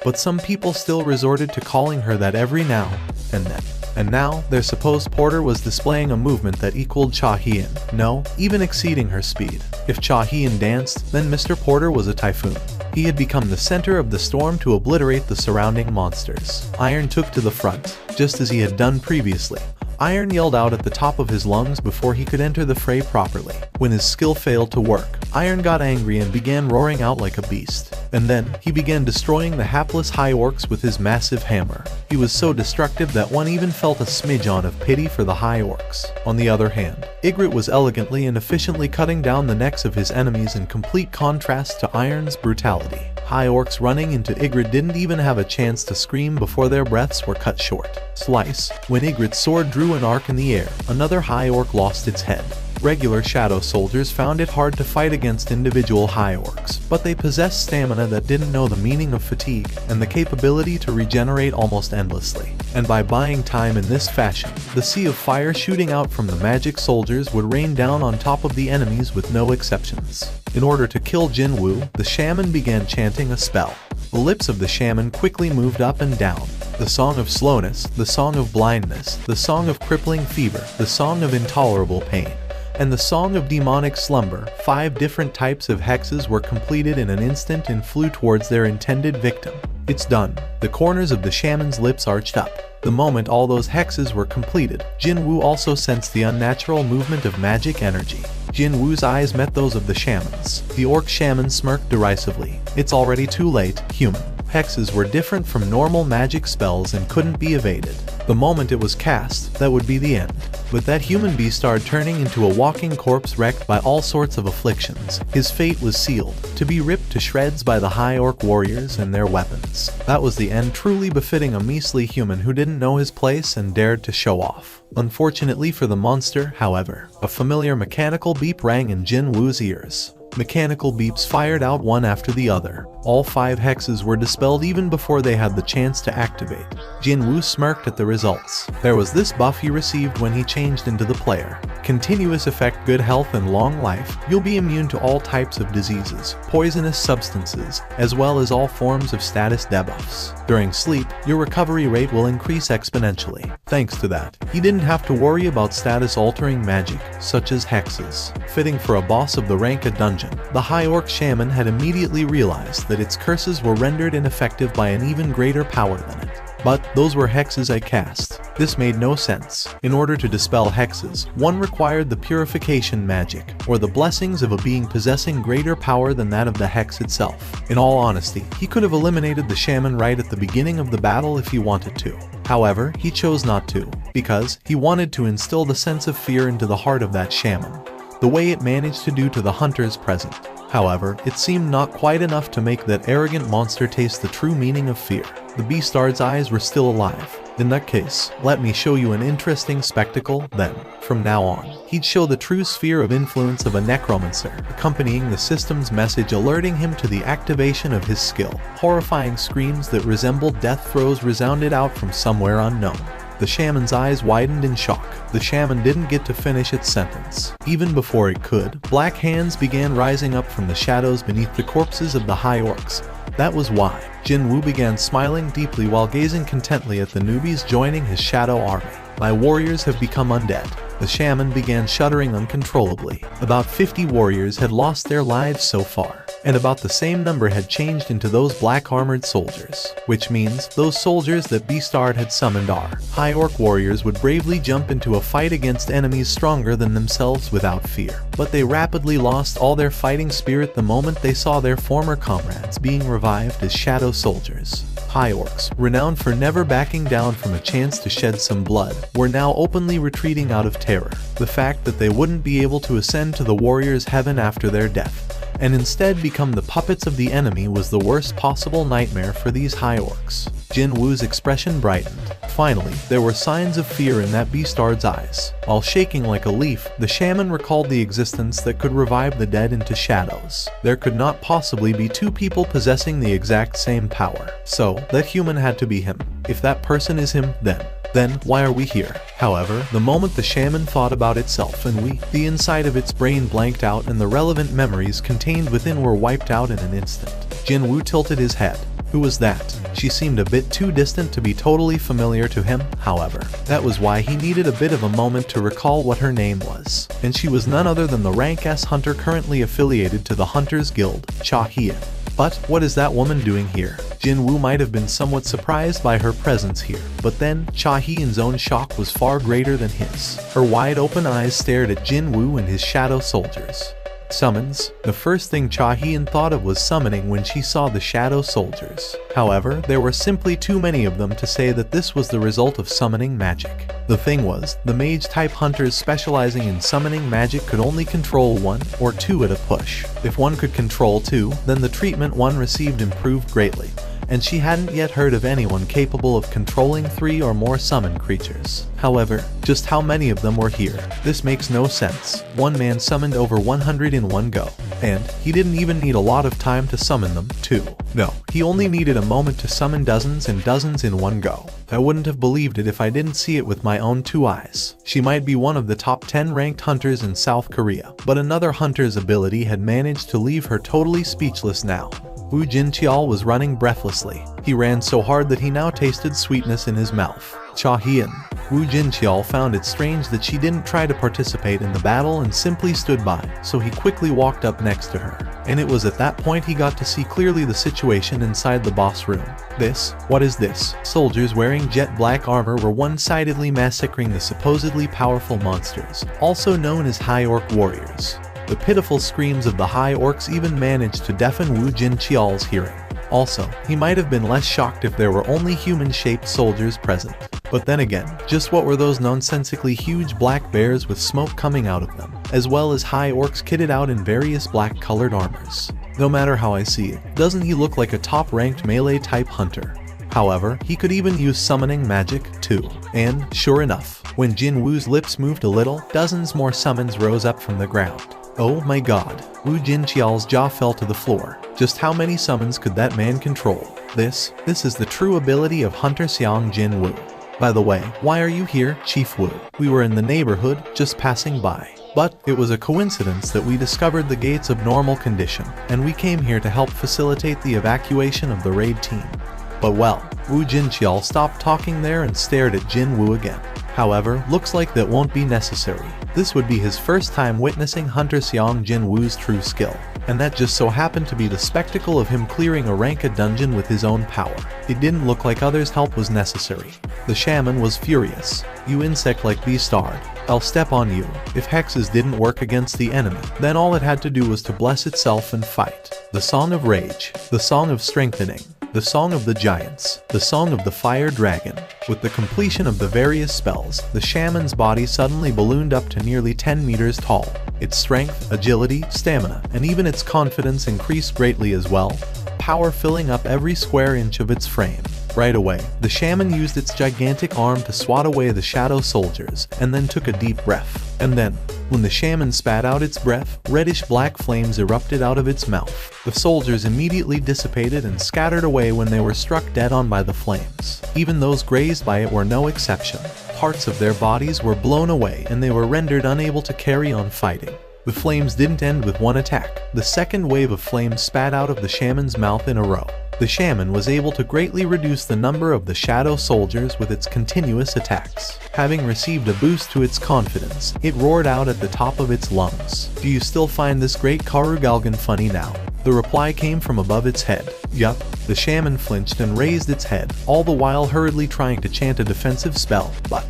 But some people still resorted to calling her that every now and then. And now, their supposed porter was displaying a movement that equaled Cha Hian, no, even exceeding her speed. If Cha Hian danced, then Mr. Porter was a typhoon. He had become the center of the storm to obliterate the surrounding monsters. Iron took to the front, just as he had done previously. Iron yelled out at the top of his lungs before he could enter the fray properly. When his skill failed to work, Iron got angry and began roaring out like a beast. And then, he began destroying the hapless high orcs with his massive hammer. He was so destructive that one even felt a smidgen of pity for the high orcs. On the other hand, Ygritte was elegantly and efficiently cutting down the necks of his enemies in complete contrast to Iron's brutality. High orcs running into Ygritte didn't even have a chance to scream before their breaths were cut short. Slice. When Ygritte's sword drew an arc in the air, another high orc lost its head. Regular shadow soldiers found it hard to fight against individual high orcs, but they possessed stamina that didn't know the meaning of fatigue and the capability to regenerate almost endlessly. And by buying time in this fashion, the sea of fire shooting out from the magic soldiers would rain down on top of the enemies with no exceptions. In order to kill Jinwoo, the shaman began chanting a spell. The lips of the shaman quickly moved up and down. The song of slowness, the song of blindness, the song of crippling fever, the song of intolerable pain, and the song of demonic slumber. 5 different types of hexes were completed in an instant and flew towards their intended victim. It's done. The corners of the shaman's lips arched up. The moment all those hexes were completed, Jinwoo also sensed the unnatural movement of magic energy. Jinwoo's eyes met those of the shaman's. The orc shaman smirked derisively. It's already too late, human. Hexes were different from normal magic spells and couldn't be evaded. The moment it was cast, that would be the end. But that human beast started turning into a walking corpse wrecked by all sorts of afflictions. His fate was sealed, to be ripped to shreds by the high orc warriors and their weapons. That was the end truly befitting a measly human who didn't know his place and dared to show off. Unfortunately for the monster, however, a familiar mechanical beep rang in Jinwoo's ears. Mechanical beeps fired out one after the other. All 5 hexes were dispelled even before they had the chance to activate. Jinwoo smirked at the results. There was this buff he received when he changed into the player. Continuous effect, good health and long life. You'll be immune to all types of diseases, poisonous substances, as well as all forms of status debuffs. During sleep, your recovery rate will increase exponentially. Thanks to that, he didn't have to worry about status-altering magic, such as hexes. Fitting for a boss of the rank of dungeon, the high orc shaman had immediately realized that its curses were rendered ineffective by an even greater power than it. But those were hexes I cast. This made no sense. In order to dispel hexes, one required the purification magic, or the blessings of a being possessing greater power than that of the hex itself. In all honesty, he could have eliminated the shaman right at the beginning of the battle if he wanted to. However, he chose not to, because he wanted to instill the sense of fear into the heart of that shaman, the way it managed to do to the hunters present. However, it seemed not quite enough to make that arrogant monster taste the true meaning of fear. The Beastard's eyes were still alive. In that case, let me show you an interesting spectacle, then. From now on, he'd show the true sphere of influence of a necromancer, accompanying the system's message alerting him to the activation of his skill. Horrifying screams that resembled death throes resounded out from somewhere unknown. The shaman's eyes widened in shock. The shaman didn't get to finish its sentence. Even before it could, black hands began rising up from the shadows beneath the corpses of the high orcs. That was why Jinwoo began smiling deeply while gazing contently at the newbies joining his shadow army. My warriors have become undead. The shaman began shuddering uncontrollably. About 50 warriors had lost their lives so far, and about the same number had changed into those black armored soldiers, which means those soldiers that Beastard had summoned are. High orc warriors would bravely jump into a fight against enemies stronger than themselves without fear, but they rapidly lost all their fighting spirit the moment they saw their former comrades being revived as shadow soldiers. High orcs, renowned for never backing down from a chance to shed some blood, were now openly retreating out of terror. The fact that they wouldn't be able to ascend to the warrior's heaven after their death, and instead become the puppets of the enemy, was the worst possible nightmare for these high orcs. Jinwoo's expression brightened. Finally, there were signs of fear in that Beastard's eyes. While shaking like a leaf, the shaman recalled the existence that could revive the dead into shadows. There could not possibly be 2 people possessing the exact same power. So, that human had to be him. If that person is him, then why are we here? However, the moment the shaman thought about itself and the inside of its brain blanked out and the relevant memories contained within were wiped out in an instant. Jinwoo tilted his head. Who was that? She seemed a bit too distant to be totally familiar to him, however. That was why he needed a bit of a moment to recall what her name was. And she was none other than the rank S hunter currently affiliated to the Hunters Guild, Cha Hien. But what is that woman doing here? Jinwoo might have been somewhat surprised by her presence here, but then Cha Hyun's own shock was far greater than his. Her wide-open eyes stared at Jinwoo and his shadow soldiers. Summons. The first thing Cha Hyun thought of was summoning when she saw the shadow soldiers. However, there were simply too many of them to say that this was the result of summoning magic. The thing was, the mage-type hunters specializing in summoning magic could only control 1 or 2 at a push. If one could control 2, then the treatment one received improved greatly, and she hadn't yet heard of anyone capable of controlling 3 or more summoned creatures. However, just how many of them were here? This makes no sense. One man summoned over 100 in one go, and he didn't even need a lot of time to summon them, too. No, he only needed a moment to summon dozens and dozens in one go. I wouldn't have believed it if I didn't see it with my own 2 eyes. She might be one of the top 10 ranked hunters in South Korea, but another hunter's ability had managed to leave her totally speechless now. Wu Jinqiao was running breathlessly. He ran so hard that he now tasted sweetness in his mouth. Cha Hyun. Wu Jinqiao found it strange that she didn't try to participate in the battle and simply stood by, so he quickly walked up next to her. And it was at that point he got to see clearly the situation inside the boss room. What is this? Soldiers wearing jet black armor were one-sidedly massacring the supposedly powerful monsters, also known as High Orc warriors. The pitiful screams of the High Orcs even managed to deafen Wu Jinqiao's hearing. Also, he might have been less shocked if there were only human-shaped soldiers present. But then again, just what were those nonsensically huge black bears with smoke coming out of them, as well as High Orcs kitted out in various black-colored armors? No matter how I see it, doesn't he look like a top-ranked melee-type hunter? However, he could even use summoning magic, too. And, sure enough, when Jinwoo's lips moved a little, dozens more summons rose up from the ground. Oh my god. Wu Jinqiao's jaw fell to the floor. Just how many summons could that man control? This is the true ability of Hunter Xiang Jinwoo. By the way, why are you here, Chief Wu? We were in the neighborhood, just passing by. But it was a coincidence that we discovered the gates of normal condition, and we came here to help facilitate the evacuation of the raid team. But well, Wu Jinqiao stopped talking there and stared at Jinwoo again. However, looks like that won't be necessary. This would be his first time witnessing Hunter Xiang Jinwoo's true skill, and that just so happened to be the spectacle of him clearing a ranked dungeon with his own power. It didn't look like others' help was necessary. The shaman was furious. You insect-like beastard, I'll step on you. If hexes didn't work against the enemy, then all it had to do was to bless itself and fight. The Song of Rage, the Song of Strengthening, the Song of the Giants, the Song of the Fire Dragon. With the completion of the various spells, the shaman's body suddenly ballooned up to nearly 10 meters tall. Its strength, agility, stamina, and even its confidence increased greatly as well, power filling up every square inch of its frame. Right away, the shaman used its gigantic arm to swat away the shadow soldiers, and then took a deep breath. And then, when the shaman spat out its breath, reddish-black flames erupted out of its mouth. The soldiers immediately dissipated and scattered away when they were struck dead on by the flames. Even those grazed by it were no exception. Parts of their bodies were blown away and they were rendered unable to carry on fighting. The flames didn't end with one attack. The second wave of flames spat out of the shaman's mouth in a row. The shaman was able to greatly reduce the number of the shadow soldiers with its continuous attacks. Having received a boost to its confidence, it roared out at the top of its lungs. Do you still find this great Karugalgan funny now? The reply came from above its head. Yup. The shaman flinched and raised its head, all the while hurriedly trying to chant a defensive spell. But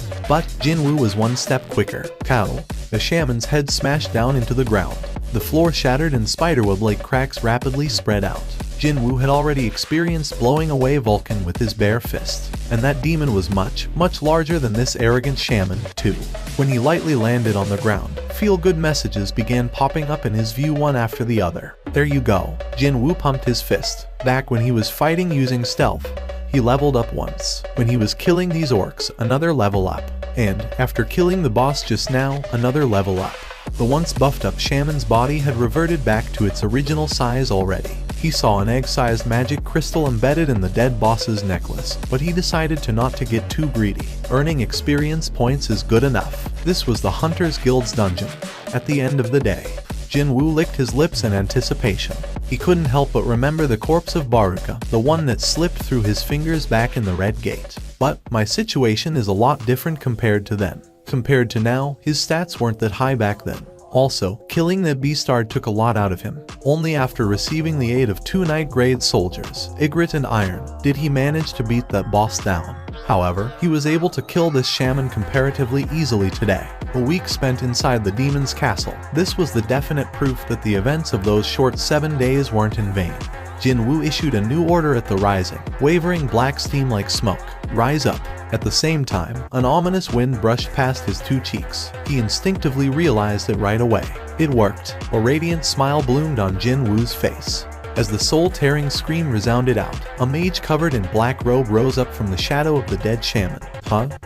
Jinwoo was one step quicker. Cow. The shaman's head smashed down into the ground. The floor shattered and spiderweb-like cracks rapidly spread out. Jinwoo had already experienced blowing away Vulcan with his bare fist, and that demon was much larger than this arrogant shaman, too. When he lightly landed on the ground, feel-good messages began popping up in his view one after the other. There you go. Jinwoo pumped his fist. Back when he was fighting using stealth, he leveled up once. When he was killing these orcs, another level up. And, after killing the boss just now, another level up. The once buffed up shaman's body had reverted back to its original size already. He saw an egg-sized magic crystal embedded in the dead boss's necklace, but he decided not to get too greedy. Earning experience points is good enough. This was the Hunter's Guild's dungeon. At the end of the day, Jinwoo licked his lips in anticipation. He couldn't help but remember the corpse of Baruka, the one that slipped through his fingers back in the Red Gate. But my situation is a lot different compared to then. Compared to now, his stats weren't that high back then. Also, killing the Beastard took a lot out of him. Only after receiving the aid of 2 Night Grade soldiers, Ygritte and Iron, did he manage to beat that boss down. However, he was able to kill this shaman comparatively easily today. A week spent inside the demon's castle. This was the definite proof that the events of those short 7 days weren't in vain. Jinwoo issued a new order at the rising, wavering black steam like smoke. Rise up. At the same time, an ominous wind brushed past his 2 cheeks. He instinctively realized it right away. It worked. A radiant smile bloomed on Jinwoo's face. As the soul-tearing scream resounded out, a mage covered in black robe rose up from the shadow of the dead shaman.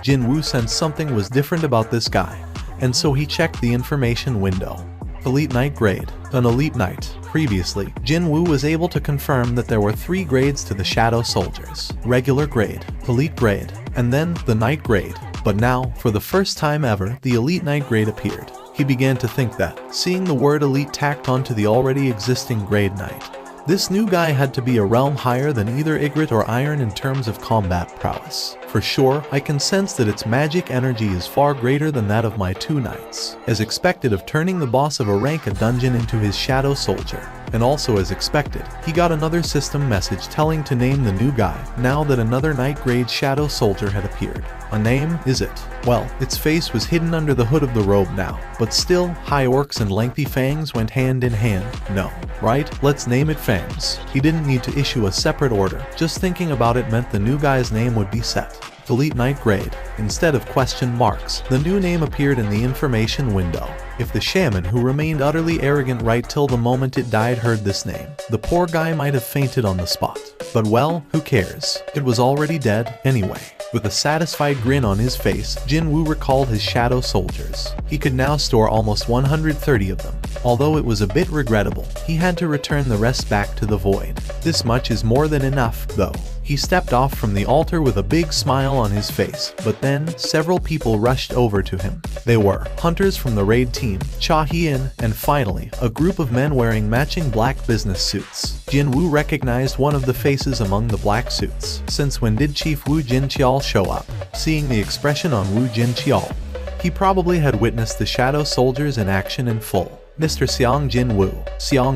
Jinwoo sensed something was different about this guy, and so he checked the information window. Elite Knight Grade. An Elite Knight. Previously, Jinwoo was able to confirm that there were 3 grades to the Shadow Soldiers. Regular Grade, Elite Grade, and then the Knight Grade. But now, for the first time ever, the Elite Knight Grade appeared. He began to think that, seeing the word Elite tacked onto the already existing Grade Knight, this new guy had to be a realm higher than either Ygritte or Iron in terms of combat prowess. For sure, I can sense that its magic energy is far greater than that of my 2 knights. As expected of turning the boss of a rank a dungeon into his shadow soldier. And also as expected, he got another system message telling to name the new guy, now that another Knight Grade shadow soldier had appeared. A name, is it? Well, its face was hidden under the hood of the robe now, but still, high orcs and lengthy fangs went hand in hand. No. Right? Let's name it Fangs. He didn't need to issue a separate order, just thinking about it meant the new guy's name would be set. Elite Knight Grade. Instead of question marks, the new name appeared in the information window. If the shaman who remained utterly arrogant right till the moment it died heard this name, the poor guy might have fainted on the spot. But well, who cares? It was already dead, anyway. With a satisfied grin on his face, Jinwoo recalled his shadow soldiers. He could now store almost 130 of them. Although it was a bit regrettable, he had to return the rest back to the void. This much is more than enough, though. He stepped off from the altar with a big smile on his face, but then, several people rushed over to him. They were hunters from the raid team, Cha Hien, and finally, a group of men wearing matching black business suits. Jinwoo recognized one of the faces among the black suits. Since when did Chief Wu Jinqiao show up? Seeing the expression on Wu Jinqiao, he probably had witnessed the shadow soldiers in action in full. Mr. Xiang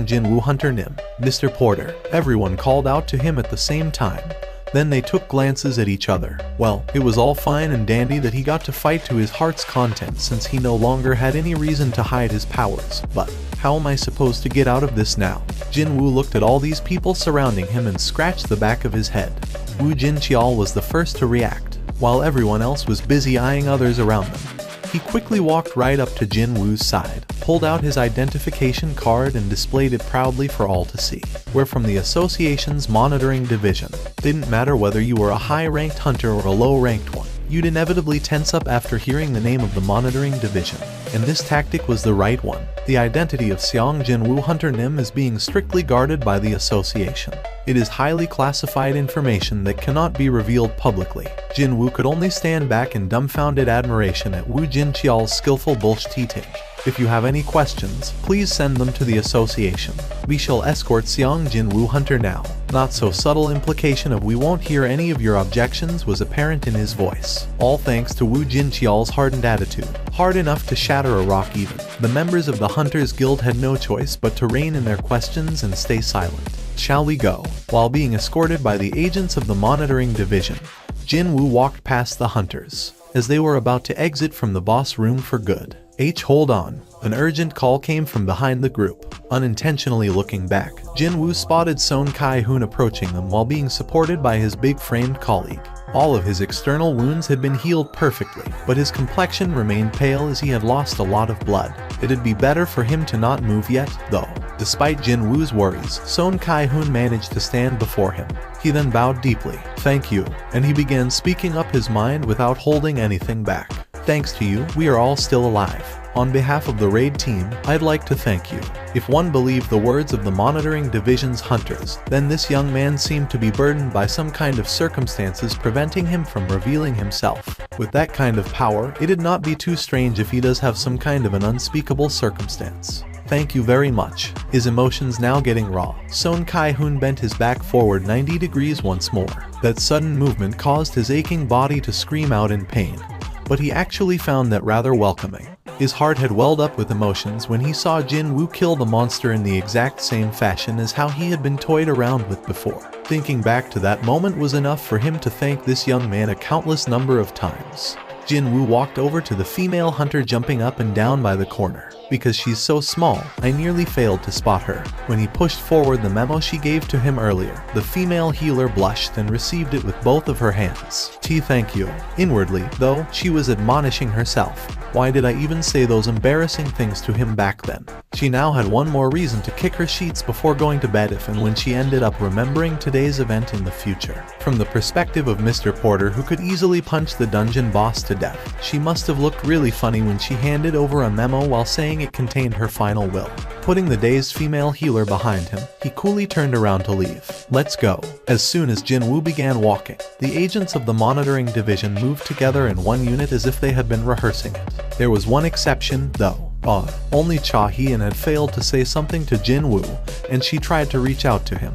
Jinwoo Hunter Nim, Mr. Porter, everyone called out to him at the same time. Then they took glances at each other. Well, it was all fine and dandy that he got to fight to his heart's content since he no longer had any reason to hide his powers, but how am I supposed to get out of this now? Jinwoo looked at all these people surrounding him and scratched the back of his head. Wu Jinqiao was the first to react, while everyone else was busy eyeing others around them. He quickly walked right up to Jinwoo's side, pulled out his identification card and displayed it proudly for all to see. We're from the association's monitoring division. Didn't matter whether you were a high-ranked hunter or a low-ranked one. You'd inevitably tense up after hearing the name of the monitoring division. And this tactic was the right one. The identity of Xiang Jinwoo Hunter Nim is being strictly guarded by the association. It is highly classified information that cannot be revealed publicly. Jinwoo could only stand back in dumbfounded admiration at Wu Jinqiao's skillful bullshitting. If you have any questions, please send them to the association. We shall escort Xiang Jinwoo Hunter now. Not so subtle implication of we won't hear any of your objections was apparent in his voice. All thanks to Wu Jinqiao's hardened attitude. Hard enough to shatter a rock even. The members of the Hunters Guild had no choice but to rein in their questions and stay silent. Shall we go? While being escorted by the agents of the monitoring division, Jinwoo walked past the hunters. As they were about to exit from the boss room for good. Hold on. An urgent call came from behind the group. Unintentionally looking back, Jinwoo spotted Son Kai-hoon approaching them while being supported by his big-framed colleague. All of his external wounds had been healed perfectly, but his complexion remained pale as he had lost a lot of blood. It'd be better for him to not move yet, though. Despite Jinwoo's worries, Son Kai-hoon managed to stand before him. He then bowed deeply. Thank you, and he began speaking up his mind without holding anything back. Thanks to you, we are all still alive. On behalf of the raid team, I'd like to thank you. If one believed the words of the monitoring division's hunters, then this young man seemed to be burdened by some kind of circumstances preventing him from revealing himself. With that kind of power, it'd not be too strange if he does have some kind of an unspeakable circumstance. Thank you very much. His emotions now getting raw, Son Kai-hoon bent his back forward 90 degrees once more. That sudden movement caused his aching body to scream out in pain. But he actually found that rather welcoming. His heart had welled up with emotions when he saw Jin Woo kill the monster in the exact same fashion as how he had been toyed around with before. Thinking back to that moment was enough for him to thank this young man a countless number of times. Jin Woo walked over to the female hunter jumping up and down by the corner. Because she's so small, I nearly failed to spot her. When he pushed forward the memo she gave to him earlier, the female healer blushed and received it with both of her hands. Thank you. Inwardly, though, she was admonishing herself. Why did I even say those embarrassing things to him back then? She now had one more reason to kick her sheets before going to bed if and when she ended up remembering today's event in the future. From the perspective of Mr. Porter, who could easily punch the dungeon boss to death, she must have looked really funny when she handed over a memo while saying it contained her final will. Putting the dazed female healer behind him, he coolly turned around to leave. Let's go. As soon as Jin Woo began walking, the agents of the monitoring division moved together in one unit as if they had been rehearsing it. There was one exception, though. Only Cha Hien had failed to say something to Jin Woo, and she tried to reach out to him,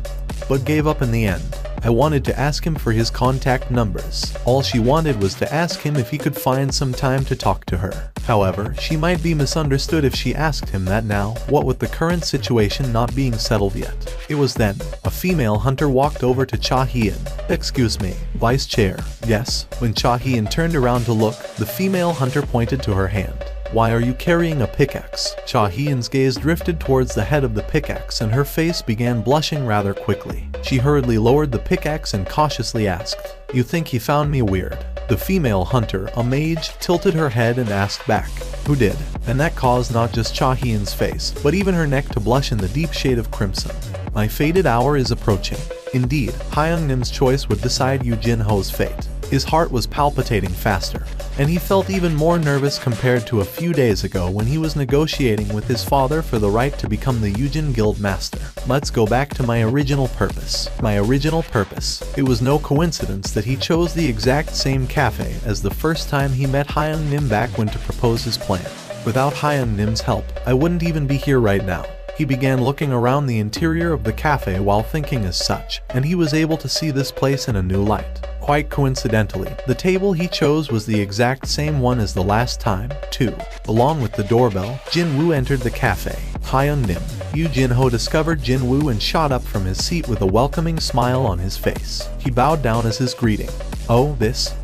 but gave up in the end. I wanted to ask him for his contact numbers. All she wanted was to ask him if he could find some time to talk to her. However, she might be misunderstood if she asked him that now, what with the current situation not being settled yet. It was then, a female hunter walked over to Cha Hien. Excuse me, Vice Chair. Yes. When Cha Hien turned around to look, the female hunter pointed to her hand. Why are you carrying a pickaxe? Cha Hien's gaze drifted towards the head of the pickaxe and her face began blushing rather quickly. She hurriedly lowered the pickaxe and cautiously asked, You think he found me weird? The female hunter, a mage, tilted her head and asked back, Who did? And that caused not just Cha Hien's face, but even her neck to blush in the deep shade of crimson. My fated hour is approaching. Indeed, Hyung Nim's choice would decide Yu Jin Ho's fate. His heart was palpitating faster, and he felt even more nervous compared to a few days ago when he was negotiating with his father for the right to become the Yujin Guild Master. Let's go back to my original purpose. My original purpose. It was no coincidence that he chose the exact same cafe as the first time he met Hyung Nim back when to propose his plan. Without Hyung Nim's help, I wouldn't even be here right now. He began looking around the interior of the cafe while thinking as such, and he was able to see this place in a new light. Quite coincidentally, the table he chose was the exact same one as the last time, too. Along with the doorbell, Jin Woo entered the cafe. Hyung Nim. Yu Jin Ho discovered Jin Woo and shot up from his seat with a welcoming smile on his face. He bowed down as his greeting. Oh,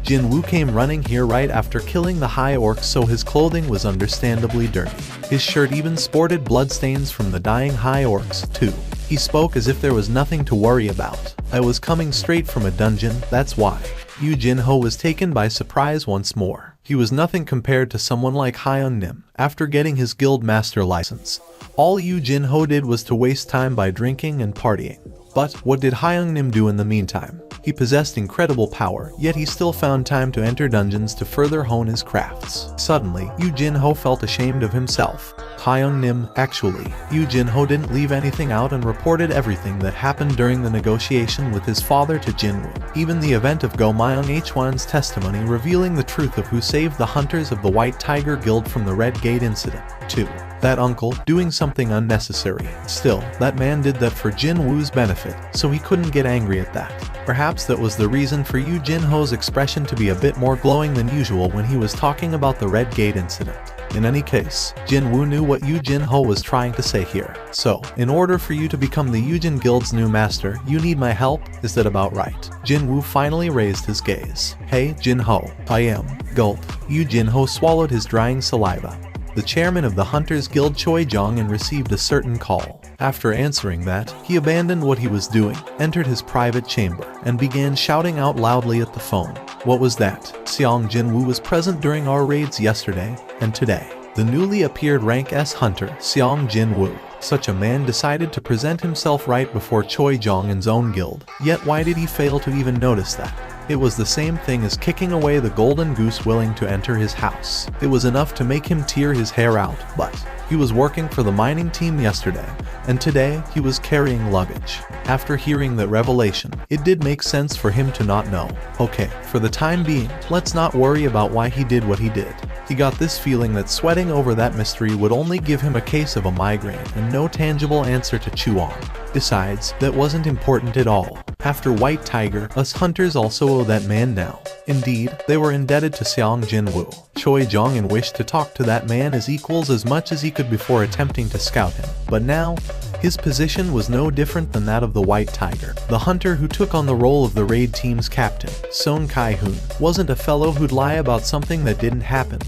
Jin Woo came running here right after killing the high orc, so his clothing was understandably dirty. His shirt even sported bloodstains from the dying high orcs, too. He spoke as if there was nothing to worry about. I was coming straight from a dungeon, that's why. Yu Jin Ho was taken by surprise once more. He was nothing compared to someone like Hyun Nim. After getting his guild master license, all Yu Jin Ho did was to waste time by drinking and partying. But what did Hyung Nim do in the meantime? He possessed incredible power, yet he still found time to enter dungeons to further hone his crafts. Suddenly, Yu Jin Ho felt ashamed of himself. Hyung Nim, actually, Yu Jin Ho didn't leave anything out and reported everything that happened during the negotiation with his father to Jin Woo. Even the event of Go Myung Hwan's testimony revealing the truth of who saved the hunters of the White Tiger Guild from the Red Gate incident, too. That uncle, doing something unnecessary. Still, that man did that for Jin Woo's benefit, so he couldn't get angry at that. Perhaps that was the reason for Yu Jin Ho's expression to be a bit more glowing than usual when he was talking about the Red Gate incident. In any case, Jin Woo knew what Yu Jin Ho was trying to say here. So, in order for you to become the Yujin Guild's new master, you need my help? Is that about right? Jin Woo finally raised his gaze. Hey, Jin Ho. I am. Gulp. Yu Jin Ho swallowed his drying saliva. The chairman of the Hunters Guild Choi Jong and received a certain call. After answering that, he abandoned what he was doing, entered his private chamber, and began shouting out loudly at the phone. What was that? Seong Jin Woo was present during our raids yesterday and today. The newly appeared rank S hunter, Seong Jin Woo. Such a man decided to present himself right before Choi Jong-in's own guild. Yet why did he fail to even notice that? It was the same thing as kicking away the golden goose willing to enter his house. It was enough to make him tear his hair out, but he was working for the mining team yesterday, and today he was carrying luggage. After hearing that revelation, it did make sense for him to not know. Okay, for the time being, let's not worry about why he did what he did. He got this feeling that sweating over that mystery would only give him a case of a migraine and no tangible answer to chew on. Besides, that wasn't important at all. After White Tiger, us hunters also owe that man now. Indeed, they were indebted to Xiang Jinwu. Choi Jong-in wished to talk to that man as equals as much as he could before attempting to scout him. But now, his position was no different than that of the White Tiger. The hunter who took on the role of the raid team's captain, Son Kai-hoon, wasn't a fellow who'd lie about something that didn't happen,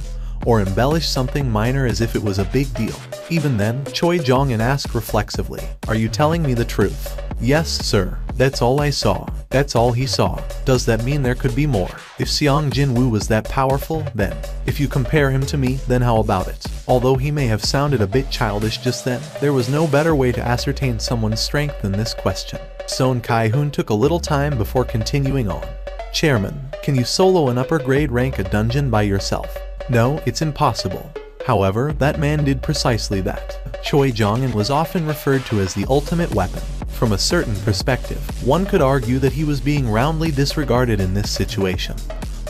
or embellish something minor as if it was a big deal. Even then, Choi Jong-in asked reflexively, "Are you telling me the truth?" "Yes, sir. That's all I saw." "That's all he saw. Does that mean there could be more? If Xiang Jinwu was that powerful, then, if you compare him to me, then how about it?" Although he may have sounded a bit childish just then, there was no better way to ascertain someone's strength than this question. Son Kai-hoon took a little time before continuing on. "Chairman, can you solo an upper grade rank a dungeon by yourself?" "No, it's impossible." However, that man did precisely that. Choi Jong-in was often referred to as the ultimate weapon. From a certain perspective, one could argue that he was being roundly disregarded in this situation.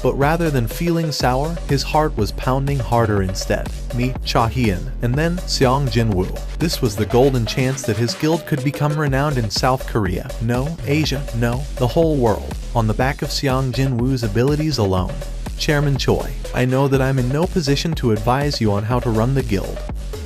But rather than feeling sour, his heart was pounding harder instead. Meet Cha Hyun, and then Xiang Jinwu. This was the golden chance that his guild could become renowned in South Korea, no, Asia, no, the whole world, on the back of Xiang Jinwu's abilities alone. "Chairman Choi, I know that I'm in no position to advise you on how to run the guild.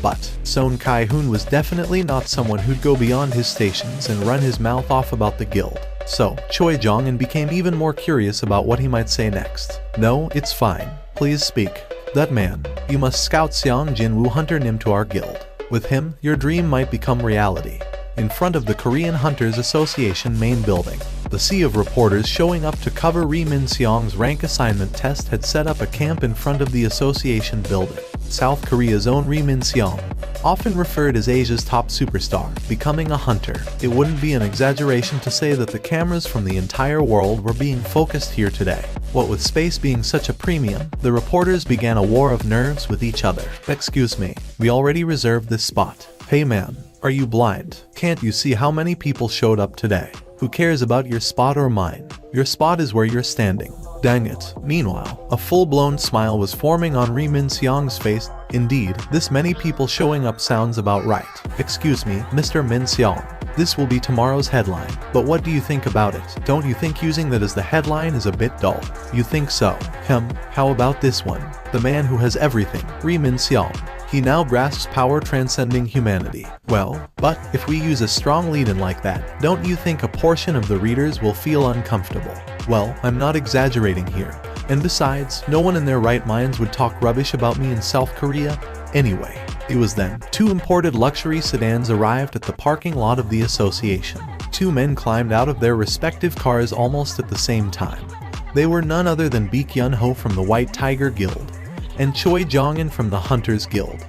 But Son Kai-hoon was definitely not someone who'd go beyond his stations and run his mouth off about the guild. So, Choi Jong-in became even more curious about what he might say next. "No, it's fine. Please speak. That man. You must scout Xiang Jinwu Hunter Nim to our guild. With him, your dream might become reality." In front of the Korean Hunters Association main building, the sea of reporters showing up to cover Ri Min Seong's rank assignment test had set up a camp in front of the association building. South Korea's own Ri Min Seong, often referred as Asia's top superstar, becoming a hunter. It wouldn't be an exaggeration to say that the cameras from the entire world were being focused here today. What with space being such a premium, the reporters began a war of nerves with each other. "Excuse me, we already reserved this spot." "Hey man, are you blind? Can't you see how many people showed up today? Who cares about your spot or mine? Your spot is where you're standing. Dang it." Meanwhile, a full-blown smile was forming on Ri Min Seong's face. Indeed, this many people showing up sounds about right. "Excuse me, Mr. Min Seong. This will be tomorrow's headline. But what do you think about it? Don't you think using that as the headline is a bit dull?" "You think so? How about this one? The man who has everything, Ri Min Seong. He now grasps power transcending humanity." "Well, but if we use a strong lead-in like that, don't you think a portion of the readers will feel uncomfortable?" "Well, I'm not exaggerating here. And besides, no one in their right minds would talk rubbish about me in South Korea anyway." It was then, two imported luxury sedans arrived at the parking lot of the association. Two men climbed out of their respective cars almost at the same time. They were none other than Baek Yun-ho from the White Tiger Guild, and Choi Jong-in from the Hunters Guild.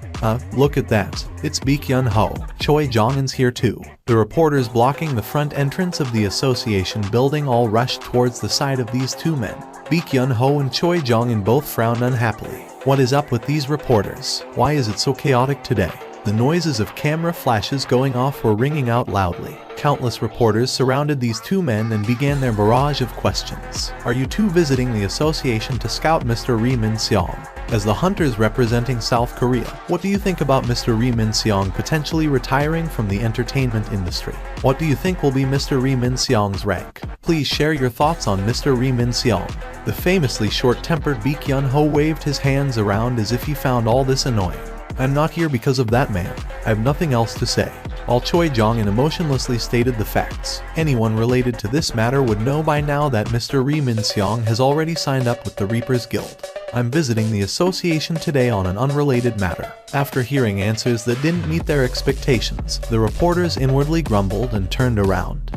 Look at that. It's Baek Yun-ho. Choi Jong-in's here too." The reporters blocking the front entrance of the association building all rushed towards the side of these two men. Baek Yun-ho and Choi Jong-in both frowned unhappily. What is up with these reporters? Why is it so chaotic today? The noises of camera flashes going off were ringing out loudly. Countless reporters surrounded these two men and began their barrage of questions. "Are you two visiting the association to scout Mr. Ri Min Seong? As the hunters representing South Korea, what do you think about Mr. Ri Min Seong potentially retiring from the entertainment industry? What do you think will be Mr. Ri Min Seong's rank? Please share your thoughts on Mr. Ri Min Seong." The famously short-tempered Baek Yun-ho waved his hands around as if he found all this annoying. "I'm not here because of that man. I have nothing else to say." While Choi Jong-in emotionlessly stated the facts, anyone related to this matter would know by now that Mr. Ri Min Seong has already signed up with the Reapers Guild. "I'm visiting the association today on an unrelated matter." After hearing answers that didn't meet their expectations, the reporters inwardly grumbled and turned around.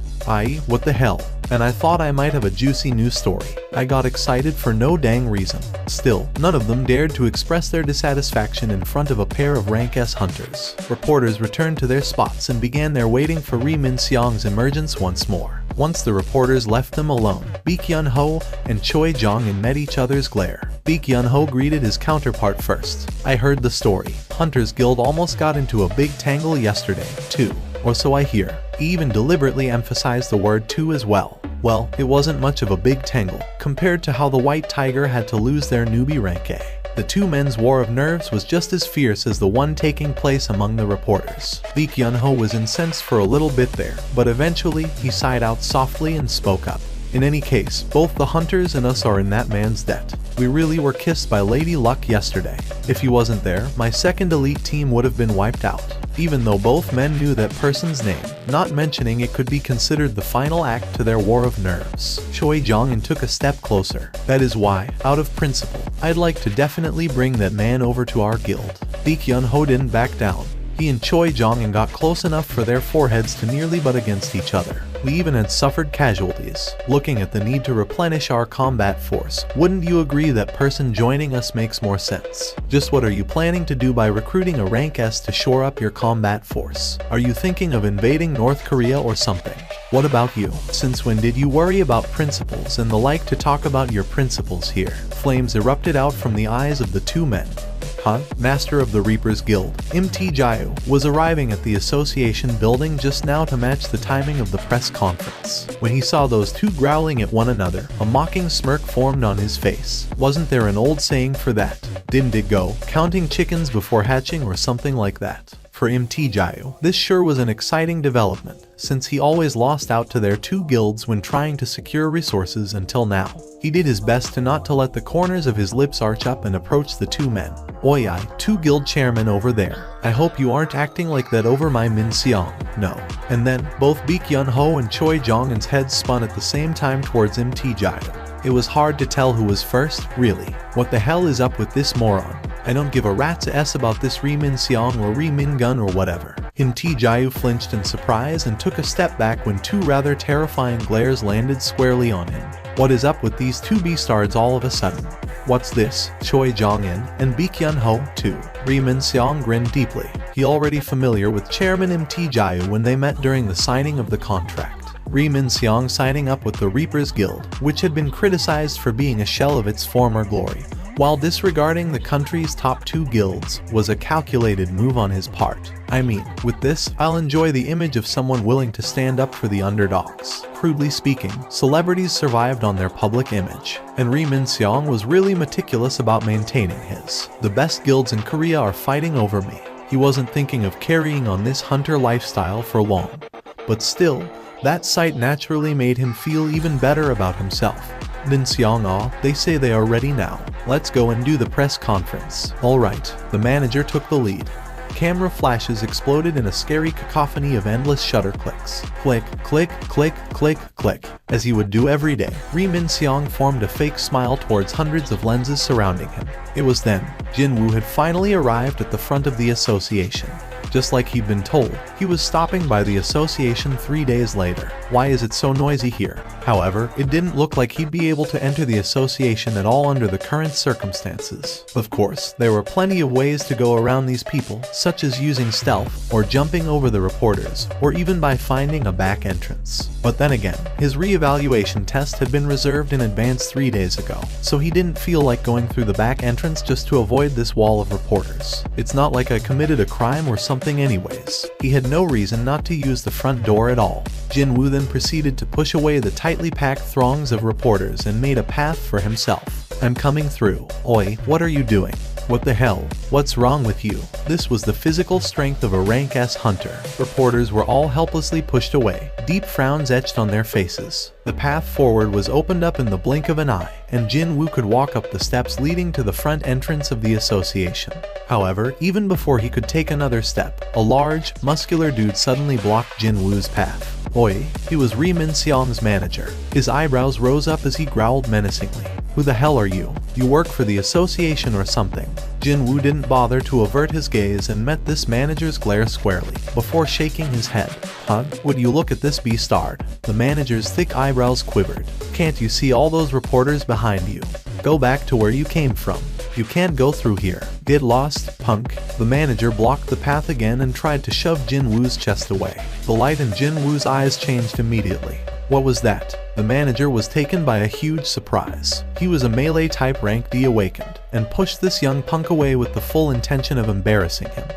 What the hell? And I thought I might have a juicy news story. I got excited for no dang reason. Still, none of them dared to express their dissatisfaction in front of a pair of rank S hunters. Reporters returned to their spots and began their waiting for Ri Min Seong's emergence once more. Once the reporters left them alone, Baek Yun-ho and Choi Jong-in met each other's glare. Baek Yun-ho greeted his counterpart first. "I heard the story. Hunters Guild almost got into a big tangle yesterday, too. Or so I hear." He even deliberately emphasized the word "too" as well. "Well, it wasn't much of a big tangle, compared to how the White Tiger had to lose their newbie rank A. The two men's war of nerves was just as fierce as the one taking place among the reporters. Lee Kyun-ho was incensed for a little bit there, but eventually he sighed out softly and spoke up. In any case, both the hunters and us are in that man's debt. We really were kissed by Lady Luck yesterday. If he wasn't there, my second elite team would have been wiped out. Even though both men knew that person's name, not mentioning it could be considered the final act to their war of nerves. Choi Jong-in took a step closer. That is why, out of principle, I'd like to definitely bring that man over to our guild. Lee Kyun-ho didn't back down. He and Choi Jong-in got close enough for their foreheads to nearly butt against each other. We even had suffered casualties. Looking at the need to replenish our combat force, wouldn't you agree that person joining us makes more sense? Just what are you planning to do by recruiting a rank S to shore up your combat force? Are you thinking of invading North Korea or something? What about you? Since when did you worry about principles and the like to talk about your principles here? Flames erupted out from the eyes of the two men. Master of the Reapers Guild, MT Jayu, was arriving at the association building just now to match the timing of the press conference. When he saw those two growling at one another, a mocking smirk formed on his face. Wasn't there an old saying for that? Didn't it go, counting chickens before hatching or something like that? For MT Jayu, this sure was an exciting development, since he always lost out to their two guilds when trying to secure resources until now. He did his best to let the corners of his lips arch up and approach the two men. Oi, two guild chairmen over there. I hope you aren't acting like that over my Min Seong. No. And then, both Lee Kyun-ho and Choi Jong-in's heads spun at the same time towards MT Jayu. It was hard to tell who was first, really. What the hell is up with this moron? I don't give a rat's ass about this Ri Min Seong or Ri Min Gun or whatever. MT Jayu flinched in surprise and took a step back when two rather terrifying glares landed squarely on him. What is up with these two beastards all of a sudden? What's this? Choi Jong-in and Lee Kyun-ho, too. Ri Min Seong grinned deeply. He already familiar with Chairman MT Jayu when they met during the signing of the contract. Ri Min Seong signing up with the Reapers Guild, which had been criticized for being a shell of its former glory, while disregarding the country's top two guilds, was a calculated move on his part. I mean, with this, I'll enjoy the image of someone willing to stand up for the underdogs. Crudely speaking, celebrities survived on their public image, and Ri Min Seong was really meticulous about maintaining his. The best guilds in Korea are fighting over me. He wasn't thinking of carrying on this hunter lifestyle for long. But still, that sight naturally made him feel even better about himself. Min Seong, they say they are ready now. Let's go and do the press conference. Alright, the manager took the lead. Camera flashes exploded in a scary cacophony of endless shutter clicks. Click, click, click, click, click. As he would do every day, Ri Min Seong formed a fake smile towards hundreds of lenses surrounding him. It was then, Jin-woo had finally arrived at the front of the association. Just like he'd been told, he was stopping by the association 3 days later. Why is it so noisy here? However, it didn't look like he'd be able to enter the association at all under the current circumstances. Of course, there were plenty of ways to go around these people, such as using stealth, or jumping over the reporters, or even by finding a back entrance. But then again, his re-evaluation test had been reserved in advance 3 days ago, so he didn't feel like going through the back entrance just to avoid this wall of reporters. It's not like I committed a crime or something anyways. He had no reason not to use the front door at all. Jin-woo then proceeded to push away the tightly packed throngs of reporters and made a path for himself. I'm coming through. Oi, what are you doing? What the hell? What's wrong with you? This was the physical strength of a rank S hunter. Reporters were all helplessly pushed away, deep frowns etched on their faces. The path forward was opened up in the blink of an eye, and Jin-woo could walk up the steps leading to the front entrance of the association. However, even before he could take another step, a large, muscular dude suddenly blocked Jin-woo's path. Oi, he was Ri Min Seong's manager. His eyebrows rose up as he growled menacingly. Who the hell are you? You work for the association or something? Jin-woo didn't bother to avert his gaze and met this manager's glare squarely, before shaking his head. Huh? Would you look at this beastard? The manager's thick eyebrows quivered. Can't you see all those reporters behind you? Go back to where you came from. You can't go through here. Get lost, punk. The manager blocked the path again and tried to shove Jin-woo's chest away. The light in Jin-woo's eyes changed immediately. What was that? The manager was taken by a huge surprise. He was a melee type rank D awakened, and pushed this young punk away with the full intention of embarrassing him.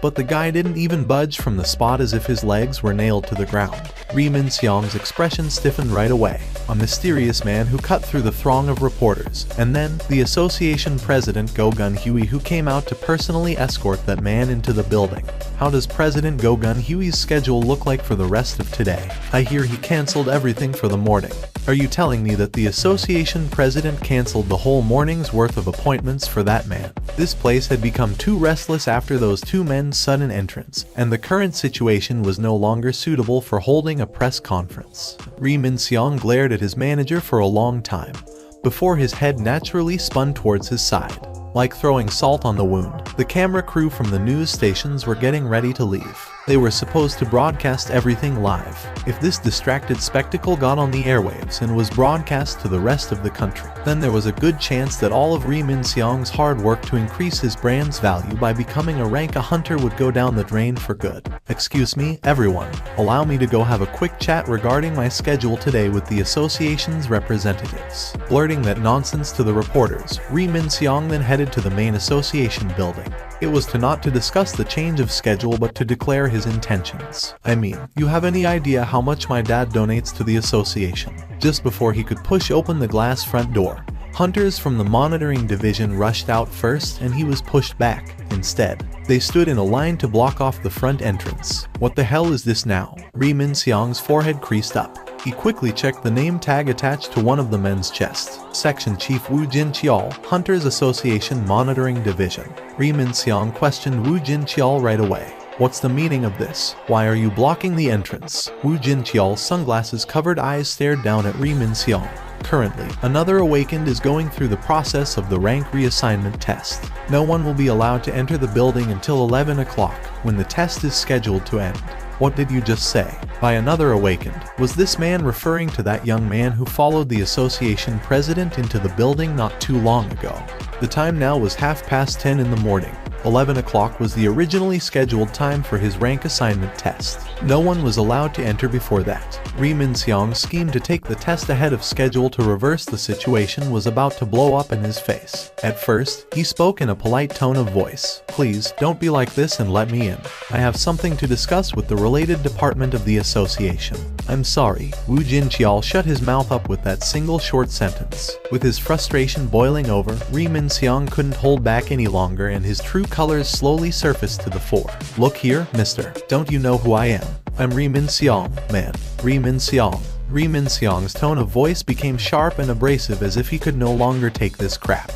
but the guy didn't even budge from the spot as if his legs were nailed to the ground. Ri Min-seong's expression stiffened right away. A mysterious man who cut through the throng of reporters, and then the association president Go Gun-Hui, who came out to personally escort that man into the building. How does President Go Gun-Hui's schedule look like for the rest of today? I hear he cancelled everything for the morning. Are you telling me that the association president cancelled the whole morning's worth of appointments for that man? This place had become too restless after those two men's sudden entrance, and the current situation was no longer suitable for holding a press conference. Ri Min-seong glared at his manager for a long time, before his head naturally spun towards his side. Like throwing salt on the wound, the camera crew from the news stations were getting ready to leave. They were supposed to broadcast everything live. If this distracted spectacle got on the airwaves and was broadcast to the rest of the country, then there was a good chance that all of Ri Min-seong's hard work to increase his brand's value by becoming a rank hunter would go down the drain for good. Excuse me, everyone. Allow me to go have a quick chat regarding my schedule today with the association's representatives. Blurting that nonsense to the reporters, Ri Min-seong then headed to the main association building. It was not to discuss the change of schedule but to declare his intentions. I mean, you have any idea how much my dad donates to the association? Just before he could push open the glass front door, hunters from the monitoring division rushed out first and he was pushed back. Instead, they stood in a line to block off the front entrance. What the hell is this now? Ri Min-seong's forehead creased up. He quickly checked the name tag attached to one of the men's chests. Section Chief Woo Jin-cheol, Hunters Association Monitoring Division. Ri Min-seong questioned Woo Jin-cheol right away. What's the meaning of this? Why are you blocking the entrance? Woo Jin-cheol's sunglasses-covered eyes stared down at Ri Min-seong. Currently, another awakened is going through the process of the rank reassignment test. No one will be allowed to enter the building until 11 o'clock, when the test is scheduled to end. What did you just say? By another awakened, was this man referring to that young man who followed the association president into the building not too long ago? The time now was 10:30 in the morning. 11 o'clock was the originally scheduled time for his rank assignment test. No one was allowed to enter before that. Ri Min-seong's scheme to take the test ahead of schedule to reverse the situation was about to blow up in his face. At first, he spoke in a polite tone of voice. Please, don't be like this and let me in. I have something to discuss with the related department of the association. I'm sorry. Woo Jin-cheol shut his mouth up with that single short sentence. With his frustration boiling over, Ri Min-seong couldn't hold back any longer and his true colors slowly surfaced to the fore. Look here, mister. Don't you know who I am? I'm Ri Min-seong, man. Ri Min-seong. Ri Min-seong's tone of voice became sharp and abrasive as if he could no longer take this crap.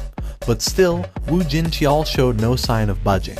But still, Woo Jin-cheol showed no sign of budging.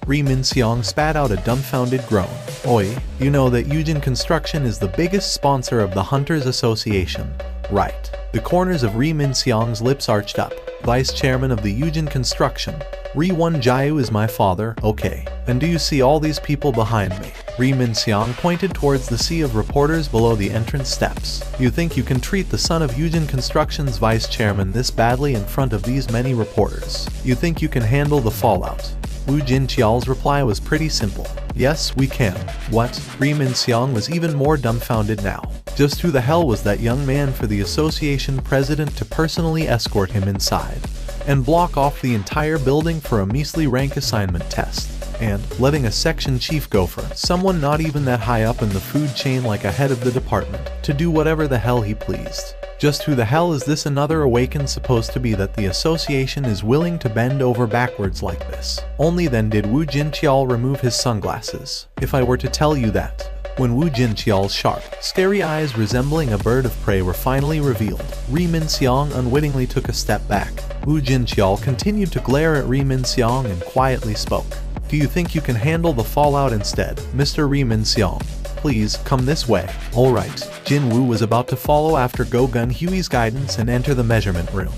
Ri Min-seong spat out a dumbfounded groan. Oi, you know that Yujin Construction is the biggest sponsor of the Hunters Association, right? The corners of Ri Min-seong's lips arched up. Vice chairman of the Yujin Construction. Ri Won-jae is my father, okay. And do you see all these people behind me? Ri Min-seong pointed towards the sea of reporters below the entrance steps. You think you can treat the son of Yujin Construction's vice chairman this badly in front of these many reporters? You think you can handle the fallout? Woo Jin-cheol's reply was pretty simple. Yes, we can. What? Ri Min-seong was even more dumbfounded now. Just who the hell was that young man for the association president to personally escort him inside and block off the entire building for a measly rank assignment test? And letting a section chief go for someone not even that high up in the food chain like a head of the department to do whatever the hell he pleased. Just who the hell is this another awakened supposed to be that the association is willing to bend over backwards like this? Only then did Woo Jin-cheol remove his sunglasses. If I were to tell you that, when Woo Jin-cheol's sharp, scary eyes resembling a bird of prey were finally revealed, Ri Min-seong unwittingly took a step back. Woo Jin-cheol continued to glare at Ri Min-seong and quietly spoke. Do you think you can handle the fallout instead, Mr. Ri Min-seong? Please, come this way. Alright, Jin-woo was about to follow after Go Gun-hui's guidance and enter the measurement room,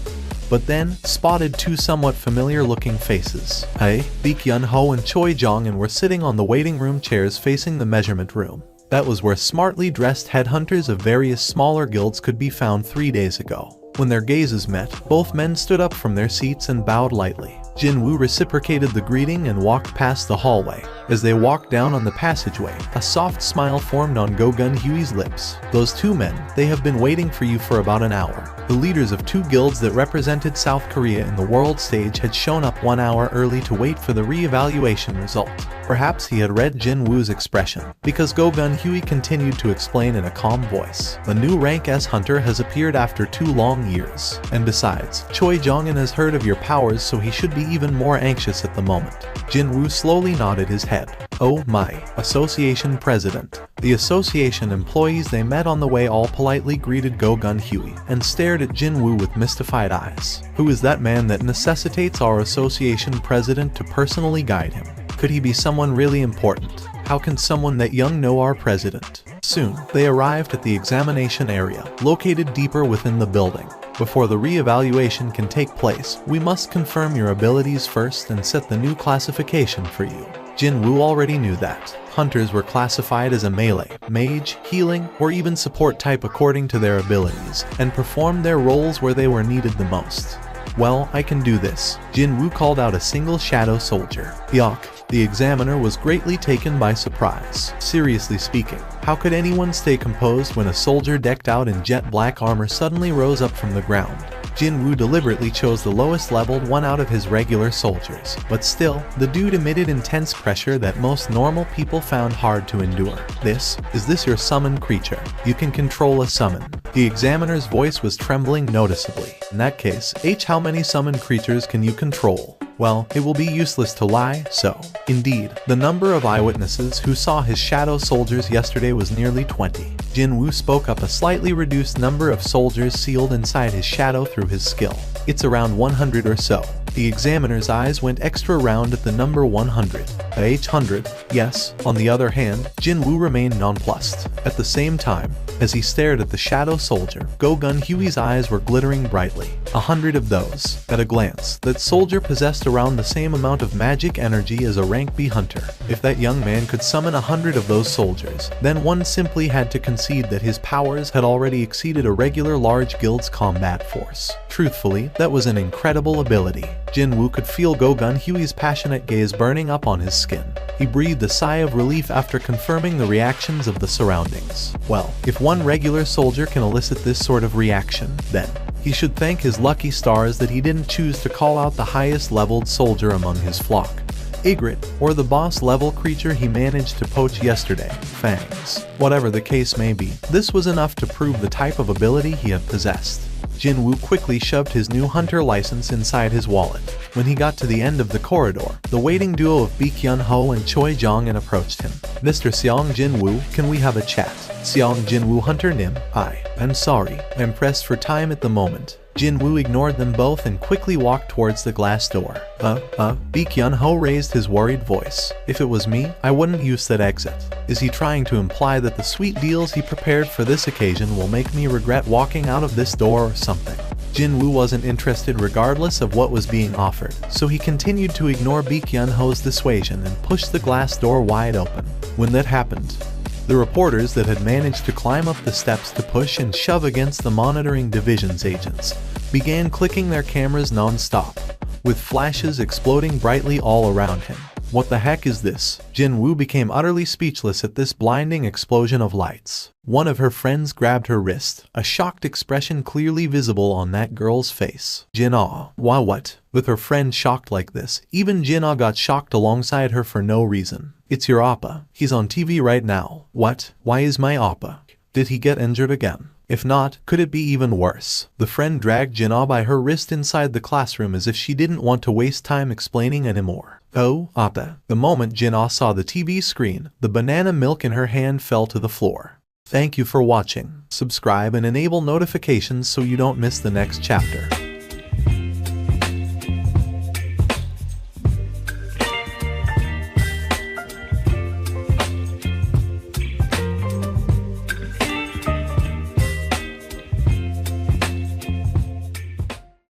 but then spotted two somewhat familiar-looking faces. Baek Yun-ho and Choi Jong-in were sitting on the waiting room chairs facing the measurement room. That was where smartly dressed headhunters of various smaller guilds could be found 3 days ago. When their gazes met, both men stood up from their seats and bowed lightly. Jinwoo reciprocated the greeting and walked past the hallway. As they walked down on the passageway, a soft smile formed on Go Gun-hui's lips. "Those two men, they have been waiting for you for about an hour." The leaders of two guilds that represented South Korea in the world stage had shown up 1 hour early to wait for the re-evaluation result. Perhaps he had read Jinwoo's expression, because Go Gun-hui continued to explain in a calm voice. "The new rank S hunter has appeared after 2 long years. And besides, Choi Jong-un has heard of your powers, so he should be even more anxious at the moment." Jinwoo slowly nodded his head. "Oh my, association president." The association employees they met on the way all politely greeted Go Gun-hui and stared at Jinwoo with mystified eyes. "Who is that man that necessitates our association president to personally guide him? Could he be someone really important? How can someone that young know our president?" Soon, they arrived at the examination area, located deeper within the building. "Before the re-evaluation can take place, we must confirm your abilities first and set the new classification for you." Jinwoo already knew that. Hunters were classified as a melee, mage, healing, or even support type according to their abilities, and performed their roles where they were needed the most. "Well, I can do this." Jinwoo called out a single shadow soldier. "Yuck." The examiner was greatly taken by surprise. Seriously speaking, how could anyone stay composed when a soldier decked out in jet black armor suddenly rose up from the ground? Jinwoo deliberately chose the lowest leveled one out of his regular soldiers, but still, the dude emitted intense pressure that most normal people found hard to endure. Is this your summon creature? You can control a summon." The examiner's voice was trembling noticeably. "In that case, how many summoned creatures can you control?" Well, it will be useless to lie, so. Indeed, the number of eyewitnesses who saw his shadow soldiers yesterday was nearly 20. Jinwoo spoke up a slightly reduced number of soldiers sealed inside his shadow through his skill. "It's around 100 or so." The examiner's eyes went extra round at the number 100. At H100, yes. On the other hand, Jinwoo remained nonplussed. At the same time, as he stared at the shadow soldier, Go Gun-hui's eyes were glittering brightly. 100 of those. At a glance, that soldier possessed around the same amount of magic energy as a rank B hunter. If that young man could summon 100 of those soldiers, then one simply had to concede that his powers had already exceeded a regular large guild's combat force. Truthfully, that was an incredible ability. Jinwoo could feel Go Gun-hui's passionate gaze burning up on his skin. He breathed a sigh of relief after confirming the reactions of the surroundings. Well, if one regular soldier can elicit this sort of reaction, then he should thank his lucky stars that he didn't choose to call out the highest leveled soldier among his flock. Ygritte, or the boss level creature he managed to poach yesterday, Fangs. Whatever the case may be, this was enough to prove the type of ability he had possessed. Jinwoo quickly shoved his new hunter license inside his wallet. When he got to the end of the corridor, the waiting duo of Baek-hyun-ho and Choi Jong-un approached him. "Mr. Seong Jinwoo, can we have a chat?" "Seong Jinwoo Hunter Nim, I'm sorry, I'm pressed for time at the moment." Jinwoo ignored them both and quickly walked towards the glass door. Baek-hyun-ho raised his worried voice. "If it was me, I wouldn't use that exit." Is he trying to imply that the sweet deals he prepared for this occasion will make me regret walking out of this door or something? Jinwoo wasn't interested regardless of what was being offered, so he continued to ignore Baek-hyun-ho's dissuasion and pushed the glass door wide open. When that happened, the reporters that had managed to climb up the steps to push and shove against the monitoring division's agents began clicking their cameras non-stop, with flashes exploding brightly all around him. What the heck is this? Jinwoo became utterly speechless at this blinding explosion of lights. One of her friends grabbed her wrist, a shocked expression clearly visible on that girl's face. Jin-ah, why what? With her friend shocked like this, even Jin-ah got shocked alongside her for no reason. "It's your oppa. He's on TV right now." "What? Why is my oppa? Did he get injured again? If not, could it be even worse?" The friend dragged Jin-ah by her wrist inside the classroom as if she didn't want to waste time explaining anymore. "Oh, oppa." The moment Jin-ah saw the TV screen, the banana milk in her hand fell to the floor. Thank you for watching. Subscribe and enable notifications so you don't miss the next chapter.